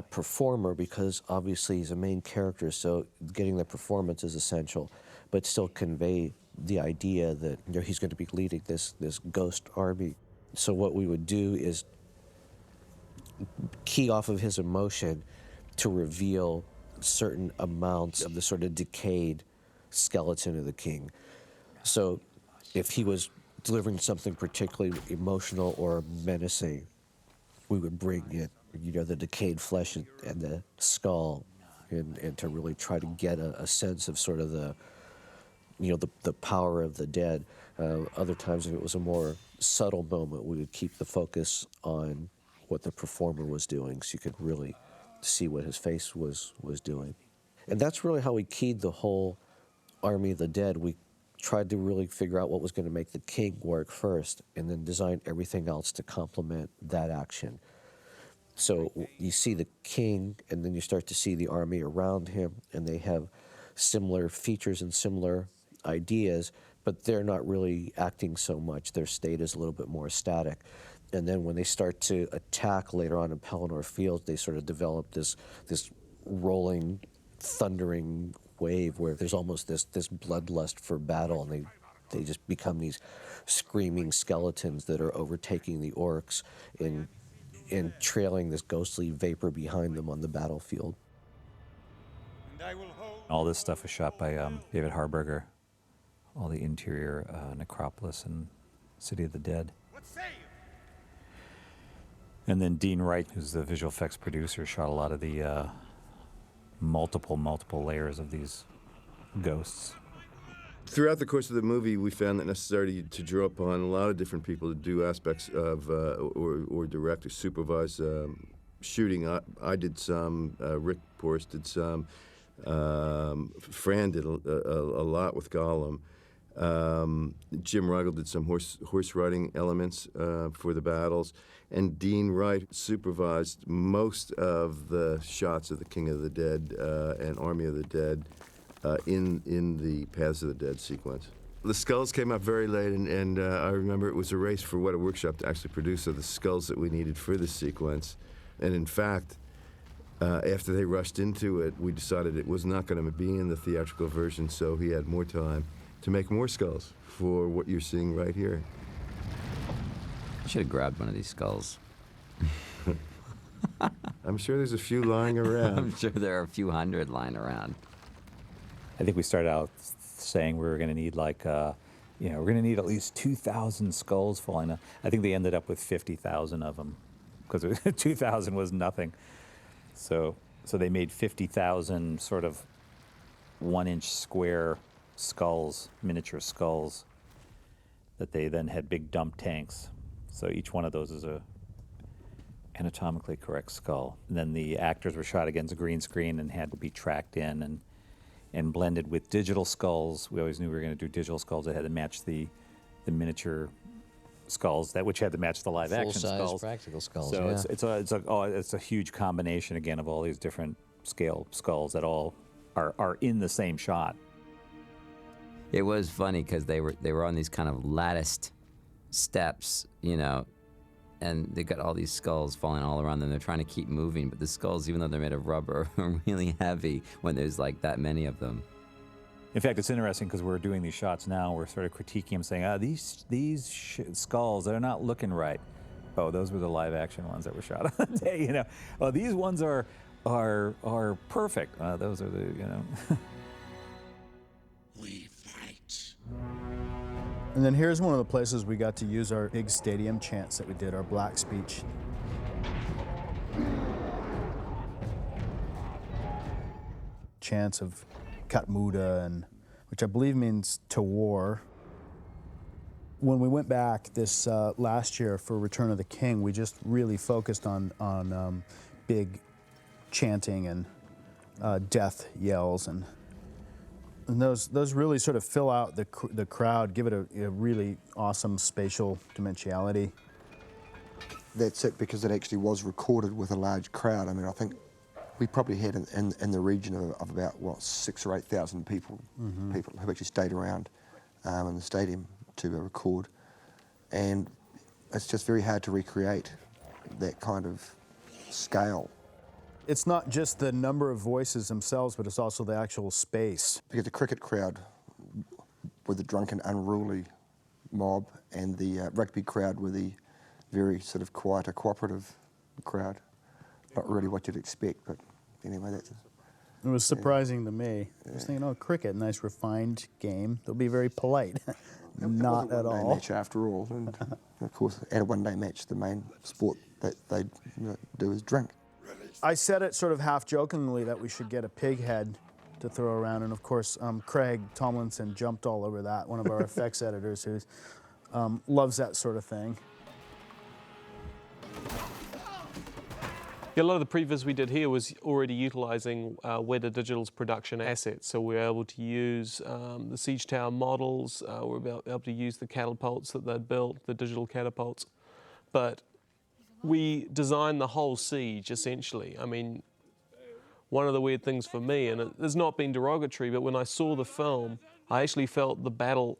performer, because obviously he's a main character, so getting the performance is essential, but still convey the idea that he's going to be leading this ghost army. So what we would do is key off of his emotion to reveal certain amounts of the sort of decayed skeleton of the king. So if he was delivering something particularly emotional or menacing, we would bring in, the decayed flesh and the skull, and to really try to get a sense of sort of the power of the dead. Other times, if it was a more subtle moment, we would keep the focus on what the performer was doing, so you could really see what his face was doing. And that's really how we keyed the whole Army of the Dead. We tried to really figure out what was going to make the king work first, and then design everything else to complement that action. So you see the king, and then you start to see the army around him, and they have similar features and similar ideas, but they're not really acting so much. Their state is a little bit more static. And then when they start to attack later on in Pelennor Field, they sort of develop this rolling, thundering wave where there's almost this bloodlust for battle, and they just become these screaming skeletons that are overtaking the orcs and trailing this ghostly vapor behind them on the battlefield. All this stuff was shot by David Harburger, all the interior necropolis and City of the Dead. And then Dean Wright, who's the visual effects producer, shot a lot of the multiple layers of these ghosts. Throughout the course of the movie, we found it necessary to draw upon a lot of different people to do aspects of, or direct or supervise shooting. I did some, Rick Porce did some, Fran did a lot with Gollum. Jim Ruggles did some horse riding elements for the battles, and Dean Wright supervised most of the shots of the King of the Dead and Army of the Dead in the Paths of the Dead sequence. The skulls came up very late, and I remember it was a race for Weta Workshop to actually produce the skulls that we needed for the sequence. And in fact, after they rushed into it, we decided it was not going to be in the theatrical version, so he had more time to make more skulls for what you're seeing right here. I should have grabbed one of these skulls. I'm sure there's a few lying around. I'm sure there are a few hundred lying around. I think we started out saying we were going to need we're going to need at least 2,000 skulls falling down. I think they ended up with 50,000 of them, because 2,000 was nothing. So they made 50,000 sort of 1-inch square skulls, miniature skulls, that they then had big dump tanks. So each one of those is a anatomically correct skull. And then the actors were shot against a green screen and had to be tracked in and blended with digital skulls. We always knew we were going to do digital skulls that had to match the miniature skulls, which had to match the live action Full-size skulls. practical skulls. So yeah. it's a huge combination again of all these different scale skulls that all are in the same shot. It was funny because they were on these kind of latticed steps, and they got all these skulls falling all around them. They're trying to keep moving, but the skulls, even though they're made of rubber, are really heavy when there's like that many of them. In fact, it's interesting because we're doing these shots now. We're sort of critiquing them, saying, these skulls, they're not looking right. Oh, those were the live action ones that were shot on the day, Oh, these ones are perfect. Those are the, We fight. And then here's one of the places we got to use our big stadium chants that we did, our black speech. Chants of Katmuda, which I believe means to war. When we went back this last year for Return of the King, we just really focused on big chanting and death yells, and those really sort of fill out the crowd, give it a really awesome spatial dimensionality. That's it, because it actually was recorded with a large crowd. I mean, I think we probably had in the region of about, 6,000 or 8,000 people who actually stayed around in the stadium to record. And it's just very hard to recreate that kind of scale. It's not just the number of voices themselves, but it's also the actual space. Because the cricket crowd were the drunken, unruly mob, and the rugby crowd were the very sort of quieter, cooperative crowd. Not really what you'd expect, but anyway, that's... It was surprising to me. I was thinking, oh, cricket, nice refined game. They'll be very polite. Not at all. Match after all, and of course, at a one-day match, the main sport that they do is drink. I said it sort of half-jokingly that we should get a pig head to throw around, and of course, Craig Tomlinson jumped all over that, one of our effects editors who loves that sort of thing. Yeah, a lot of the previs we did here was already utilising Weta Digital's production assets. So we were able to use the Siege Tower models, we were able to use the catapults that they'd built, the digital catapults. But we designed the whole siege, essentially. I mean, one of the weird things for me, and it has not been derogatory, but when I saw the film, I actually felt the battle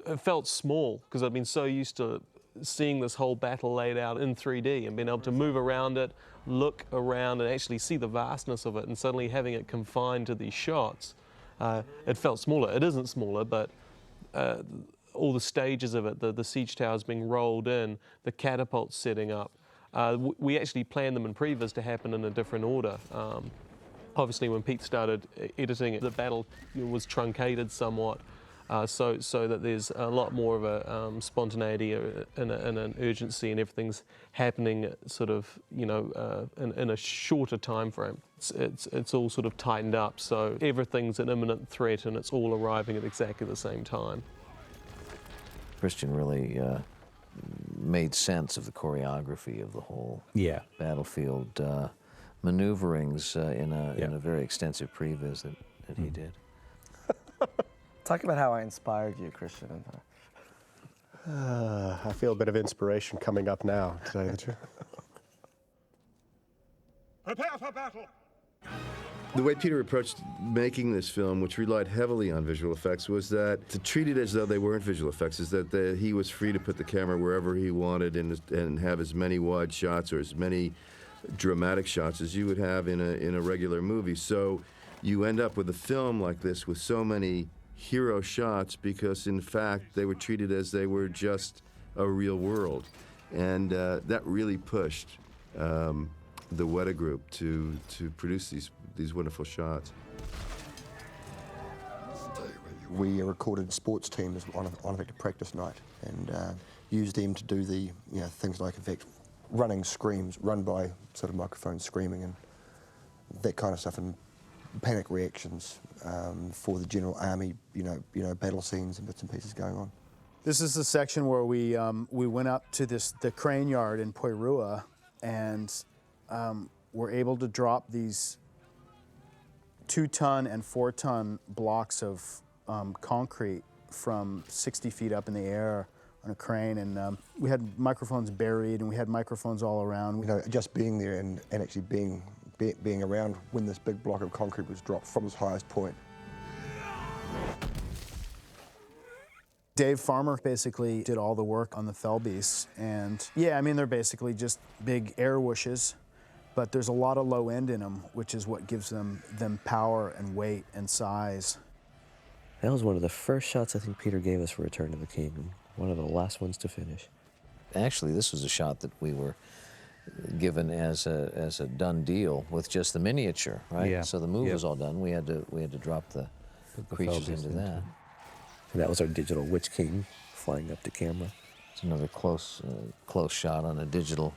it felt small, because I've been so used to seeing this whole battle laid out in 3D and being able to move around it, look around and actually see the vastness of it, and suddenly having it confined to these shots, it felt smaller. It isn't smaller, but all the stages of it, the siege towers being rolled in, the catapults setting up, we actually planned them in previs to happen in a different order. Obviously, when Pete started editing it, the battle was truncated somewhat, so that there's a lot more of a spontaneity and an urgency, and everything's happening sort of, in a shorter time frame. It's all sort of tightened up, so everything's an imminent threat, and it's all arriving at exactly the same time. Christian really made sense of the choreography of the whole battlefield maneuverings in a very extensive previs that he did. Talk about how I inspired you, Christian. I feel a bit of inspiration coming up now, to tell you the truth. Prepare for battle! The way Peter approached making this film, which relied heavily on visual effects, was that to treat it as though they weren't visual effects, is that he was free to put the camera wherever he wanted and have as many wide shots or as many dramatic shots as you would have in a regular movie. So you end up with a film like this with so many hero shots because, in fact, they were treated as they were just a real world. And that really pushed the Weta Group to produce these wonderful shots. We recorded sports teams on effective practice night and used them to do the things like, in fact, running screams, run by sort of microphones screaming and that kind of stuff, and panic reactions for the general army, battle scenes and bits and pieces going on. This is the section where we went up to the crane yard in Poirua and were able to drop these 2-ton and 4-ton blocks of concrete from 60 feet up in the air on a crane, and we had microphones buried and we had microphones all around. Just being there and actually being around when this big block of concrete was dropped from its highest point. Dave Farmer basically did all the work on the fell beasts, and yeah, I mean, they're basically just big air whooshes, but there's a lot of low end in them, which is what gives them power and weight and size. That was one of the first shots I think Peter gave us for Return of the King, one of the last ones to finish. Actually, this was a shot that we were given as a done deal with just the miniature, right? Yeah. So the move was all done. We had to drop the creatures into that. And that was our digital Witch King flying up to camera. It's another close shot on a digital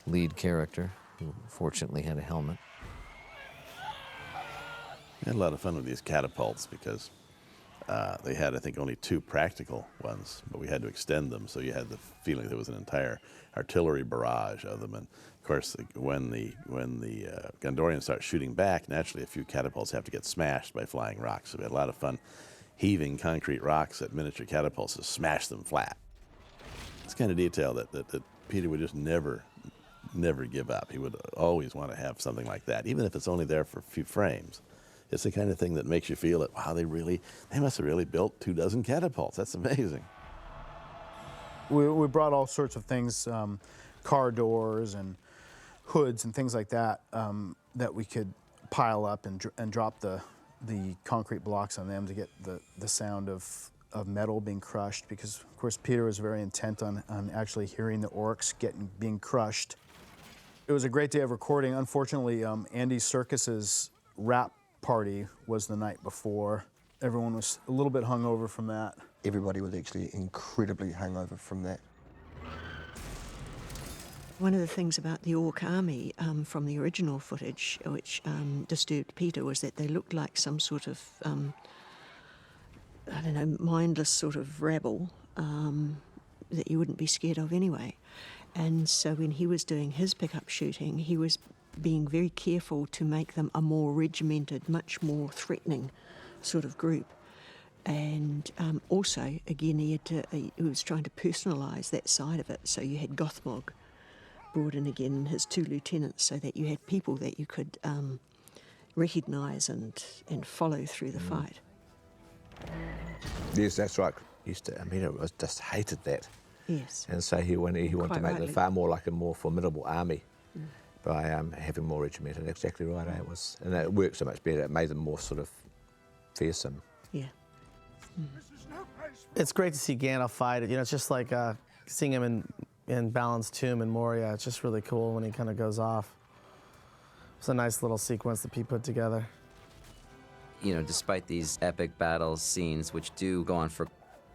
lead character who fortunately had a helmet. We had a lot of fun with these catapults because they had, I think, only 2 practical ones, but we had to extend them, so you had the feeling there was an entire artillery barrage of them. And of course, when the Gondorians start shooting back, naturally a few catapults have to get smashed by flying rocks. So we had a lot of fun heaving concrete rocks at miniature catapults to smash them flat. It's kind of detail that Peter would just never give up. He would always want to have something like that, even if it's only there for a few frames. It's the kind of thing that makes you feel that, wow, they must have really built 24 catapults. That's amazing. We brought all sorts of things, car doors and hoods and things like that that we could pile up and drop the concrete blocks on them to get the sound of metal being crushed, because of course Peter was very intent on actually hearing the orcs being crushed. It was a great day of recording. Unfortunately, Andy Serkis's wrap party was the night before. Everyone was a little bit hungover from that. Everybody was actually incredibly hungover from that. One of the things about the Orc army from the original footage, which disturbed Peter, was that they looked like some sort of, I don't know, mindless sort of rabble that you wouldn't be scared of anyway. And so when he was doing his pickup shooting, he was being very careful to make them a more regimented, much more threatening sort of group. And also, again, he was trying to personalise that side of it. So you had Gothmog brought in again, his 2 lieutenants, so that you had people that you could recognise and follow through the fight. Yes, that's right. Peter just hated that. Yes. And so he wanted to make rightly. them far more like a more formidable army by having more regimented. Exactly right. It was, and it worked so much better. It made them more sort of fearsome. Yeah. It's great to see Gandalf fight. You know, it's just like seeing him in Balin's tomb in Moria. It's just really cool when he kind of goes off. It's a nice little sequence that Pete put together. You know, despite these epic battle scenes, which do go on for,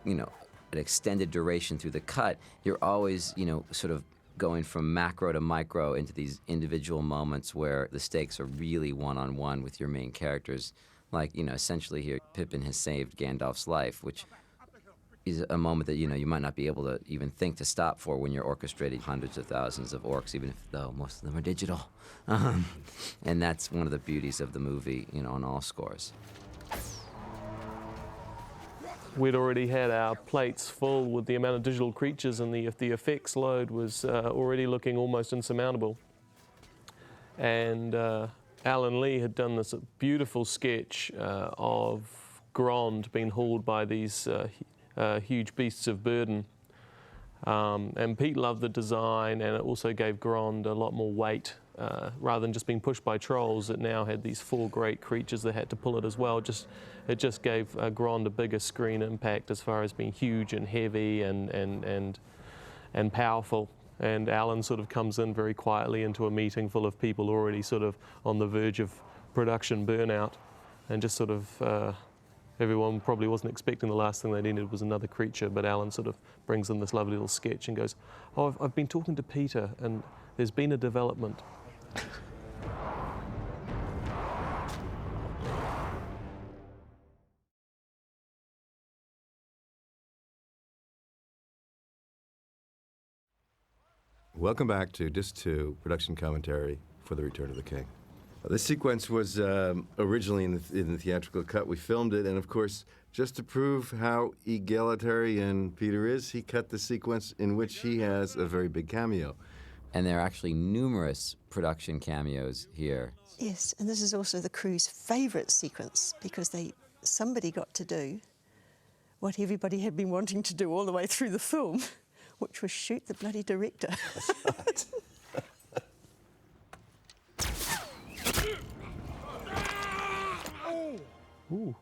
you know, an extended duration through the cut, you're always, you know, sort of going from macro to micro into these individual moments where the stakes are really one-on-one with your main characters. Like, you know, essentially here, Pippin has saved Gandalf's life, which is a moment that, you know, you might not be able to even think to stop for when you're orchestrating hundreds of thousands of orcs, even if, though most of them are digital. And that's one of the beauties of the movie, you know, on all scores. We'd already had our plates full with the amount of digital creatures, and the effects load was already looking almost insurmountable. And Alan Lee had done this beautiful sketch of Grond being hauled by these huge beasts of burden. And Pete loved the design, and it also gave Grond a lot more weight. Rather than just being pushed by trolls, it now had these 4 great creatures that had to pull it as well. It just gave Grond a bigger screen impact as far as being huge and heavy and powerful. And Alan sort of comes in very quietly into a meeting full of people already sort of on the verge of production burnout, and just sort of everyone probably wasn't expecting the last thing they needed was another creature, but Alan sort of brings in this lovely little sketch and goes, "Oh, I've been talking to Peter, and there's been a development." Welcome back to Disc 2, production commentary for The Return of the King. This sequence was originally in the theatrical cut. We filmed it, and of course, just to prove how egalitarian Peter is, he cut the sequence in which he has a very big cameo. And there are actually numerous production cameos here. Yes, and this is also the crew's favourite sequence, because somebody got to do what everybody had been wanting to do all the way through the film, which was shoot the bloody director. That's right. Ooh.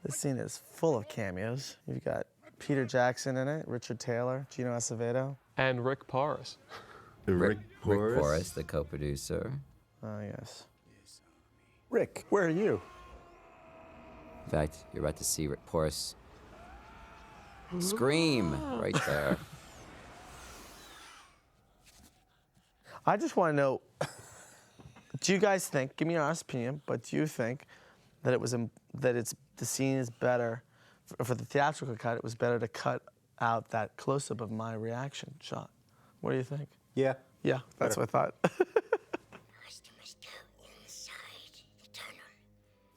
This scene is full of cameos. You've got Peter Jackson in it, Richard Taylor, Gino Acevedo. And Rick Porras. Rick Porras, the co-producer. Oh, yes. Rick, where are you? In fact, you're about to see Rick Porras scream right there. I just want to know, do you guys think, give me your honest opinion, but do you think that the scene is better, for the theatrical cut, it was better to cut out that close-up of my reaction shot? What do you think? Yeah. Yeah, that's what I thought.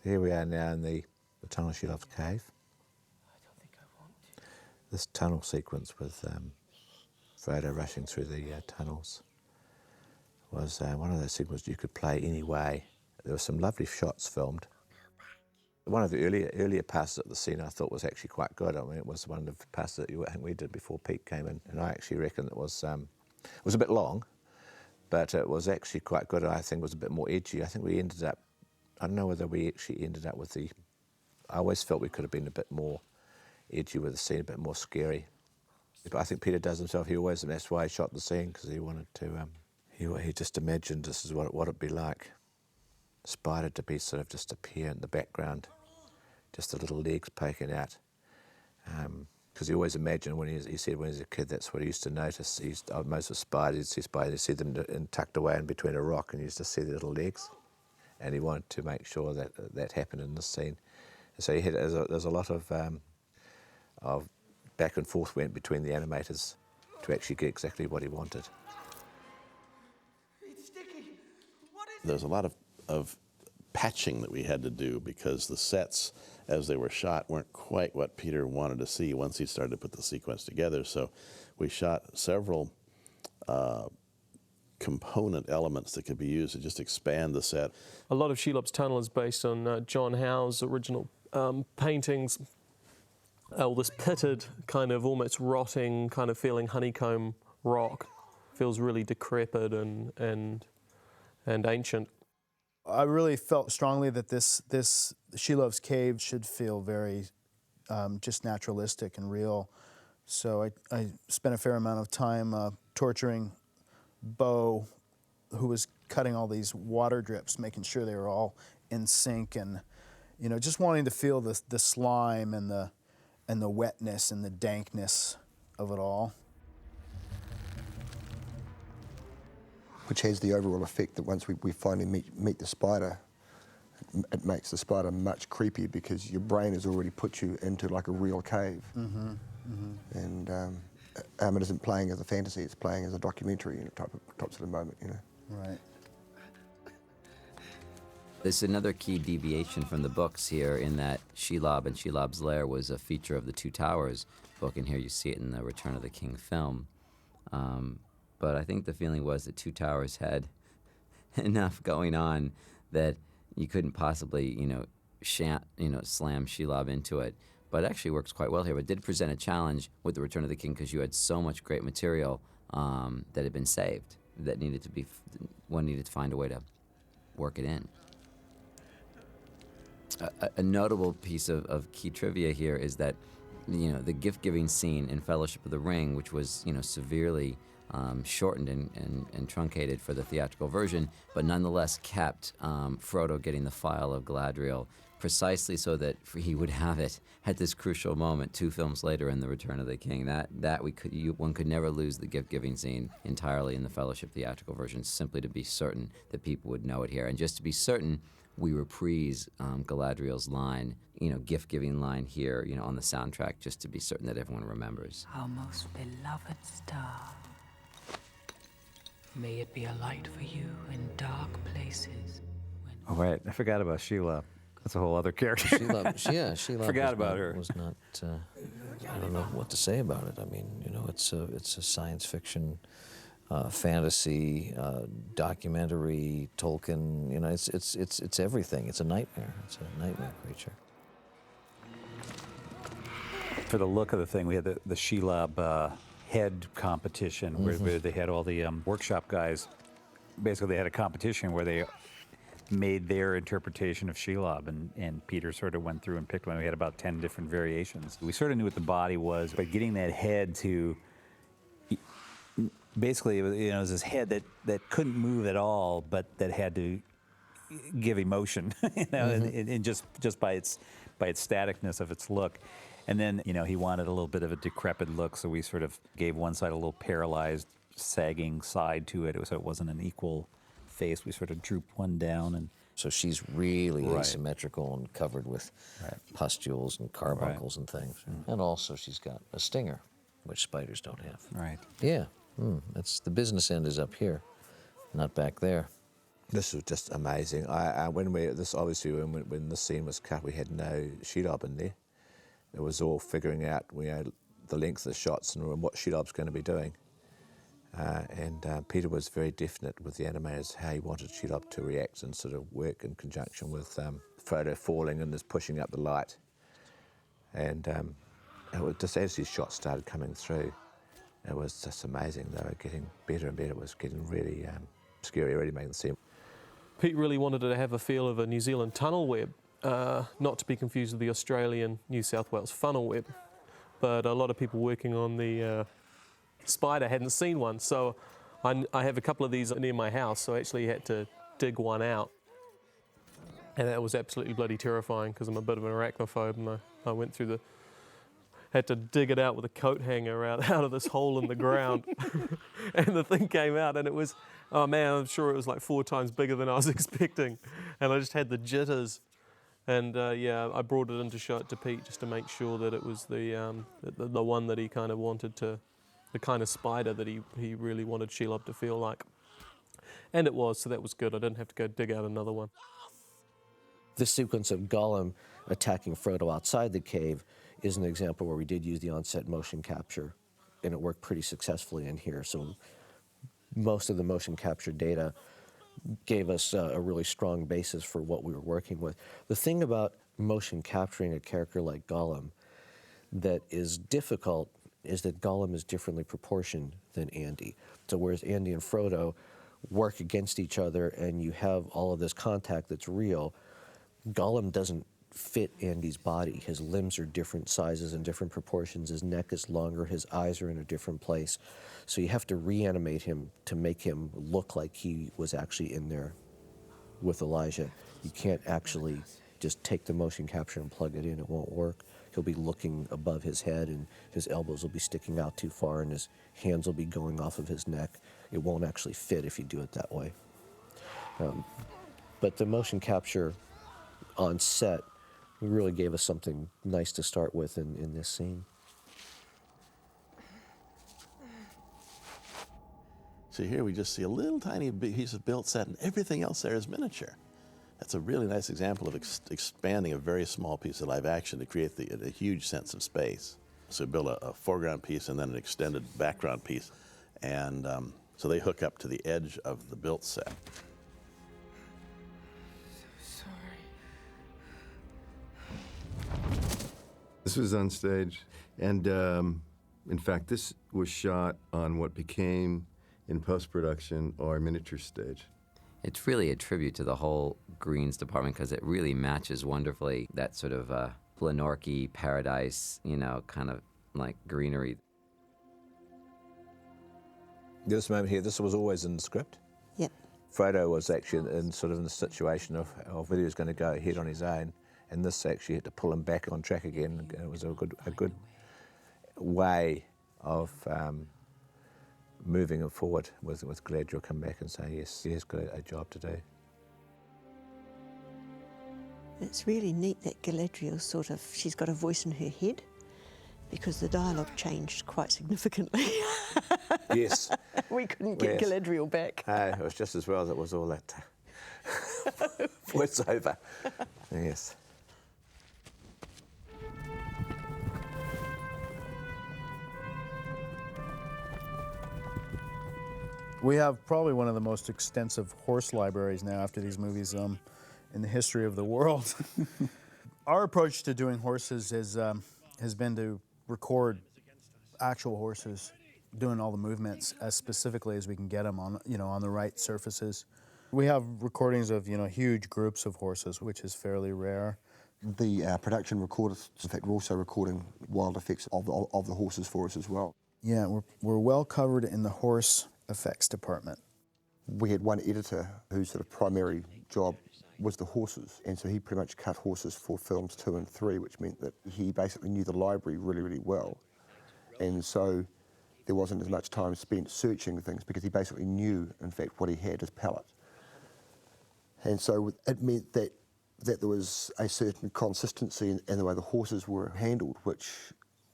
Here we are now in the tunnel Shelob Cave. This tunnel sequence with Frodo rushing through the tunnels was one of those sequences you could play any way. There were some lovely shots filmed. One of the earlier passes at the scene I thought was actually quite good. I mean, it was one of the passes that I think we did before Pete came in, and I actually reckon it was a bit long, but it was actually quite good. I think it was a bit more edgy. I think we ended up, I don't know whether we actually ended up with the, I always felt we could have been a bit more edgy with the scene, a bit more scary. But I think Peter does himself, that's why he shot the scene, because he wanted to, he just imagined this is what it'd be like. Spider to be sort of just appear in the background, just the little legs poking out. Because he always imagined he said when he was a kid, that's what he used to notice. Most of spiders, he'd see them tucked away in between a rock, and he used to see the little legs. And he wanted to make sure that that happened in this scene. And so there's a lot of back and forth went between the animators to actually get exactly what he wanted. There's a lot of patching that we had to do because the sets, as they were shot, weren't quite what Peter wanted to see once he started to put the sequence together. So we shot several component elements that could be used to just expand the set. A lot of Shelob's Tunnel is based on John Howe's original paintings. All this pitted, kind of almost rotting, kind of feeling honeycomb rock. Feels really decrepit and ancient. I really felt strongly that this Shelob's Cave should feel very just naturalistic and real. So I spent a fair amount of time torturing Bo, who was cutting all these water drips, making sure they were all in sync, and just wanting to feel the slime and the wetness and the dankness of it all. Which has the overall effect that once we finally meet the spider, it makes the spider much creepier because your brain has already put you into like a real cave. Mm-hmm. Mm-hmm. And it isn't playing as a fantasy, it's playing as a documentary type sort of moment, Right. There's another key deviation from the books here in that Shelob and Shelob's Lair was a feature of the Two Towers book, and here you see it in the Return of the King film. But I think the feeling was that Two Towers had enough going on that you couldn't possibly, slam Shelob into it. But it actually works quite well here. But it did present a challenge with the Return of the King because you had so much great material that had been saved that one needed to find a way to work it in. A notable piece of key trivia here is that, the gift-giving scene in Fellowship of the Ring, which was, severely shortened and truncated for the theatrical version, but nonetheless kept Frodo getting the Phial of Galadriel precisely so that he would have it at this crucial moment 2 films later in The Return of the King. One could never lose the gift-giving scene entirely in the Fellowship theatrical version, simply to be certain that people would know it here. And just to be certain, we reprise Galadriel's line, gift-giving line here, on the soundtrack, just to be certain that everyone remembers. Our most beloved star, may it be a light for you in dark places. Oh, wait, I forgot about Shelob. That's a whole other character. Shelob Forgot about her. Was not. I don't know what to say about it. I mean, it's a science fiction, fantasy, documentary, Tolkien. It's everything. It's a nightmare. It's a nightmare creature. For the look of the thing, we had the Shelob head competition where they had all the workshop guys. Basically, they had a competition where they made their interpretation of Shelob, and Peter sort of went through and picked one. We had about 10 different variations. We sort of knew what the body was, but getting that head to, basically, it was this head that couldn't move at all, but that had to give emotion, and just by its staticness of its look. And then, he wanted a little bit of a decrepit look, so we sort of gave one side a little paralyzed, sagging side to it, so it wasn't an equal face. We sort of drooped one down, and so she's really asymmetrical and covered with pustules and carbuncles and things. And also she's got a stinger, which spiders don't have. Right. Yeah. That's the business end is up here, not back there. This was just amazing. When the scene was cut, we had no Shelob in there. It was all figuring out the length of the shots and what Shelob's going to be doing. And Peter was very definite with the animators how he wanted Shelob to react and sort of work in conjunction with Frodo falling and just pushing up the light. And it was just as these shots started coming through, it was just amazing. They were getting better and better. It was getting really scary already making the scene. Pete really wanted to have a feel of a New Zealand tunnel web, not to be confused with the Australian New South Wales funnel web. But a lot of people working on the spider hadn't seen one, so I have a couple of these near my house, so I actually had to dig one out. And that was absolutely bloody terrifying because I'm a bit of an arachnophobe, and I went through had to dig it out with a coat hanger out of this hole in the ground. And the thing came out, and it was, oh man, I'm sure it was like 4 times bigger than I was expecting. And I just had the jitters. And yeah, I brought it in to show it to Pete just to make sure that it was the one that he kind of wanted to, the kind of spider that he really wanted Shelob to feel like. And it was, so that was good. I didn't have to go dig out another one. This sequence of Gollum attacking Frodo outside the cave is an example where we did use the onset motion capture, and it worked pretty successfully in here. So most of the motion capture data gave us a really strong basis for what we were working with. The thing about motion capturing a character like Gollum that is difficult is that Gollum is differently proportioned than Andy. So whereas Andy and Frodo work against each other and you have all of this contact that's real, Gollum doesn't fit Andy's body. His limbs are different sizes and different proportions. His neck is longer. His eyes are in a different place. So you have to reanimate him to make him look like he was actually in there with Elijah. You can't actually just take the motion capture and plug it in. It won't work. He'll be looking above his head, and his elbows will be sticking out too far, and his hands will be going off of his neck. It won't actually fit if you do it that way. But the motion capture on set really gave us something nice to start with in this scene. So here we just see a little tiny piece of built set, and everything else there is miniature. That's a really nice example of expanding a very small piece of live action to create a huge sense of space. So we built a foreground piece and then an extended background piece, and so they hook up to the edge of the built set. This was on stage, and in fact, this was shot on what became, in post-production, our miniature stage. It's really a tribute to the whole greens department because it really matches wonderfully that sort of Glenorchy paradise, you know, kind of like greenery. This moment here, this was always in the script? Yep. Frodo was actually in sort of in the situation of whether he was going to go ahead on his own, and this actually had to pull him back on track again. It was a good way of moving him forward with Galadriel come back and say, yes, he has got a job to do. It's really neat that Galadriel sort of, she's got a voice in her head because the dialogue changed quite significantly. Yes. We couldn't get Galadriel back. It was just as well that it was all that voiceover. Yes. We have probably one of the most extensive horse libraries now after these movies in the history of the world. Our approach to doing horses has been to record actual horses doing all the movements as specifically as we can get them on, on the right surfaces. We have recordings of, huge groups of horses, which is fairly rare. The production recorders, in fact, we're also recording wild effects of the horses for us as well. Yeah, we're well covered in the horse effects department. We had one editor whose sort of primary job was the horses, and so he pretty much cut horses for films 2 and 3, which meant that he basically knew the library really, really well. And so there wasn't as much time spent searching things because he basically knew, in fact, what he had as palette. And so it meant that there was a certain consistency in the way the horses were handled, which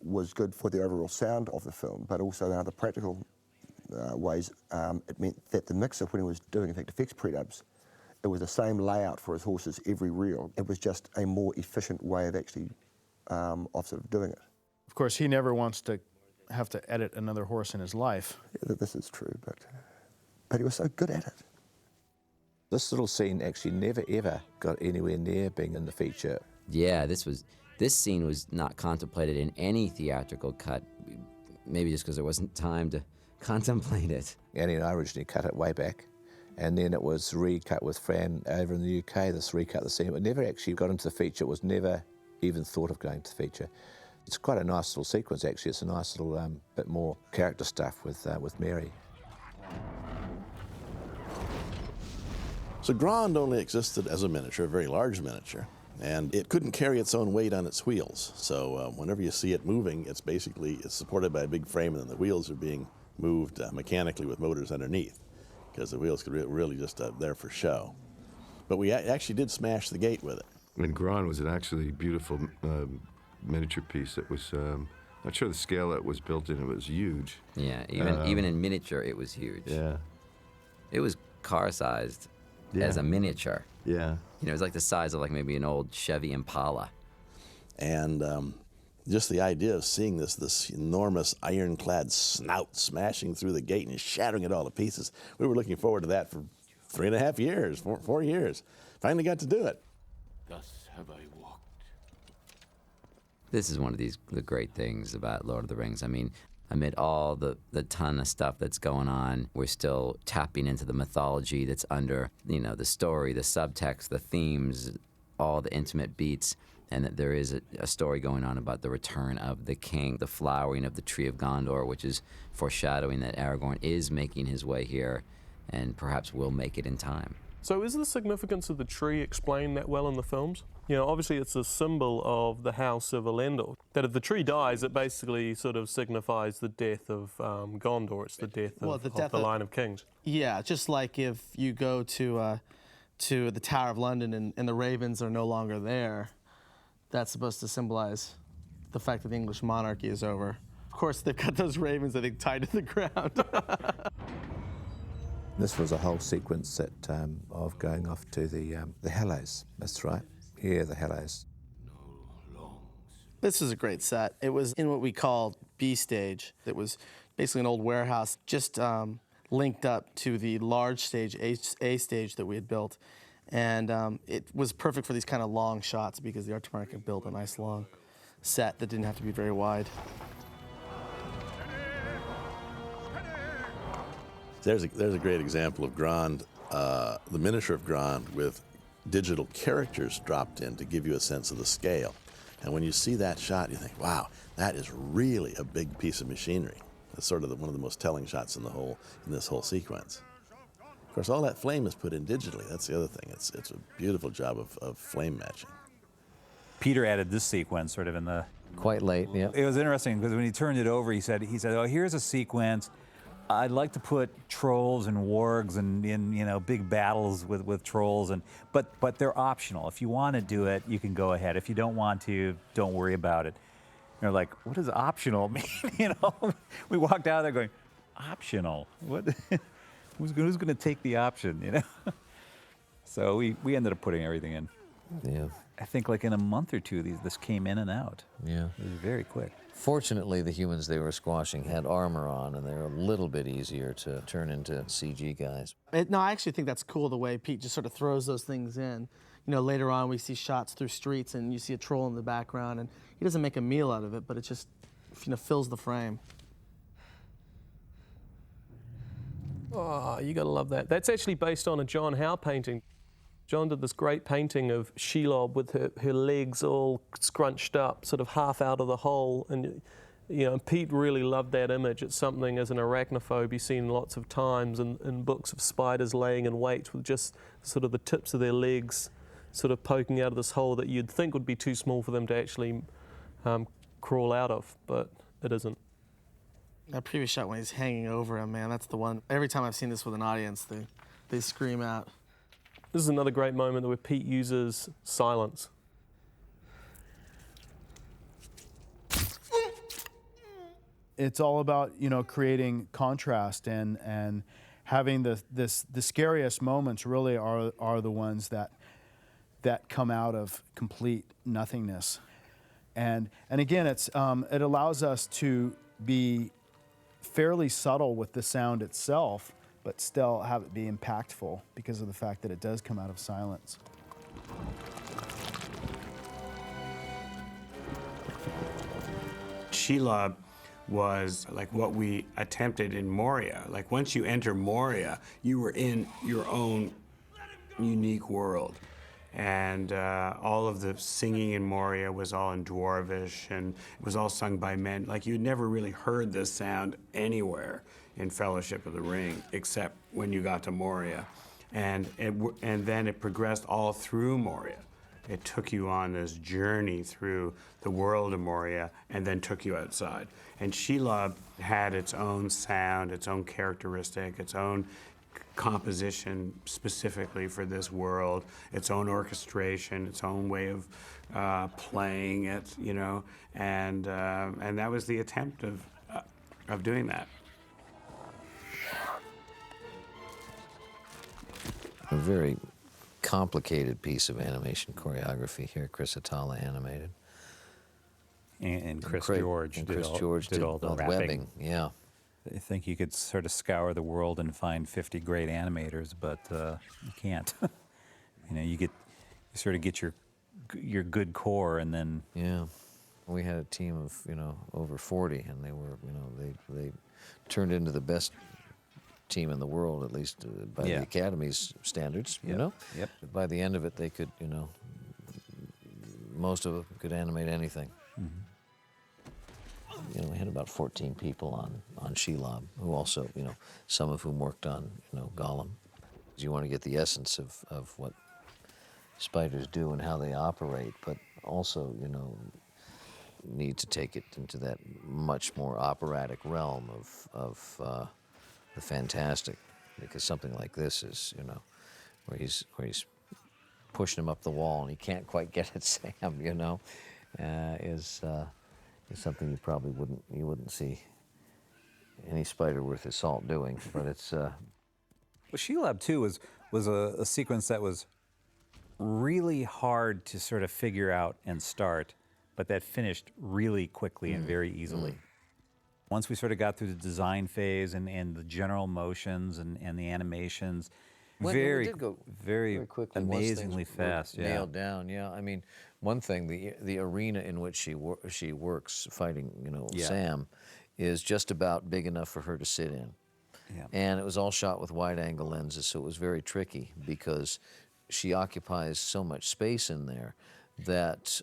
was good for the overall sound of the film, but also in other practical ways, it meant that the mixer, when he was doing, in fact, effects pre-dubs, it was the same layout for his horses every reel. It was just a more efficient way of actually of sort of doing it. Of course, he never wants to have to edit another horse in his life. Yeah, this is true, but he was so good at it. This little scene actually never ever got anywhere near being in the feature. Yeah, this scene was not contemplated in any theatrical cut, maybe just because there wasn't time to contemplate it. Annie and I originally cut it way back, And then it was recut with Fran over in the UK, this recut the scene. It never actually got into the feature. It was never even thought of going to the feature. It's quite a nice little sequence, actually. It's a nice little bit more character stuff with Mary. So Grand only existed as a miniature, a very large miniature, and it couldn't carry its own weight on its wheels. So whenever you see it moving, it's supported by a big frame, and then the wheels are being moved mechanically with motors underneath, because the wheels could really just there for show. But we actually did smash the gate with it. And Grand was an actually beautiful miniature piece. It was, not sure the scale it was built in, it was huge. Yeah, even in miniature, it was huge. Yeah. It was car-sized as a miniature. Yeah. You know, it was like the size of like maybe an old Chevy Impala. And just the idea of seeing this enormous ironclad snout smashing through the gate and shattering it all to pieces, we were looking forward to that for 3.5 years, 4 years. Finally got to do it. Thus have I walked. This is one of the great things about Lord of the Rings. I mean, amid all the ton of stuff that's going on, we're still tapping into the mythology that's under, you know, the story, the subtext, the themes, all the intimate beats, and that there is a story going on about the return of the king, the flowering of the Tree of Gondor, which is foreshadowing that Aragorn is making his way here and perhaps will make it in time. So is the significance of the tree explained that well in the films? You know, obviously it's a symbol of the House of Elendil. That if the tree dies, it basically sort of signifies the death of Gondor. It's the death of the line of kings. Yeah, just like if you go to the Tower of London and the ravens are no longer there, that's supposed to symbolize the fact that the English monarchy is over. Of course, they've got those ravens, I think, tied to the ground. This was a whole sequence of going off to the Hallows. That's right. Yeah, the Hallows. This was a great set. It was in what we call B stage. It was basically an old warehouse just linked up to the large stage, A stage that we had built. And it was perfect for these kind of long shots because the art department could build a nice long set that didn't have to be very wide. There's a great example of Grand, the miniature of Grand with digital characters dropped in to give you a sense of the scale. And when you see that shot, you think, wow, that is really a big piece of machinery. That's sort of one of the most telling shots in this whole sequence. Of course, all that flame is put in digitally. That's the other thing. It's a beautiful job of flame matching. Peter added this sequence sort of in the... Quite late, yeah. It was interesting because when he turned it over, he said, oh, here's a sequence. I'd like to put trolls and wargs and in, you know, big battles with trolls, but they're optional. If you want to do it, you can go ahead. If you don't want to, don't worry about it. And they're like, what does optional mean? You know, we walked out there going, optional? What? Who's going to take the option? You know. So we ended up putting everything in. Yeah. I think like in a month or two, this came in and out. Yeah. It was very quick. Fortunately, the humans they were squashing had armor on, and they were a little bit easier to turn into CG guys. No, I actually think that's cool the way Pete just sort of throws those things in. You know, later on we see shots through streets, and you see a troll in the background, and he doesn't make a meal out of it, but it just, you know, fills the frame. Oh, you gotta love that. That's actually based on a John Howe painting. John did this great painting of Shelob with her legs all scrunched up, sort of half out of the hole. And you know, Pete really loved that image. It's something as an arachnophobe you've seen lots of times in books of spiders laying in wait with just sort of the tips of their legs sort of poking out of this hole that you'd think would be too small for them to actually crawl out of, but it isn't. That previous shot when he's hanging over him, man, that's the one. Every time I've seen this with an audience, they scream out. This is another great moment where Pete uses silence. It's all about, you know, creating contrast and having the scariest moments really are the ones that come out of complete nothingness. And again, it allows us to be fairly subtle with the sound itself, but still have it be impactful because of the fact that it does come out of silence. Shelob was like what we attempted in Moria. Like once you enter Moria, you were in your own unique world. And all of the singing in Moria was all in Dwarvish, and it was all sung by men. Like you'd never really heard this sound anywhere in Fellowship of the Ring, except when you got to Moria. And then it progressed all through Moria. It took you on this journey through the world of Moria and then took you outside. And Shelob had its own sound, its own characteristic, its own composition specifically for this world, its own orchestration, its own way of playing it, you know, and that was the attempt of doing that. A very complicated piece of animation choreography here. Chris Atala animated. And Chris Craig- George and did Chris all, George did all the wrapping. webbing. Yeah. I think you could sort of scour the world and find 50 great animators, but you can't. You know, you sort of get your good core, and then Yeah. We had a team of, over 40, and they were, they turned into the best team in the world, at least by the Academy's standards, you know? Yep. By the end of it, they could, most of them could animate anything. We had about 14 people on Shelob, who also, some of whom worked on, Gollum. You want to get the essence of what spiders do and how they operate, but also, need to take it into that much more operatic realm of the fantastic, because something like this is, where he's pushing him up the wall and he can't quite get at Sam, is something you probably wouldn't see any spider worth his salt doing. But it's Well, Shelob 2 was a sequence that was really hard to sort of figure out and start, but that finished really quickly and very easily. Once we sort of got through the design phase and the general motions and the animations, we did go very quickly, amazingly once things were fast. Yeah. nailed down. Yeah, I mean, one thing, the arena in which she works fighting, Sam, is just about big enough for her to sit in. Yeah. And it was all shot with wide-angle lenses, so it was very tricky because she occupies so much space in there that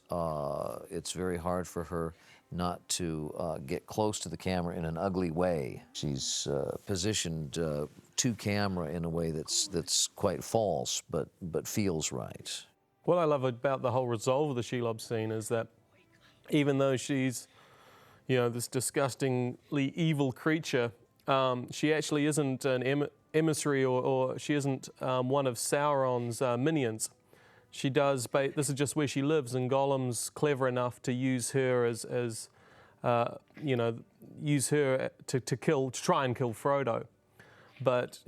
it's very hard for her not to get close to the camera in an ugly way. She's positioned to camera in a way that's quite false, but feels right. What I love about the whole resolve of the Shelob scene is that even though she's, this disgustingly evil creature, she actually isn't an emissary or she isn't one of Sauron's minions. She does, this is just where she lives, and Gollum's clever enough to use her use her to try and kill Frodo. But,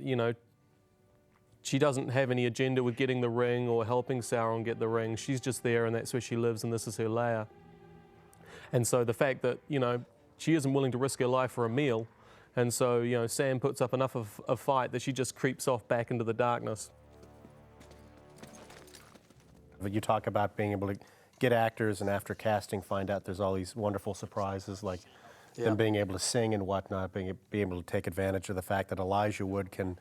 she doesn't have any agenda with getting the ring or helping Sauron get the ring. She's just there, and that's where she lives, and this is her lair. And so the fact that, she isn't willing to risk her life for a meal, and so, Sam puts up enough of a fight that she just creeps off back into the darkness. You talk about being able to get actors and after casting find out there's all these wonderful surprises like them being able to sing and whatnot, being able to take advantage of the fact that Elijah Wood can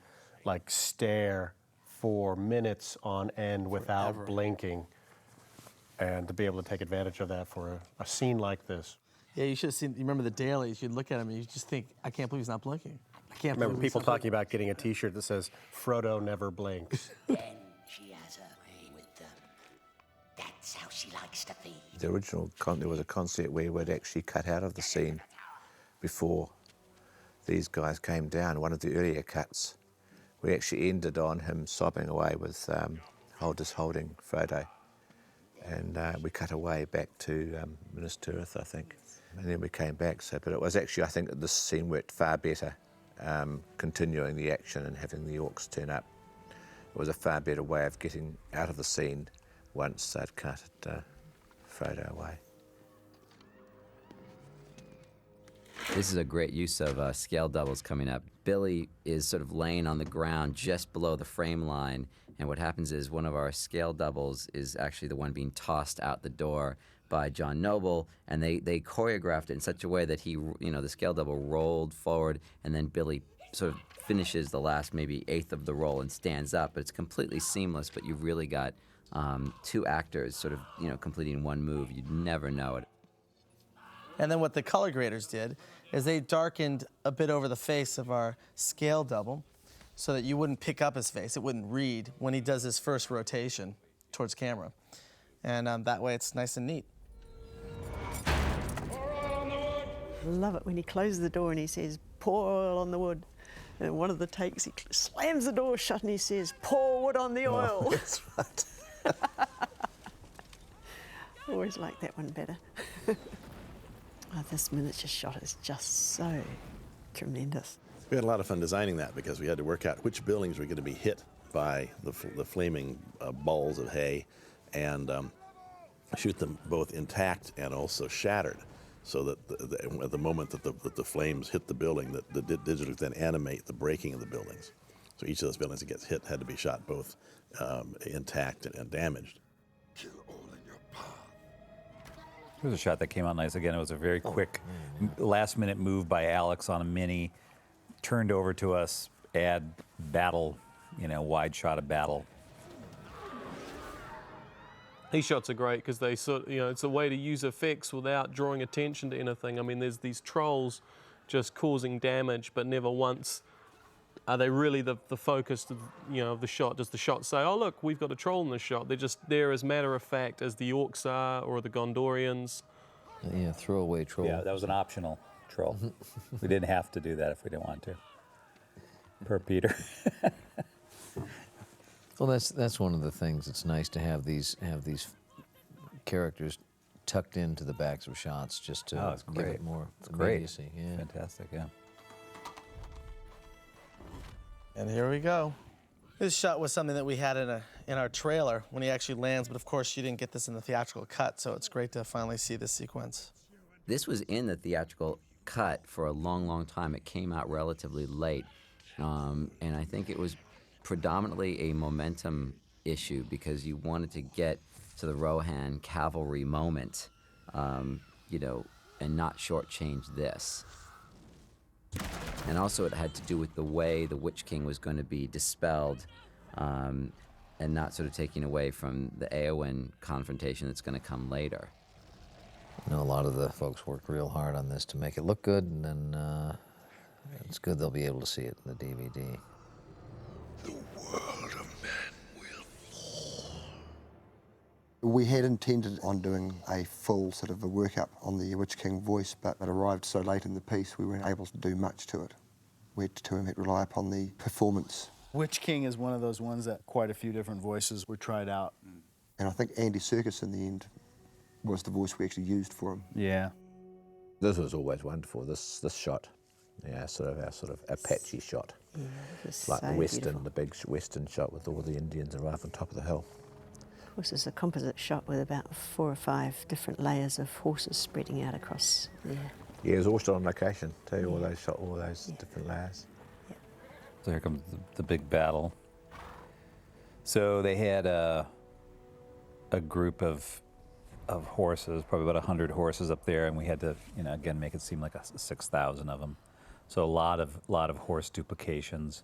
stare for minutes on end without blinking, and to be able to take advantage of that for a scene like this. Yeah, you should have seen, you remember the dailies, you'd look at him and you just think, I can't believe he's not blinking. I can't remember believe he's people not talking about getting a t-shirt that says, Frodo never blinks. Then she has her way with them. That's how she likes to feed. The original, there was a concept where we'd actually cut out of the scene before these guys came down. One of the earlier cuts, we actually ended on him sobbing away with just holding Frodo. And we cut away back to Minas Tirith, I think. And then we came back. But it was actually, I think, that this scene worked far better, continuing the action and having the orcs turn up. It was a far better way of getting out of the scene once they'd cut Frodo away. This is a great use of scale doubles coming up. Billy is sort of laying on the ground just below the frame line, and what happens is one of our scale doubles is actually the one being tossed out the door by John Noble, and they choreographed it in such a way that he, the scale double rolled forward, and then Billy sort of finishes the last maybe eighth of the roll and stands up. It's completely seamless, but you've really got two actors sort of, completing one move. You'd never know it. And then what the color graders did is they darkened a bit over the face of our scale double so that you wouldn't pick up his face. It wouldn't read when he does his first rotation towards camera. And that way it's nice and neat. Love it when he closes the door and he says, pour oil on the wood. And in one of the takes, he slams the door shut and he says, pour wood on the oil. Oh, that's right. Always like that one better. This miniature shot is just so tremendous. We had a lot of fun designing that because we had to work out which buildings were going to be hit by the flaming balls of hay and shoot them both intact and also shattered, so that at the moment that the flames hit the building, that the digitally then animate the breaking of the buildings. So each of those buildings that gets hit had to be shot both intact and damaged. There was a shot that came out nice. Again, it was a very quick, last-minute move by Alex on a mini, turned over to us, add battle, wide shot of battle. These shots are great because they it's a way to use effects without drawing attention to anything. I mean, there's these trolls just causing damage, but never once are they really the focus of the shot. Does the shot say, oh, look, we've got a troll in this shot? They're just there as matter of fact as the orcs are or the Gondorians. Yeah, throwaway troll. Yeah, that was an optional troll. We didn't have to do that if we didn't want to. Per Peter. Well, that's one of the things. It's nice to have these characters tucked into the backs of shots just to give it more immediacy. Yeah. Fantastic, yeah. And here we go. This shot was something that we had in our trailer when he actually lands, but of course you didn't get this in the theatrical cut, so it's great to finally see this sequence. This was in the theatrical cut for a long, long time. It came out relatively late, and I think it was predominantly a momentum issue because you wanted to get to the Rohan cavalry moment, and not shortchange this. And also it had to do with the way the Witch King was going to be dispelled, and not sort of taking away from the Eowyn confrontation that's going to come later. A lot of the folks worked real hard on this to make it look good, and then it's good they'll be able to see it in the DVD. The world of men will fall. We had intended on doing a full sort of a workup on the Witch King voice, but it arrived so late in the piece we weren't able to do much to it. We had to rely upon the performance. Witch King is one of those ones that quite a few different voices were tried out. And I think Andy Serkis in the end was the voice we actually used for him. Yeah. This was always wonderful, this shot. Yeah, our sort of Apache shot. Yeah, it was like so the western, beautiful. the big western shot with all the Indians arrive on top of the hill. Of course, it's a composite shot with about 4 or 5 different layers of horses spreading out across there. Yeah, it was all shot on location too, all those different layers. So here comes the big battle. So they had a group of horses, probably about 100 horses up there, and we had to, again, make it seem like 6,000 of them. So a lot of horse duplications.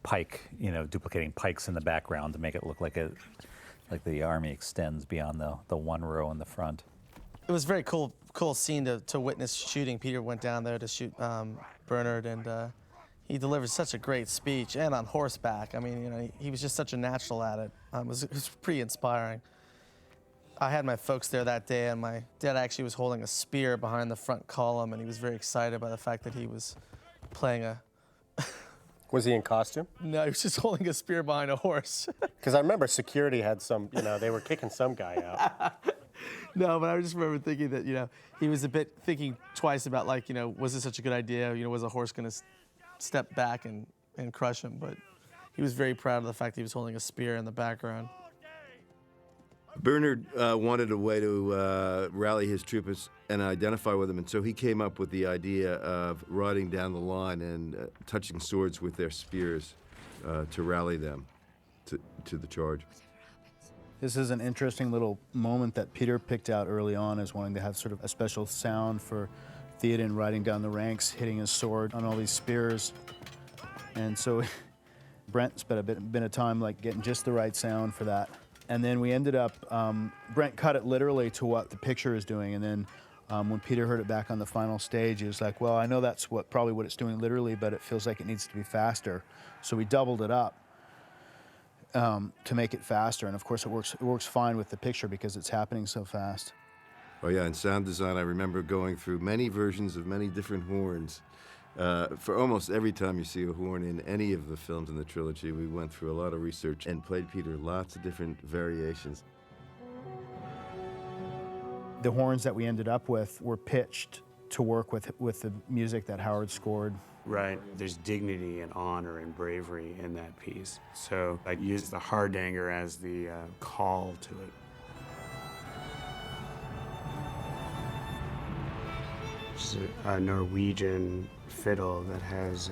Pike, duplicating pikes in the background to make it look like the army extends beyond the one row in the front. It was a very cool scene to witness shooting. Peter went down there to shoot Bernard, and he delivered such a great speech, and on horseback. I mean, he was just such a natural at it. It was pretty inspiring. I had my folks there that day, and my dad actually was holding a spear behind the front column, and he was very excited by the fact that he was playing a... Was he in costume? No, he was just holding a spear behind a horse. Because I remember security had some, they were kicking some guy out. No, but I just remember thinking that, he was a bit thinking twice about, was this such a good idea? Was a horse going to step back and crush him? But he was very proud of the fact that he was holding a spear in the background. Bernard wanted a way to rally his troopers and identify with them, and so he came up with the idea of riding down the line and touching swords with their spears to rally them to the charge. This is an interesting little moment that Peter picked out early on as wanting to have sort of a special sound for Theoden riding down the ranks, hitting his sword on all these spears. And so Brent spent a bit of time like getting just the right sound for that. And then we ended up, Brent cut it literally to what the picture is doing. And then when Peter heard it back on the final stage, he was like, well, I know that's probably what it's doing literally, but it feels like it needs to be faster. So we doubled it up to make it faster. And of course it works fine with the picture because it's happening so fast. Oh yeah, in sound design, I remember going through many versions of many different horns. For almost every time you see a horn in any of the films in the trilogy, we went through a lot of research and played Peter lots of different variations. The horns that we ended up with were pitched to work with the music that Howard scored. Right. There's dignity and honor and bravery in that piece. So I used the Hardanger as the call to it. It's a Norwegian fiddle that has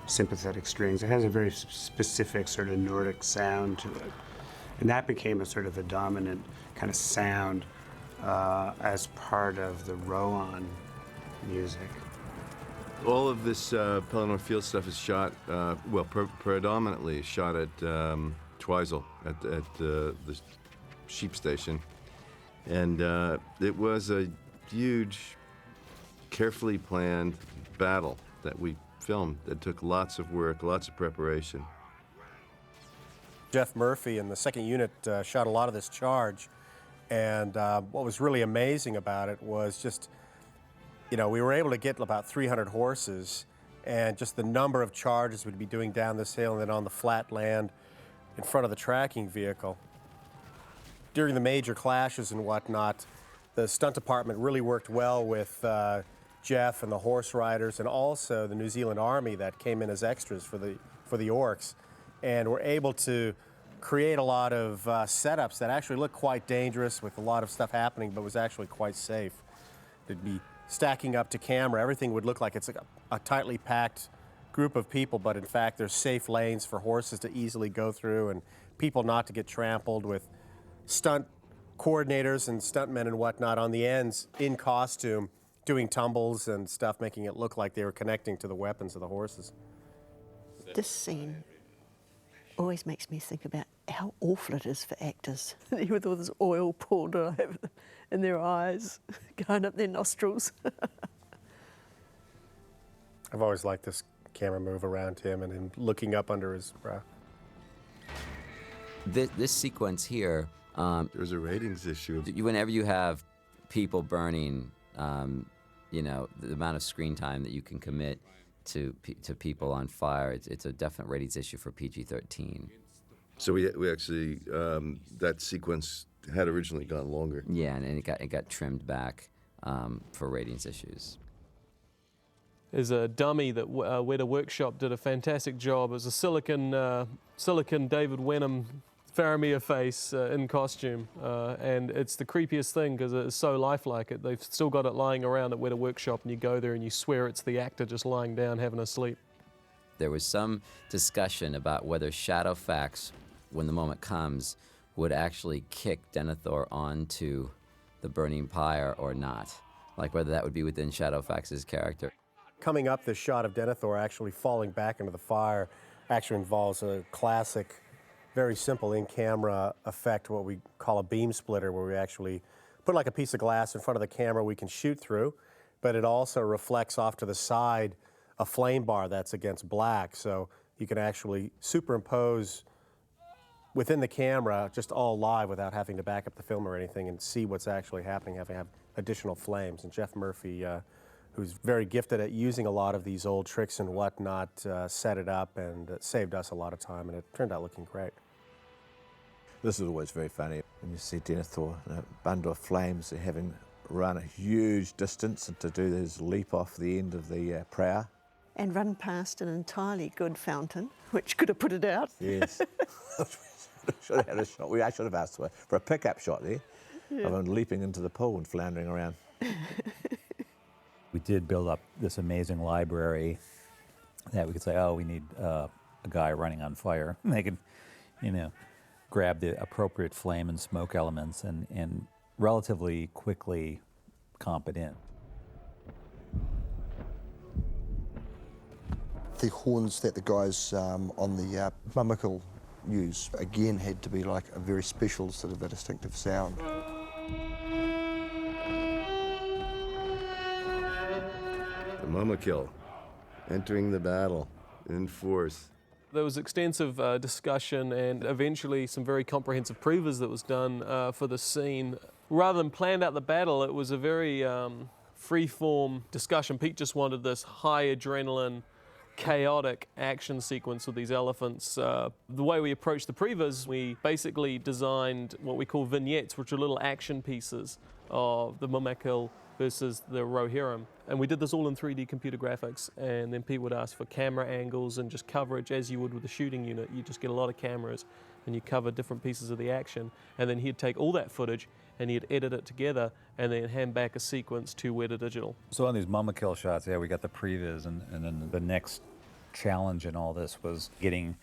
sympathetic strings. It has a very specific sort of Nordic sound to it. And that became a sort of a dominant kind of sound as part of the Rowan music. All of this Pelennor Field stuff is shot, predominantly shot at Twisel, at the sheep station. And it was a huge, carefully planned battle that we filmed that took lots of work, lots of preparation. Jeff Murphy and the 2nd Unit shot a lot of this charge. And what was really amazing about it was just, we were able to get about 300 horses, and just the number of charges we'd be doing down this hill and then on the flat land in front of the tracking vehicle. During the major clashes and whatnot, the stunt department really worked well with Jeff and the horse riders, and also the New Zealand Army that came in as extras for the Orcs, and were able to create a lot of setups that actually looked quite dangerous with a lot of stuff happening, but was actually quite safe. They'd be stacking up to camera. Everything would look like it's like a tightly packed group of people, but in fact there's safe lanes for horses to easily go through and people not to get trampled, with stunt coordinators and stuntmen and whatnot on the ends in costume doing tumbles and stuff, making it look like they were connecting to the weapons of the horses. This scene always makes me think about how awful it is for actors with all this oil poured in their eyes, going up their nostrils. I've always liked this camera move around him and him looking up under his brow. This sequence here, there's a ratings issue. Whenever you have people burning, the amount of screen time that you can commit to people on fire, it's a definite ratings issue for PG-13. So we actually, that sequence had originally gone longer. Yeah, and it got trimmed back for ratings issues. There's a dummy that Weta Workshop did a fantastic job. It was a silicon David Wenham Faramir face in costume, and it's the creepiest thing because it's so lifelike. They've still got it lying around at Weta Workshop, and you go there and you swear it's the actor just lying down having a sleep. There was some discussion about whether Shadowfax, when the moment comes, would actually kick Denethor onto the burning pyre or not, like whether that would be within Shadowfax's character. Coming up, this shot of Denethor actually falling back into the fire actually involves a classic, very simple in-camera effect, what we call a beam splitter, where we actually put like a piece of glass in front of the camera we can shoot through, but it also reflects off to the side a flame bar that's against black, so you can actually superimpose within the camera, just all live without having to back up the film or anything, and see what's actually happening, having to have additional flames. And Jeff Murphy, who's very gifted at using a lot of these old tricks and whatnot, set it up, and it saved us a lot of time, and it turned out looking great. This is always very funny when you see Denethor in a bundle of flames, having run a huge distance and to do his leap off the end of the prow. And run past an entirely good fountain, which could have put it out. Yes. Should have had a shot. I should have asked for a pickup shot there of him leaping into the pool and floundering around. We did build up this amazing library that we could say, oh, we need a guy running on fire. And they could, grab the appropriate flame and smoke elements and relatively quickly comp it in. The horns that the guys on the Mamakill use, again, had to be like a very special sort of a distinctive sound. The Mamakill, entering the battle in force. There was extensive discussion and eventually some very comprehensive previs that was done for the scene. Rather than planned out the battle, it was a very free-form discussion. Pete just wanted this high adrenaline, chaotic action sequence with these elephants. The way we approached the previs, we basically designed what we call vignettes, which are little action pieces of the Mamakill versus the Rohirrim. And we did this all in 3D computer graphics, and then Pete would ask for camera angles and just coverage as you would with a shooting unit. You just get a lot of cameras and you cover different pieces of the action, and then he'd take all that footage and he'd edit it together and then hand back a sequence to Weta Digital. So on these Mamakill shots, yeah, we got the previs, and then the next challenge in all this was getting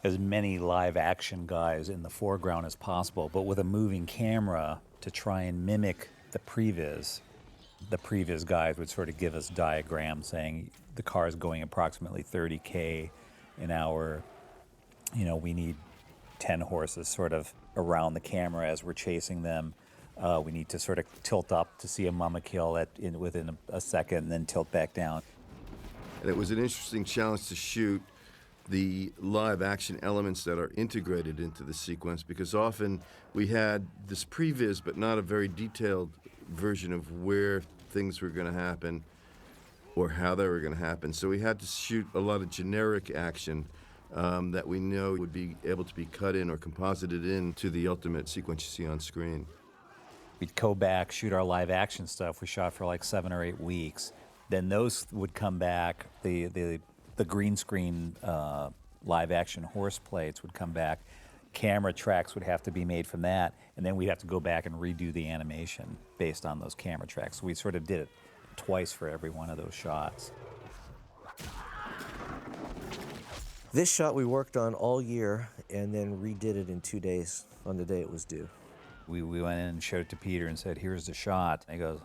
as many live action guys in the foreground as possible, but with a moving camera to try and mimic the previs. The previs guys would sort of give us diagrams saying the car is going approximately 30K an hour. You know, we need 10 horses sort of around the camera as we're chasing them. We need to sort of tilt up to see a Mamakill within a second and then tilt back down. And it was an interesting challenge to shoot the live action elements that are integrated into the sequence, because often we had this previs but not a very detailed version of where things were going to happen or how they were going to happen. So we had to shoot a lot of generic action that we know would be able to be cut in or composited into the ultimate sequence you see on screen. We'd go back, shoot our live action stuff. We shot for like 7 or 8 weeks. Then those would come back. The green screen live action horse plates would come back. Camera tracks would have to be made from that, and then we'd have to go back and redo the animation based on those camera tracks. So we sort of did it twice for every one of those shots. This shot we worked on all year and then redid it in 2 days on the day it was due. We went in and showed it to Peter and said, here's the shot. And he goes,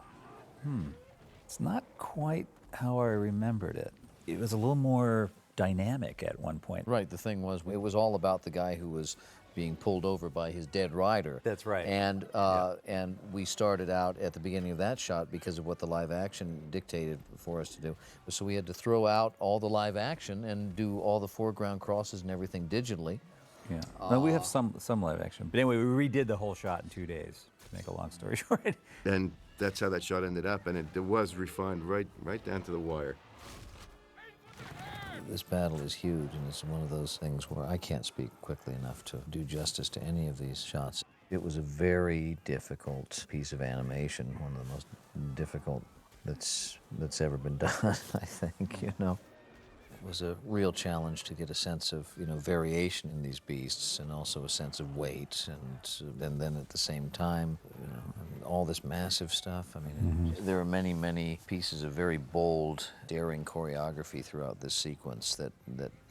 it's not quite how I remembered it. It was a little more dynamic at one point. Right, the thing was, it was all about the guy who was being pulled over by his dead rider. That's right. And we started out at the beginning of that shot because of what the live action dictated for us to do. So we had to throw out all the live action and do all the foreground crosses and everything digitally. Yeah. No, we have some live action. But anyway, we redid the whole shot in 2 days, to make a long story short. And that's how that shot ended up, and it was refined right down to the wire. This battle is huge, and it's one of those things where I can't speak quickly enough to do justice to any of these shots. It was a very difficult piece of animation, one of the most difficult that's ever been done, I think, you know. It was a real challenge to get a sense of, you know, variation in these beasts and also a sense of weight, and then at the same time, you know, all this massive stuff. I mean, there are many, many pieces of very bold, daring choreography throughout this sequence that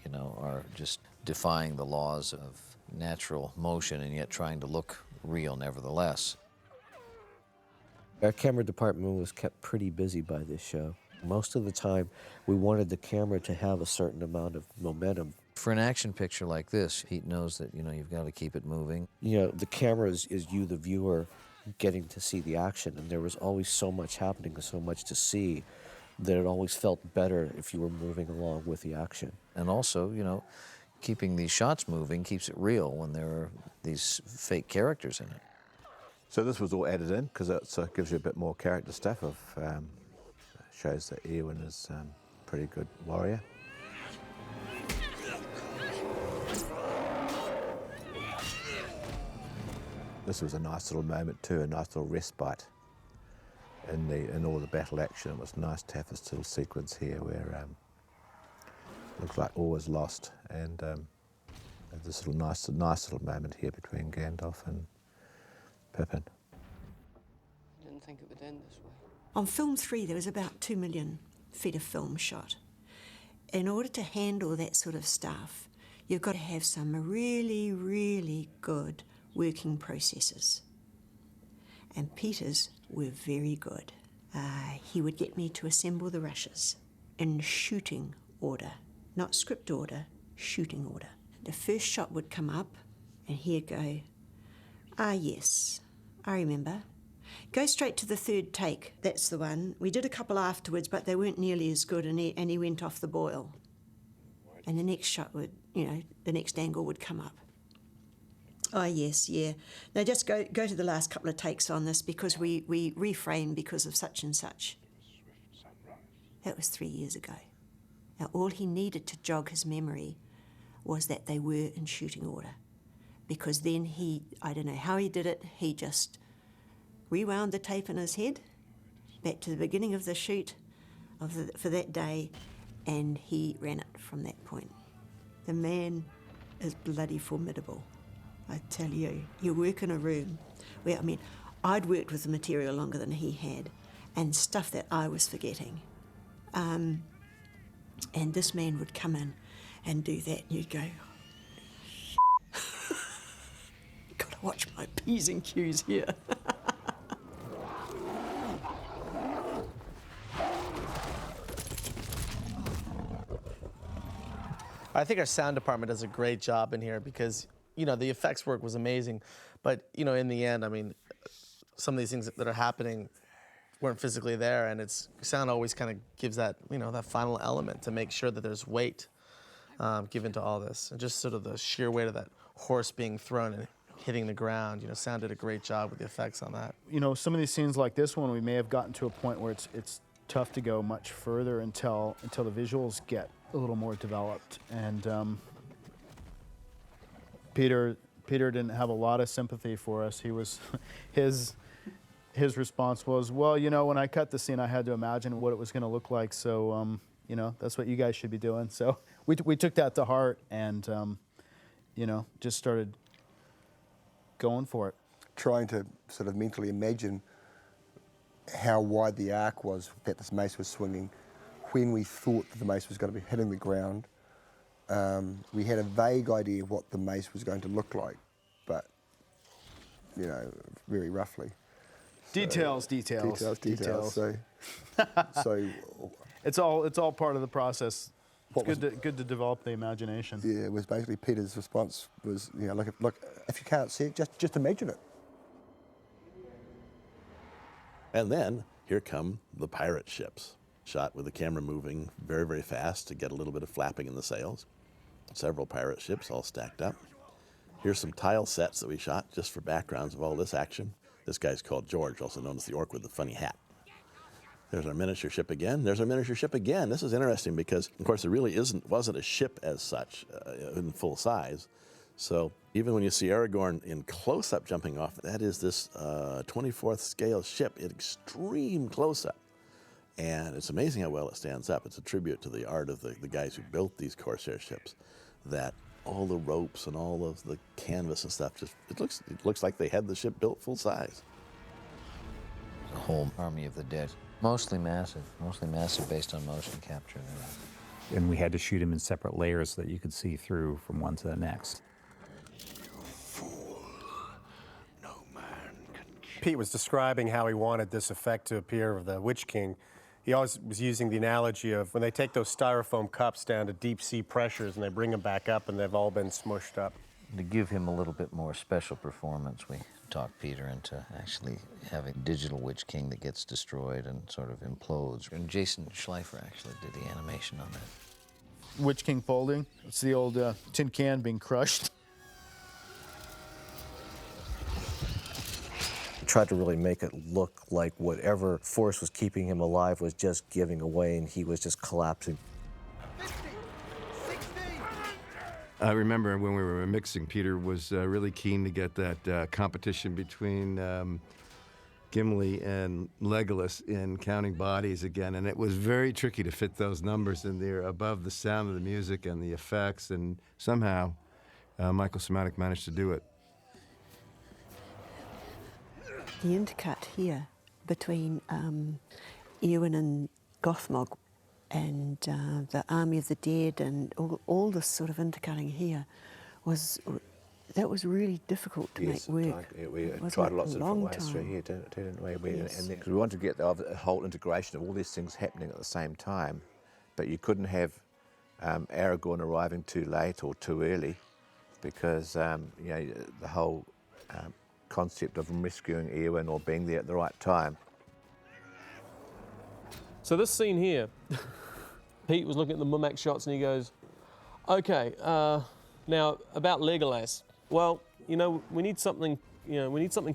you know, are just defying the laws of natural motion and yet trying to look real nevertheless. Our camera department was kept pretty busy by this show. Most of the time, we wanted the camera to have a certain amount of momentum. For an action picture like this, Pete knows that, you know, you've got to keep it moving. You know, the camera is you, the viewer, getting to see the action, and there was always so much happening and so much to see that it always felt better if you were moving along with the action. And also, you know, keeping these shots moving keeps it real when there are these fake characters in it. So this was all added in because it gives you a bit more character stuff of shows that Eowyn is a pretty good warrior. This was a nice little moment too, a nice little respite in all the battle action. It was nice to have this little sequence here where looks like all was lost, and this little nice little moment here between Gandalf and Pippin. I didn't think it would end this way. On film 3, there was about 2 million feet of film shot. In order to handle that sort of stuff, you've got to have some really, really good working processes. And Peter's were very good. He would get me to assemble the rushes in shooting order, not script order, shooting order. The first shot would come up and he'd go, yes, I remember. Go straight to the third take, that's the one. We did a couple afterwards, but they weren't nearly as good, and he went off the boil. And the next shot would, the next angle would come up. Yes, yeah. Now just go to the last couple of takes on this because we reframed because of such and such. That was 3 years ago. Now all he needed to jog his memory was that they were in shooting order. Because then I don't know how he did it, he just rewound the tape in his head back to the beginning of the shoot for that day, and he ran it from that point. The man is bloody formidable. I tell you, you work in a room where, I'd worked with the material longer than he had, and stuff that I was forgetting. And this man would come in and do that, and you'd go, gotta watch my P's and Q's here. I think our sound department does a great job in here because, the effects work was amazing. But, in the end, some of these things that are happening weren't physically there, and sound always kind of gives that, that final element to make sure that there's weight given to all this. And just sort of the sheer weight of that horse being thrown and hitting the ground, sound did a great job with the effects on that. Some of these scenes like this one, we may have gotten to a point where it's tough to go much further until the visuals get a little more developed. And Peter didn't have a lot of sympathy for us. He was his response was, well, when I cut the scene, I had to imagine what it was going to look like. So that's what you guys should be doing. So we took that to heart and just started going for it. Trying to sort of mentally imagine how wide the arc was that this mace was swinging when we thought that the mace was going to be hitting the ground. We had a vague idea of what the mace was going to look like, but, very roughly. Details. So it's all part of the process. It's good to develop the imagination. Yeah, it was basically Peter's response was, look, if you can't see it, just imagine it. And then here come the pirate ships, shot with the camera moving very, very fast to get a little bit of flapping in the sails. Several pirate ships all stacked up. Here's some tile sets that we shot just for backgrounds of all this action. This guy's called George, also known as the orc with the funny hat. There's our miniature ship again. There's our miniature ship again. This is interesting because, of course, there really wasn't a ship as such in full size. So even when you see Aragorn in close-up jumping off, that is this 24th scale ship in extreme close-up. And it's amazing how well it stands up. It's a tribute to the art of the guys who built these Corsair ships, that all the ropes and all of the canvas and stuff, it looks like they had the ship built full size. The whole Army of the Dead, mostly massive based on motion capture. And we had to shoot them in separate layers so that you could see through from one to the next. Pete was describing how he wanted this effect to appear of the Witch King. He always was using the analogy of when they take those styrofoam cups down to deep sea pressures and they bring them back up and they've all been smushed up. To give him a little bit more special performance, we talked Peter into actually having a digital Witch King that gets destroyed and sort of implodes. And Jason Schleifer actually did the animation on that. Witch King folding. It's the old tin can being crushed. Tried to really make it look like whatever force was keeping him alive was just giving away and he was just collapsing. I remember when we were mixing, Peter was really keen to get that competition between Gimli and Legolas in counting bodies again, and it was very tricky to fit those numbers in there above the sound of the music and the effects, and somehow Michael Samatic managed to do it. The intercut here between Eowyn and Gothmog and the Army of the Dead and all this sort of intercutting here was really difficult to make work. We Wasn't tried it? lots of A different long ways through time. here, didn't we? Yes. Because we wanted to get the whole integration of all these things happening at the same time, but you couldn't have Aragorn arriving too late or too early, because the whole concept of rescuing Eowyn or being there at the right time. So this scene here, Pete was looking at the Mumak shots and he goes, okay, now about Legolas. Well, we need something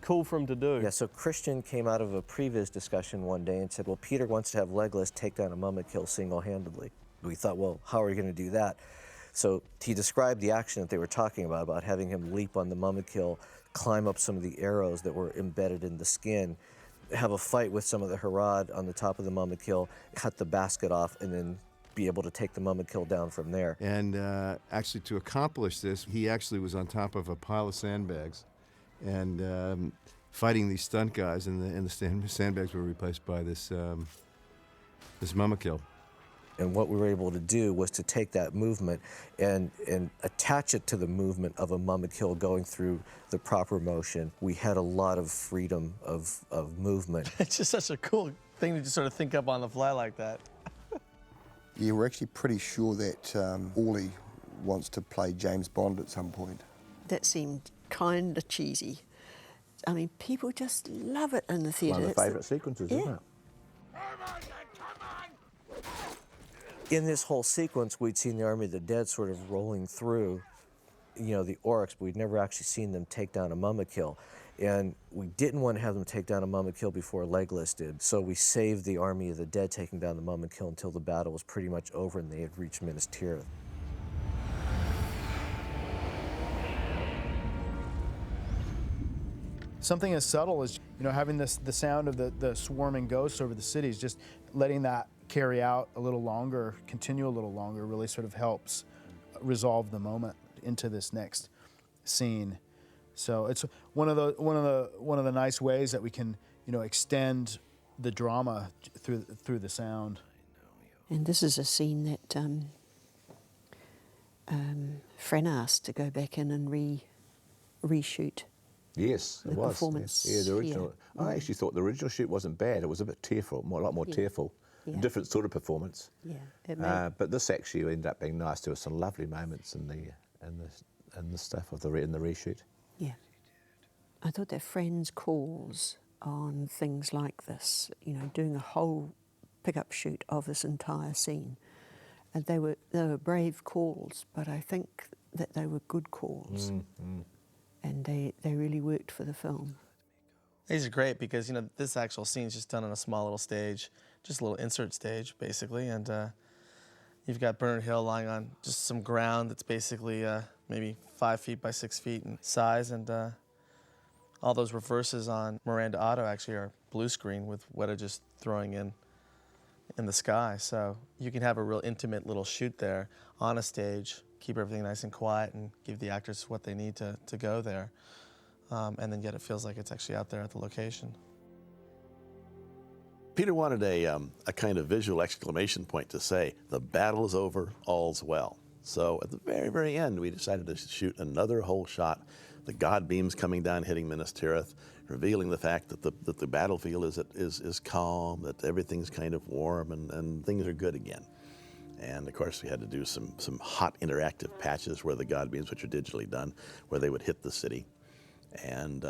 cool for him to do. Yeah, so Christian came out of a previous discussion one day and said, well, Peter wants to have Legolas take down a Mumakil single-handedly. We thought, well, how are we going to do that? So he described the action that they were talking about having him leap on the Mumakil, climb up some of the arrows that were embedded in the skin, have a fight with some of the Harad on the top of the Mumakil, cut the basket off, and then be able to take the Mumakil down from there. And actually, to accomplish this, he actually was on top of a pile of sandbags and fighting these stunt guys, and the sandbags were replaced by this Mumakil. And what we were able to do was to take that movement and attach it to the movement of a Mumakil going through the proper motion. We had a lot of freedom of movement. It's just such a cool thing to just sort of think up on the fly like that. Yeah, we're actually pretty sure that Orley wants to play James Bond at some point. That seemed kind of cheesy. I mean, people just love it in the theatre. One of the favourite sequences, isn't it? In this whole sequence, we'd seen the Army of the Dead sort of rolling through, the orcs, but we'd never actually seen them take down a Mumakil. And we didn't want to have them take down a Mumakil before Legolas did, so we saved the Army of the Dead taking down the Mumakil until the battle was pretty much over and they had reached Minas Tirith. Something as subtle as having the sound of the swarming ghosts over the cities, just letting that carry out a little longer, continue a little longer, really sort of helps resolve the moment into this next scene. So it's one of the nice ways that we can extend the drama through the sound. And this is a scene that Fran asked to go back in and reshoot. Yes, it The was. performance, Yes. Yeah, the original. yeah. I actually thought the original shoot wasn't bad. It was a bit tearful, a lot more Yeah. tearful. Yeah. A different sort of performance. Yeah, it made, But this actually ended up being nice. There were some lovely moments in the stuff in the reshoot. yeah. I thought that Fran's calls on things like this, doing a whole pickup shoot of this entire scene, and they were brave calls, but I think that they were good calls, and they really worked for the film. These are great because, this actual scene is just done on a small little stage, just a little insert stage, basically, and you've got Bernard Hill lying on just some ground that's basically maybe 5 feet by 6 feet in size, and all those reverses on Miranda Otto actually are blue screen with Weta just throwing in the sky. So you can have a real intimate little shoot there on a stage, keep everything nice and quiet, and give the actors what they need to go there. And then yet it feels like it's actually out there at the location. Peter wanted a kind of visual exclamation point to say, the battle is over, all's well. So at the very, very end, we decided to shoot another whole shot, the god beams coming down, hitting Minas Tirith, revealing the fact that the battlefield is calm, that everything's kind of warm, and things are good again. And of course, we had to do some hot interactive patches where the god beams, which are digitally done, where they would hit the city. And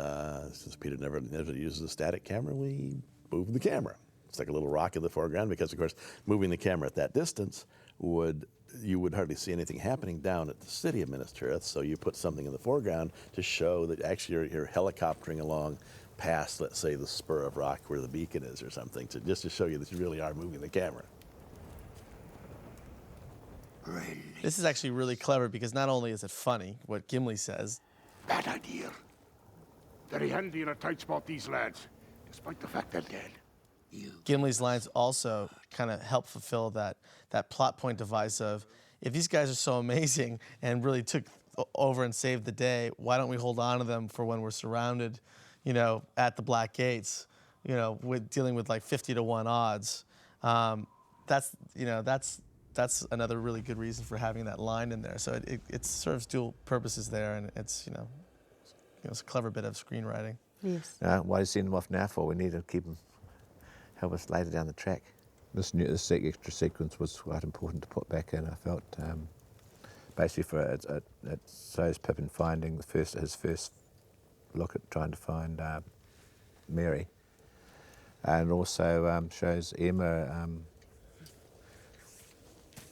since Peter never uses a static camera, we moved the camera. It's like a little rock in the foreground because, of course, moving the camera at that distance you would hardly see anything happening down at the city of Minas Tirith. So you put something in the foreground to show that actually you're helicoptering along past, let's say, the spur of rock where the beacon is or something, just to show you that you really are moving the camera. This is actually really clever because not only is it funny, what Gimli says. Bad idea. Very handy in a tight spot, these lads, despite the fact they're dead. Gimli's lines also kind of help fulfill that plot point device of, if these guys are so amazing and really took over and saved the day, why don't we hold on to them for when we're surrounded, at the Black Gates, with dealing with like 50-to-1 odds. that's another really good reason for having that line in there. So it serves dual purposes there, and it's it's a clever bit of screenwriting. Yes. Why are you sending them off now for? We need to keep them, help us later down the track. This extra sequence was quite important to put back in, I felt. Basically, for it shows Pippin finding his first look at trying to find Mary, and also shows Emma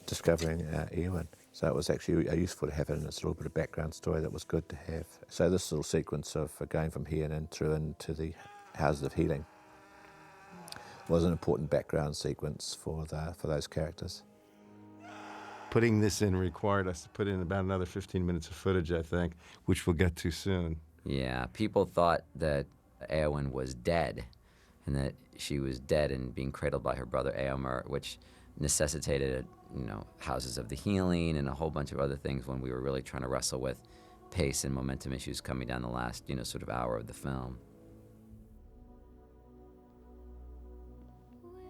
discovering Eowyn. So it was actually useful to have it, and it's a little bit of background story that was good to have. So this little sequence of going from here and through into the Houses of Healing was an important background sequence for those characters. Putting this in required us to put in about another 15 minutes of footage, I think, which we'll get to soon. Yeah, people thought that Eowyn was dead, and that she was dead and being cradled by her brother Eomer, which necessitated, Houses of the Healing and a whole bunch of other things when we were really trying to wrestle with pace and momentum issues coming down the last, sort of hour of the film.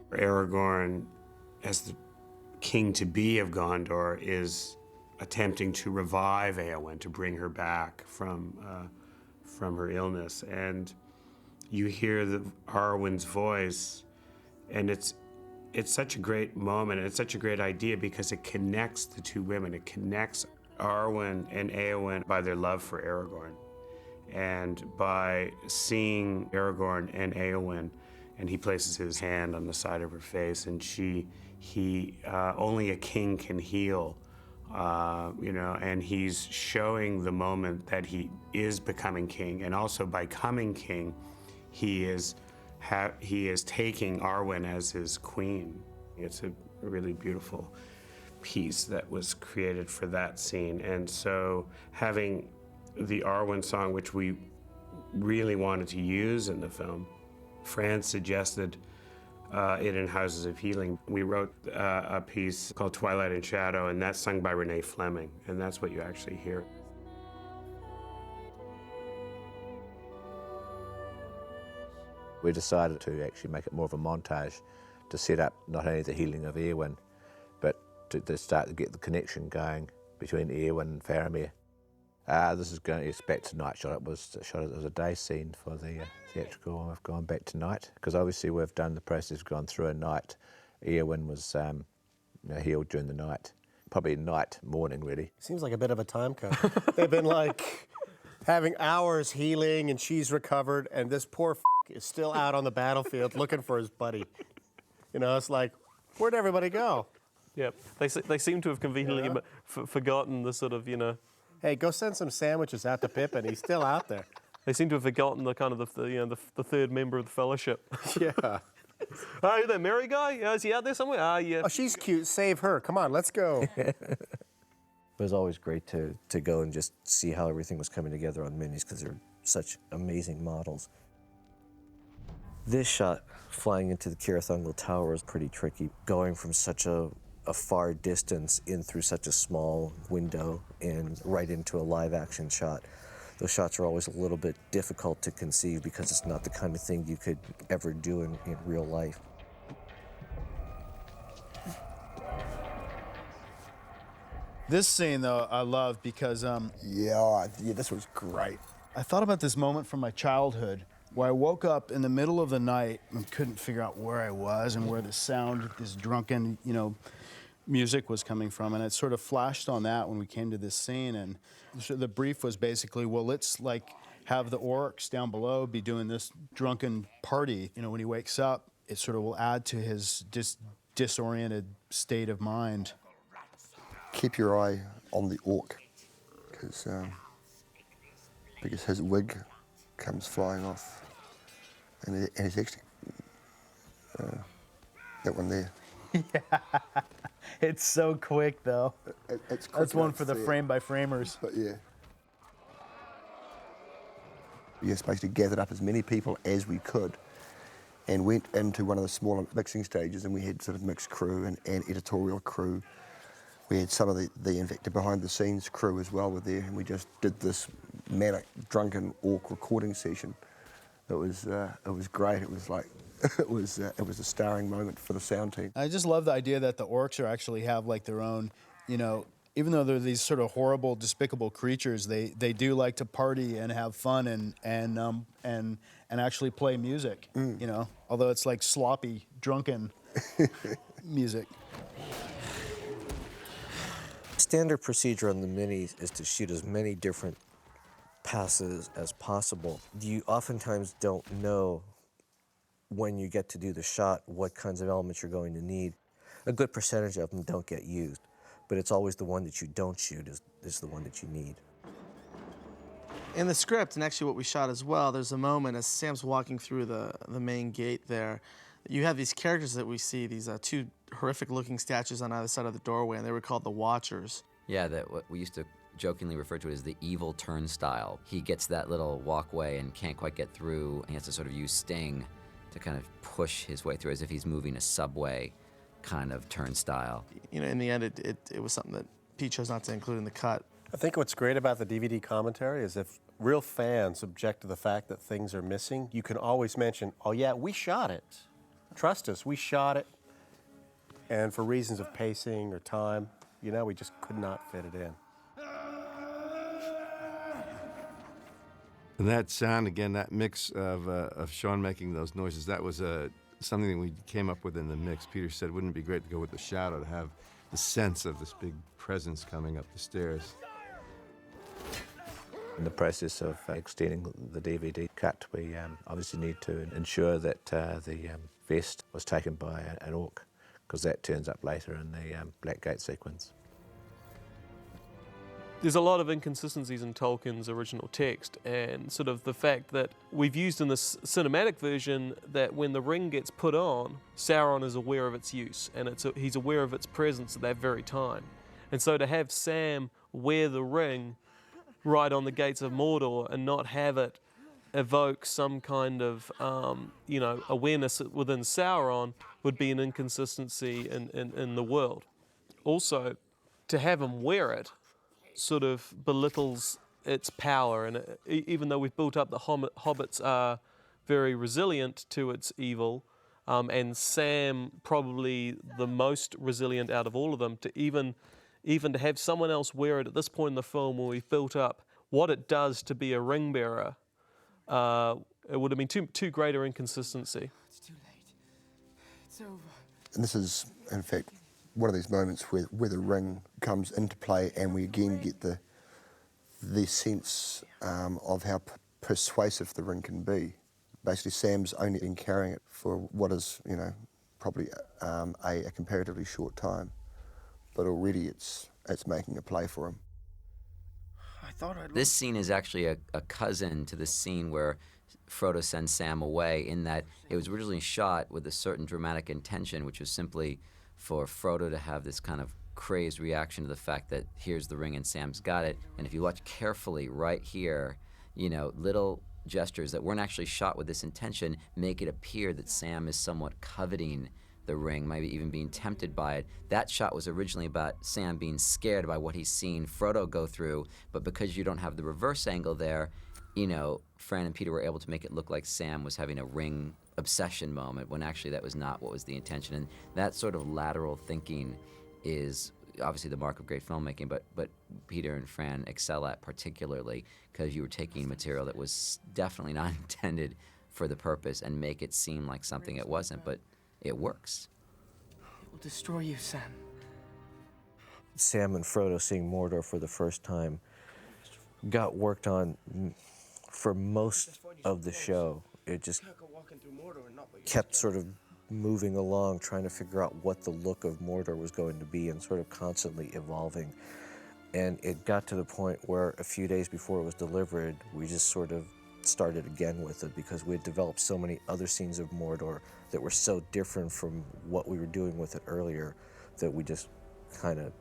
Aragorn, as the king-to-be of Gondor, is attempting to revive Eowyn, to bring her back from her illness. And you hear Arwen's voice, and it's such a great moment, and it's such a great idea because it connects the two women. It connects Arwen and Eowyn by their love for Aragorn. And by seeing Aragorn and Eowyn, and he places his hand on the side of her face, and only a king can heal, and he's showing the moment that he is becoming king, and also by coming king, he is taking Arwen as his queen. It's a really beautiful piece that was created for that scene, and so having the Arwen song, which we really wanted to use in the film, Fran suggested it in Houses of Healing. We wrote a piece called Twilight and Shadow, and that's sung by Renee Fleming, and that's what you actually hear. We decided to actually make it more of a montage to set up not only the healing of Eowyn, but to start to get the connection going between Eowyn and Faramir. This is back to night shot. It was shot as a day scene for the theatrical, and we've gone back to night, because obviously we've done the process, gone through a night. Eowyn was healed during the night, probably morning really. Seems like a bit of a time code. They've been having hours healing, and she's recovered, and this poor is still out on the battlefield looking for his buddy. It's like, where'd everybody go? Yep, they seem to have conveniently forgotten the sort of, Hey, go send some sandwiches out to Pippin. He's still out there. They seem to have forgotten the kind of the third member of the Fellowship. Yeah. Oh, that Mary guy? Is he out there somewhere? Yeah. Oh, she's cute. Save her. Come on, let's go. It was always great to go and just see how everything was coming together on minis, because they're such amazing models. This shot, flying into the Cirith Ungol Tower, is pretty tricky. Going from such a far distance in through such a small window and right into a live action shot. Those shots are always a little bit difficult to conceive because it's not the kind of thing you could ever do in real life. This scene, though, I love because yeah, this was great. I thought about this moment from my childhood where I woke up in the middle of the night and couldn't figure out where I was and where the sound, this drunken, music was coming from. And it sort of flashed on that when we came to this scene. And so the brief was basically, well, let's have the orcs down below be doing this drunken party. When he wakes up, it sort of will add to his disoriented state of mind. Keep your eye on the orc, because his wig comes flying off, and he's actually that one there. Yeah, it's so quick though. It's quick. That's one for the frame by framers. But yeah. We just basically gathered up as many people as we could and went into one of the smaller mixing stages, and we had sort of mixed crew and editorial crew. We had some of the Invector behind the scenes crew as well were there, and we just did this manic, drunken orc recording session. It was great. It was like it was a starring moment for the sound team. I just love the idea that the orcs are actually have like their own, even though they're these sort of horrible, despicable creatures, they do like to party and have fun and actually play music. Although it's like sloppy, drunken music. Standard procedure on the minis is to shoot as many different passes as possible. You oftentimes don't know when you get to do the shot what kinds of elements you're going to need. A good percentage of them don't get used, but it's always the one that you don't shoot is the one that you need. In the script, and actually what we shot as well, there's a moment as Sam's walking through the main gate there. You have these characters that we see, these two horrific-looking statues on either side of the doorway, and they were called the Watchers. Yeah, what we used to jokingly refer to it as the evil turnstile. He gets that little walkway and can't quite get through, and he has to sort of use Sting to kind of push his way through as if he's moving a subway kind of turnstile. In the end, it was something that Pete chose not to include in the cut. I think what's great about the DVD commentary is if real fans object to the fact that things are missing, you can always mention, oh yeah, we shot it. Trust us, we shot it. And for reasons of pacing or time, we just could not fit it in. And that sound, again, that mix of Sean making those noises, that was something that we came up with in the mix. Peter said, wouldn't it be great to go with the shadow, to have the sense of this big presence coming up the stairs. In the process of extending the DVD cut, we obviously need to ensure that the vest was taken by an orc, because that turns up later in the Blackgate sequence. There's a lot of inconsistencies in Tolkien's original text, and sort of the fact that we've used in this cinematic version that when the ring gets put on, Sauron is aware of its use, and he's aware of its presence at that very time. And so to have Sam wear the ring right on the gates of Mordor and not have it evoke some kind of, awareness within Sauron would be an inconsistency in the world. Also, to have him wear it sort of belittles its power, and even though we've built up the hobbits are very resilient to its evil, and Sam probably the most resilient out of all of them, to even to have someone else wear it at this point in the film when we've built up what it does to be a ring bearer, it would have been too great an inconsistency. It's too late. It's over. And this is, in fact, one of these moments where the ring comes into play, and we again get the sense of how persuasive the ring can be. Basically, Sam's only been carrying it for what is, probably a comparatively short time, but already it's making a play for him. This scene is actually a cousin to the scene where Frodo sends Sam away, in that it was originally shot with a certain dramatic intention, which was simply for Frodo to have this kind of crazed reaction to the fact that here's the ring and Sam's got it. And if you watch carefully right here, little gestures that weren't actually shot with this intention make it appear that Sam is somewhat coveting the ring, maybe even being tempted by it. That shot was originally about Sam being scared by what he's seen Frodo go through, but because you don't have the reverse angle there, Fran and Peter were able to make it look like Sam was having a ring obsession moment, when actually that was not what was the intention. And that sort of lateral thinking is obviously the mark of great filmmaking, but Peter and Fran excel at, particularly because you were taking material that was definitely not intended for the purpose and make it seem like something it wasn't, but it works. It will destroy you, Sam. Sam and Frodo seeing Mordor for the first time got worked on for most of the show. It just kept sort of moving along, trying to figure out what the look of Mordor was going to be, and sort of constantly evolving. And it got to the point where a few days before it was delivered, we just sort of started again with it, because we had developed so many other scenes of Mordor that were so different from what we were doing with it earlier, that we just kind of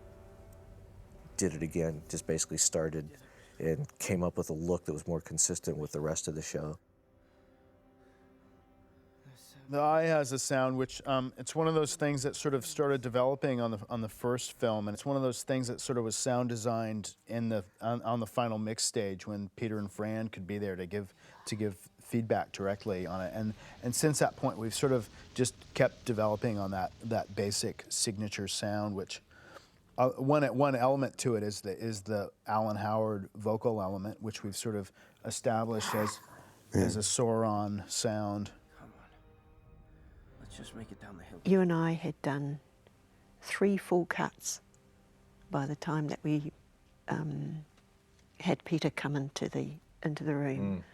did it again, just basically started and came up with a look that was more consistent with the rest of the show. The eye has a sound which it's one of those things that sort of started developing on the first film, and it's one of those things that sort of was sound designed on the final mix stage when Peter and Fran could be there to give feedback directly on it. And since that point, we've sort of just kept developing on that basic signature sound, which one element to it is the Alan Howard vocal element, which we've sort of established as a Sauron sound. Just make it down the hill. You and I had done 3 full cuts by the time that we had Peter come into the room.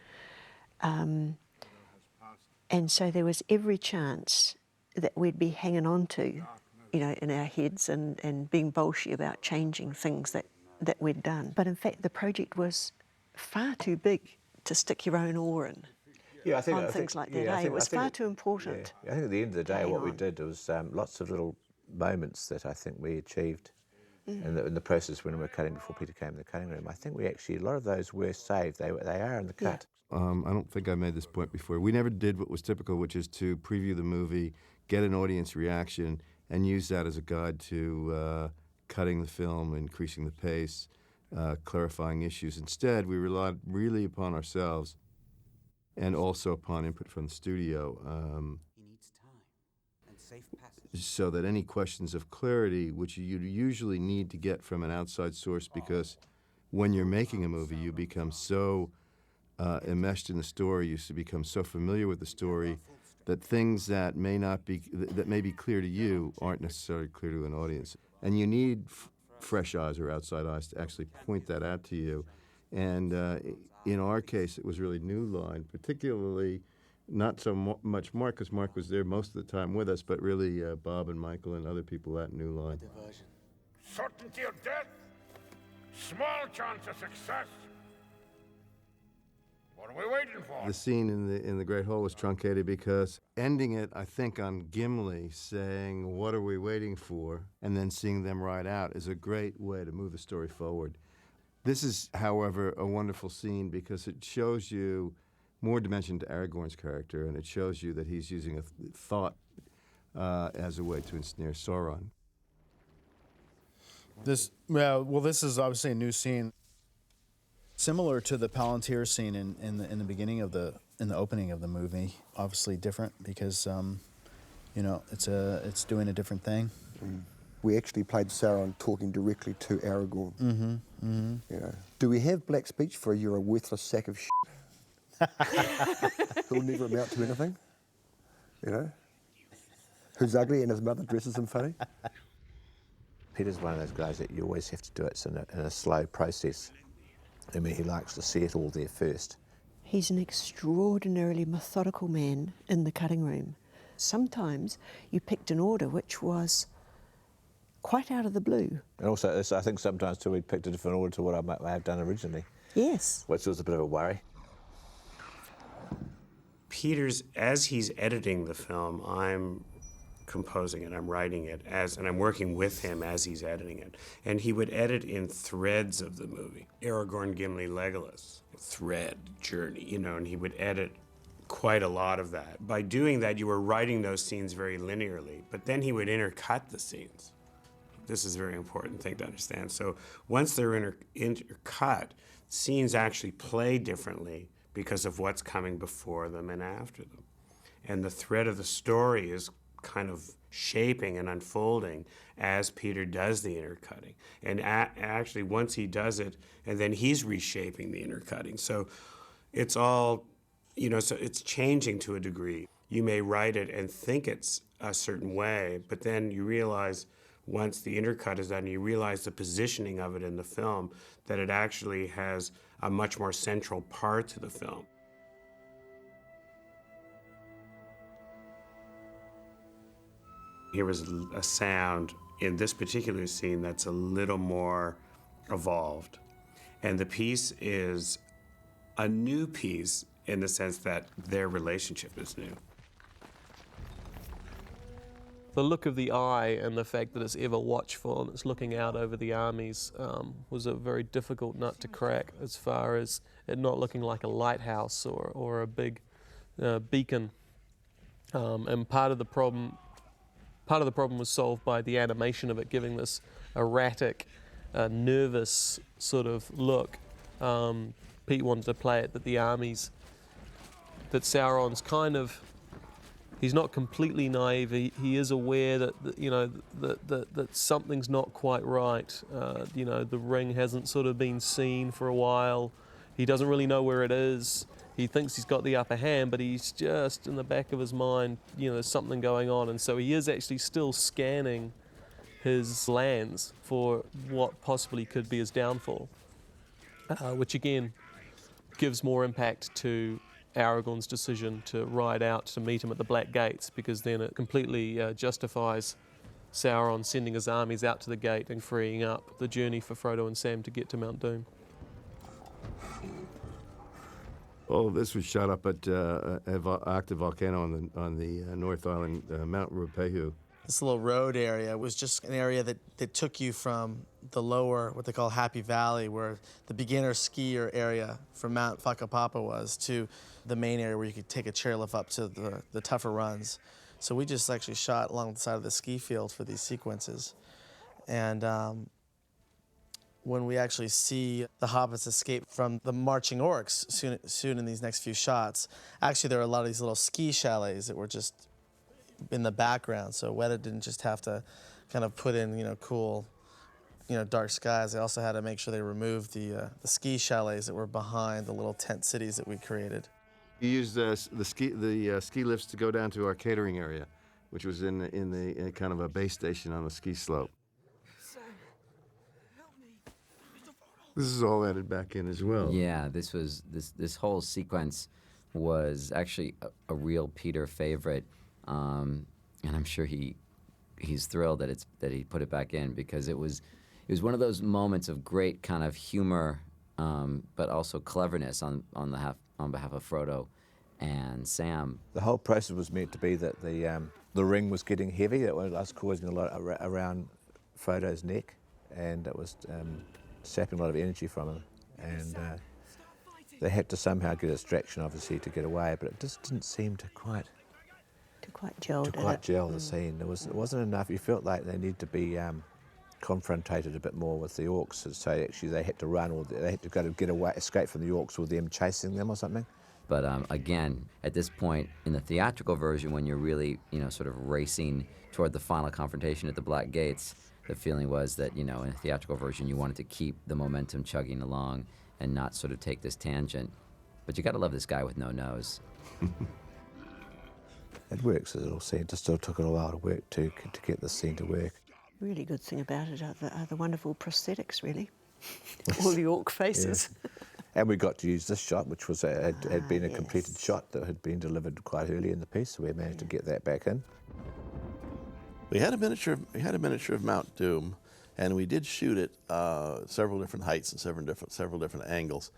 And so there was every chance that we'd be hanging on to, in our heads and being bolshy about changing things that we'd done. But in fact, the project was far too big to stick your own oar in. Yeah, I think It was far too important. Yeah, I think at the end of the day, what we did was lots of little moments that I think we achieved in the process when we were cutting before Peter came in the cutting room. I think a lot of those were saved. They are in the cut. I don't think I made this point before. We never did what was typical, which is to preview the movie, get an audience reaction, and use that as a guide to cutting the film, increasing the pace, clarifying issues. Instead, we relied really upon ourselves and also upon input from the studio, so that any questions of clarity, which you usually need to get from an outside source, because when you're making a movie, you become so enmeshed in the story, you become so familiar with the story, that things that may be clear to you aren't necessarily clear to an audience. And you need fresh eyes or outside eyes to actually point that out to you. And in our case, it was really New Line, particularly not so much Mark, because Mark was there most of the time with us, but really Bob and Michael and other people at New Line. Certainty of death, small chance of success. What are we waiting for? The scene in the Great Hall was truncated because ending it, I think, on Gimli saying, "What are we waiting for?" and then seeing them ride out is a great way to move the story forward. This is, however, a wonderful scene because it shows you more dimension to Aragorn's character, and it shows you that he's using a thought as a way to ensnare Sauron. This is obviously a new scene, similar to the Palantir scene in the beginning of in the opening of the movie. Obviously different because it's doing a different thing. We actually played Sauron talking directly to Aragorn. Mm-hmm. Mm-hmm. You know, do we have black speech for "you're a worthless sack of shit"? Who'll never amount to anything? You know, who's ugly and his mother dresses him funny. Peter's one of those guys that you always have to do it in a slow process. I mean, he likes to see it all there first. He's an extraordinarily methodical man in the cutting room. Sometimes you picked an order which was quite out of the blue. And also, I think sometimes too, we picked a different order to what I might have done originally. Yes. Which was a bit of a worry. Peter's, as he's editing the film, I'm composing it, I'm writing it, and I'm working with him as he's editing it. And he would edit in threads of the movie. Aragorn, Gimli, Legolas, thread, journey, and he would edit quite a lot of that. By doing that, you were writing those scenes very linearly, but then he would intercut the scenes. This is a very important thing to understand. So once they're intercut, scenes actually play differently because of what's coming before them and after them. And the thread of the story is kind of shaping and unfolding as Peter does the intercutting. And actually, once he does it, and then he's reshaping the intercutting. So it's all, so it's changing to a degree. You may write it and think it's a certain way, but then you realize once the intercut is done, you realize the positioning of it in the film, that it actually has a much more central part to the film. Here was a sound in this particular scene that's a little more evolved. And the piece is a new piece in the sense that their relationship is new. The look of the eye and the fact that it's ever watchful and it's looking out over the armies was a very difficult nut to crack, as far as it not looking like a lighthouse or a big beacon And part of the problem was solved by the animation of it giving this erratic, nervous sort of look. Pete wanted to play it that the armies, that Sauron's kind of, he's not completely naive. He is aware that that something's not quite right. The ring hasn't sort of been seen for a while. He doesn't really know where it is. He thinks he's got the upper hand, but he's just in the back of his mind, there's something going on. And so he is actually still scanning his lands for what possibly could be his downfall, which again gives more impact to Aragorn's decision to ride out to meet him at the Black Gates, because then it completely justifies Sauron sending his armies out to the gate and freeing up the journey for Frodo and Sam to get to Mount Doom. All of this was shot up at active volcano on the North Island, Mount Ruapehu. This little road area was just an area that took you from the lower, what they call Happy Valley, where the beginner skier area from Mount Whakapapa was, to the main area where you could take a chairlift up to the tougher runs. So we just actually shot along the side of the ski field for these sequences. And when we actually see the hobbits escape from the marching orcs soon in these next few shots, actually there are a lot of these little ski chalets that were just in the background, so Weta didn't just have to kind of put in, cool, dark skies. They also had to make sure they removed the ski chalets that were behind the little tent cities that we created. We used the ski lifts to go down to our catering area, which was in kind of a base station on the ski slope. This is all added back in as well. Yeah, this whole sequence was actually a real Peter favorite. And I'm sure he's thrilled that he put it back in, because it was one of those moments of great kind of humor, but also cleverness on behalf of Frodo and Sam. The whole process was meant to be that the ring was getting heavy. It was causing a lot around Frodo's neck, and it was sapping a lot of energy from him. And they had to somehow get a distraction, obviously, to get away, but it just didn't seem to quite gel the scene. It wasn't enough. You felt like they needed to be confronted a bit more with the orcs. So actually they had to run, or they had to go to get away, escape from the orcs with them chasing them or something. But again, at this point in the theatrical version, when you're really, sort of racing toward the final confrontation at the Black Gates, the feeling was that, in a theatrical version, you wanted to keep the momentum chugging along and not sort of take this tangent. But you got to love this guy with no nose. It works as a little scene. It just still took a while to work to get the scene to work. Really good thing about it are the wonderful prosthetics, really. All the orc faces. Yeah. And we got to use this shot, which was had been a completed shot that had been delivered quite early in the piece, so we managed to get that back in. We had a miniature of Mount Doom, and we did shoot it several different heights and several different angles.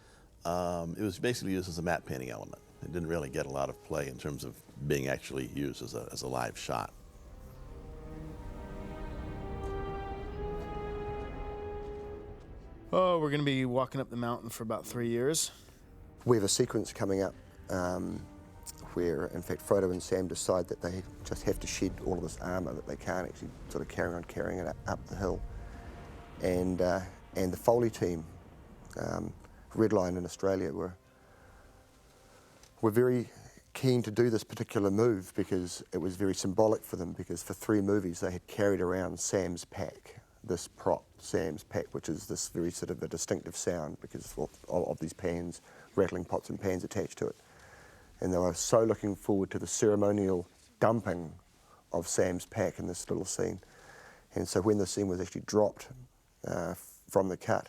It was basically used as a matte painting element. It didn't really get a lot of play in terms of being actually used as a live shot. Oh, we're going to be walking up the mountain for about 3 years. We have a sequence coming up where, in fact, Frodo and Sam decide that they just have to shed all of this armour, that they can't actually sort of carry on carrying it up the hill. And the Foley team, Redline in Australia, were very keen to do this particular move because it was very symbolic for them, because for 3 movies they had carried around Sam's pack, this prop, Sam's pack, which is this very sort of a distinctive sound because of these pans, rattling pots and pans attached to it. And they were so looking forward to the ceremonial dumping of Sam's pack in this little scene. And so when the scene was actually dropped from the cut,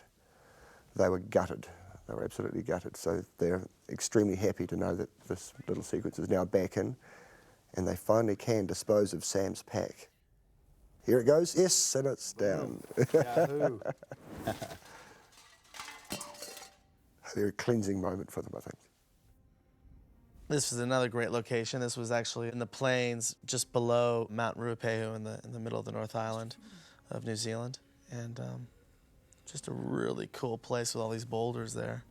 they were gutted. They were absolutely gutted. So they're extremely happy to know that this little sequence is now back in, and they finally can dispose of Sam's pack. Here it goes. Yes, and it's down. Yahoo! A very cleansing moment for them, I think. This was another great location. This was actually in the plains just below Mount Ruapehu in the middle of the North Island of New Zealand. And just a really cool place with all these boulders there.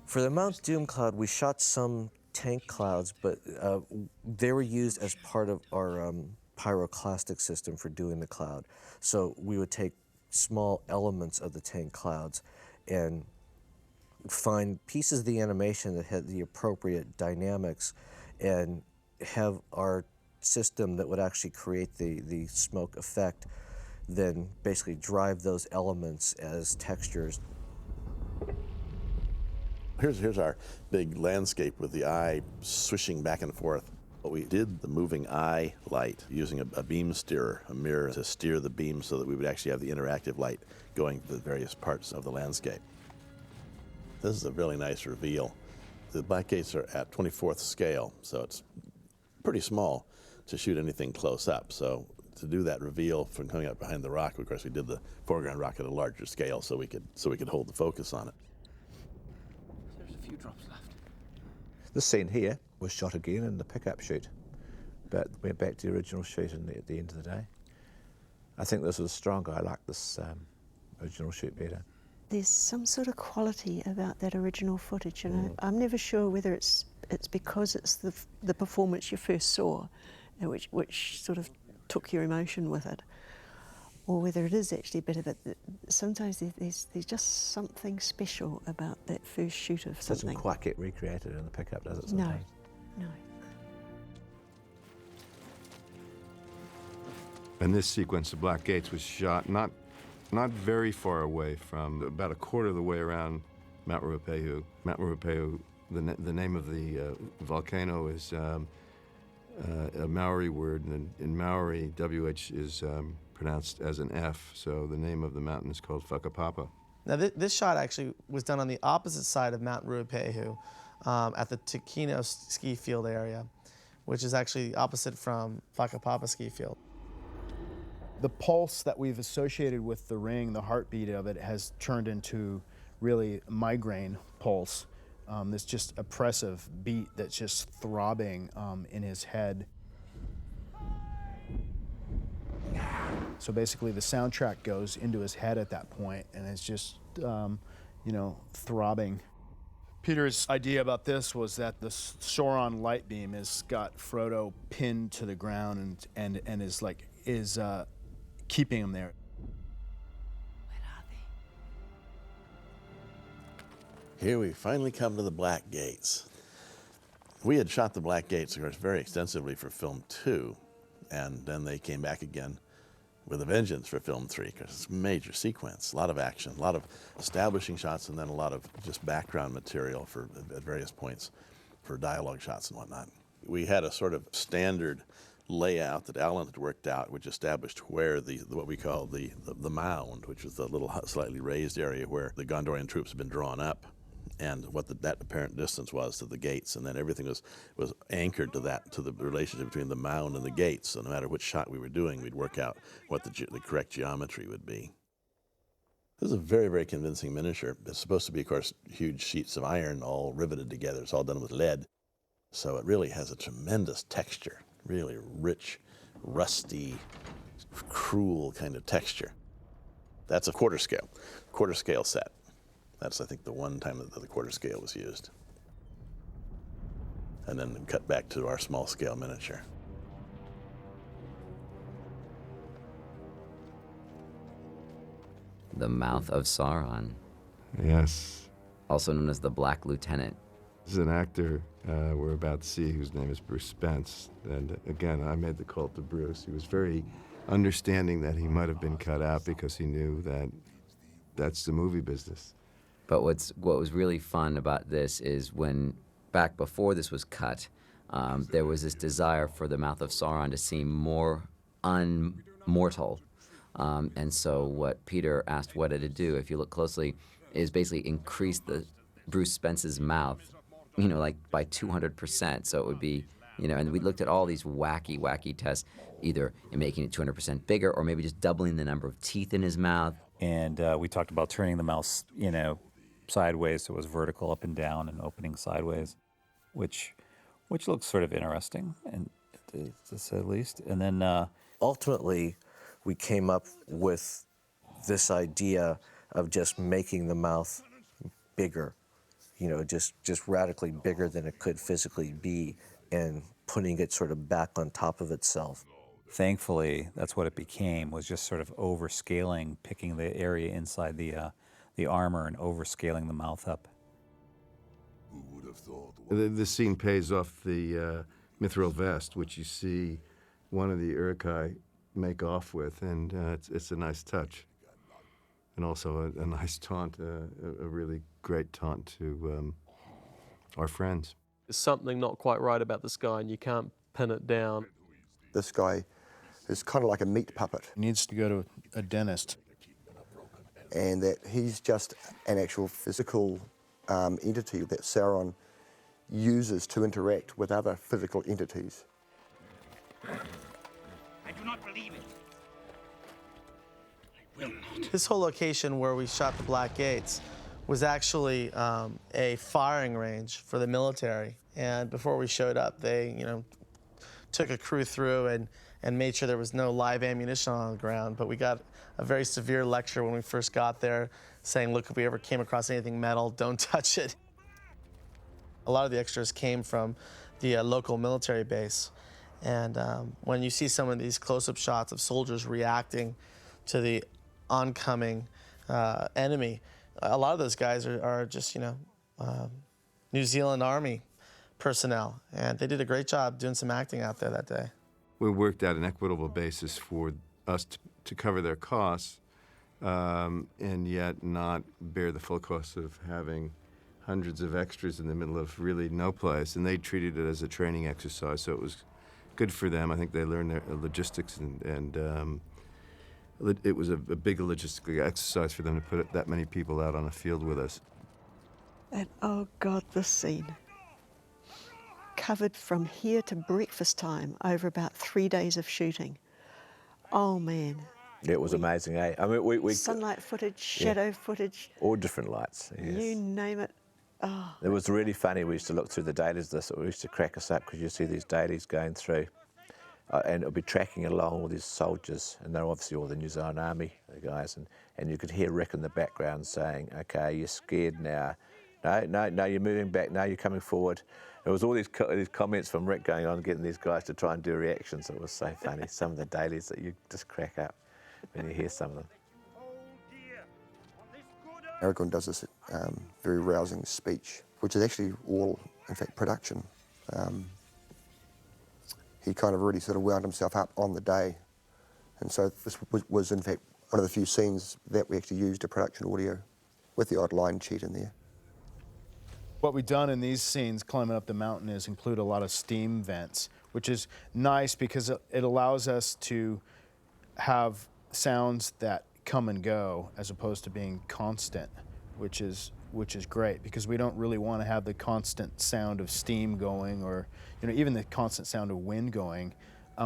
For the Mount Doom cloud, we shot some tank clouds, but they were used as part of our pyroclastic system for doing the cloud. So we would take small elements of the tank clouds and find pieces of the animation that had the appropriate dynamics and have our system that would actually create the smoke effect, then basically drive those elements as textures. Here's our big landscape with the eye swishing back and forth. We did the moving eye light using a beam steerer, a mirror, to steer the beam so that we would actually have the interactive light going to the various parts of the landscape. This is a really nice reveal. The black gates are at 24th scale, so it's pretty small to shoot anything close up. So to do that reveal from coming up behind the rock, of course we did the foreground rock at a larger scale so we could hold the focus on it. There's a few drops left. This scene here was shot again in the pickup shoot, but went back to the original shoot at the end of the day. I think this was stronger. I like this original shoot better. There's some sort of quality about that original footage, and I'm never sure whether it's because it's the performance you first saw, which sort of took your emotion with it, or whether it is actually better. But sometimes there's just something special about that first shoot of something. Doesn't quite get recreated in the pickup, does it? No, Sometimes? no. And this sequence of Black Gates was shot not very far away from, about a quarter of the way around Mount Ruapehu. Mount Ruapehu, the name of the volcano is a Maori word, and in Maori, WH is pronounced as an F, so the name of the mountain is called Whakapapa. Now this shot actually was done on the opposite side of Mount Ruapehu, at the Takino ski field area, which is actually opposite from Whakapapa ski field. The pulse that we've associated with the ring, the heartbeat of it, has turned into really migraine pulse. This just oppressive beat that's just throbbing in his head. So basically the soundtrack goes into his head at that point, and it's just, throbbing. Peter's idea about this was that the Sauron light beam has got Frodo pinned to the ground and is keeping him there. Here we finally come to the Black Gates. We had shot the Black Gates, of course, very extensively for film 2, and then they came back again with a vengeance for film 3, because it's a major sequence, a lot of action, a lot of establishing shots, and then a lot of just background material at various points for dialogue shots and whatnot. We had a sort of standard layout that Alan had worked out, which established where what we call the mound, which was the little slightly raised area where the Gondorian troops had been drawn up, and what that apparent distance was to the gates, and then everything was anchored to the relationship between the mound and the gates. So no matter which shot we were doing, we'd work out what the correct geometry would be. This is a very, very convincing miniature. It's supposed to be, of course, huge sheets of iron all riveted together. It's all done with lead, so it really has a tremendous texture. Really rich, rusty, cruel kind of texture. That's a quarter scale set. That's, I think, the one time that the quarter scale was used. And then cut back to our small scale miniature. The Mouth of Sauron. Yes. Also known as the Black Lieutenant. This is an actor we're about to see whose name is Bruce Spence. And again, I made the call to Bruce. He was very understanding that he might have been cut out because he knew that that's the movie business. But what was really fun about this is back before this was cut, there was this desire for the Mouth of Sauron to seem more unmortal. And so what Peter asked Weta to do, if you look closely, is basically increase the Bruce Spence's mouth, by 200%. So it would be, and we looked at all these wacky tests, either in making it 200% bigger or maybe just doubling the number of teeth in his mouth. And we talked about turning the mouth, sideways, so it was vertical up and down and opening sideways, which looks sort of interesting, and to say the least. And then ultimately, we came up with this idea of just making the mouth bigger, you know, just radically bigger than it could physically be, and putting it sort of back on top of itself. Thankfully, that's what it became, was just sort of overscaling, picking the area inside the armor and overscaling the mouth up. The scene pays off the mithril vest, which you see one of the Uruk-hai make off with, and it's a nice touch. And also a nice taunt, a really great taunt to our friends. There's something not quite right about this guy, and you can't pin it down. This guy is kind of like a meat puppet. He needs to go to a dentist. And that he's just an actual physical entity that Sauron uses to interact with other physical entities. I do not believe it. I will not. This whole location where we shot the Black Gates was actually a firing range for the military. And before we showed up, they, you know, took a crew through and made sure there was no live ammunition on the ground. But we got a very severe lecture when we first got there, saying, look, if we ever came across anything metal, don't touch it. A lot of the extras came from the local military base. And when you see some of these close-up shots of soldiers reacting to the oncoming enemy, a lot of those guys are just, you know, New Zealand Army personnel. And they did a great job doing some acting out there that day. We worked out an equitable basis for us to cover their costs, and yet not bear the full cost of having hundreds of extras in the middle of really no place. And they treated it as a training exercise, so it was good for them. I think they learned their logistics, and it was a big logistical exercise for them to put that many people out on a field with us. And oh God, this scene. Covered from here to breakfast time over about 3 days of shooting. Oh man. It was amazing, eh? I mean, we sunlight footage, shadow footage. All different lights. Yes. You name it. Oh. It was really funny. We used to look through the dailies. This it used to crack us up because you see these dailies going through, and it would be tracking along all these soldiers, and they're obviously all the New Zealand Army, the guys, and you could hear Rick in the background saying, "Okay, you're scared now. No, you're moving back. No, you're coming forward." There was all these comments from Rick going on, getting these guys to try and do reactions. It was so funny. Some of the dailies that you just crack up when you hear some of them. Aragorn does this very rousing speech, which is actually all, in fact, production. He kind of really sort of wound himself up on the day. And so this was, in fact, one of the few scenes that we actually used a production audio with the odd line cheat in there. What we've done in these scenes climbing up the mountain is include a lot of steam vents, which is nice because it allows us to have sounds that come and go as opposed to being constant, which is great because we don't really want to have the constant sound of steam going, or even the constant sound of wind going,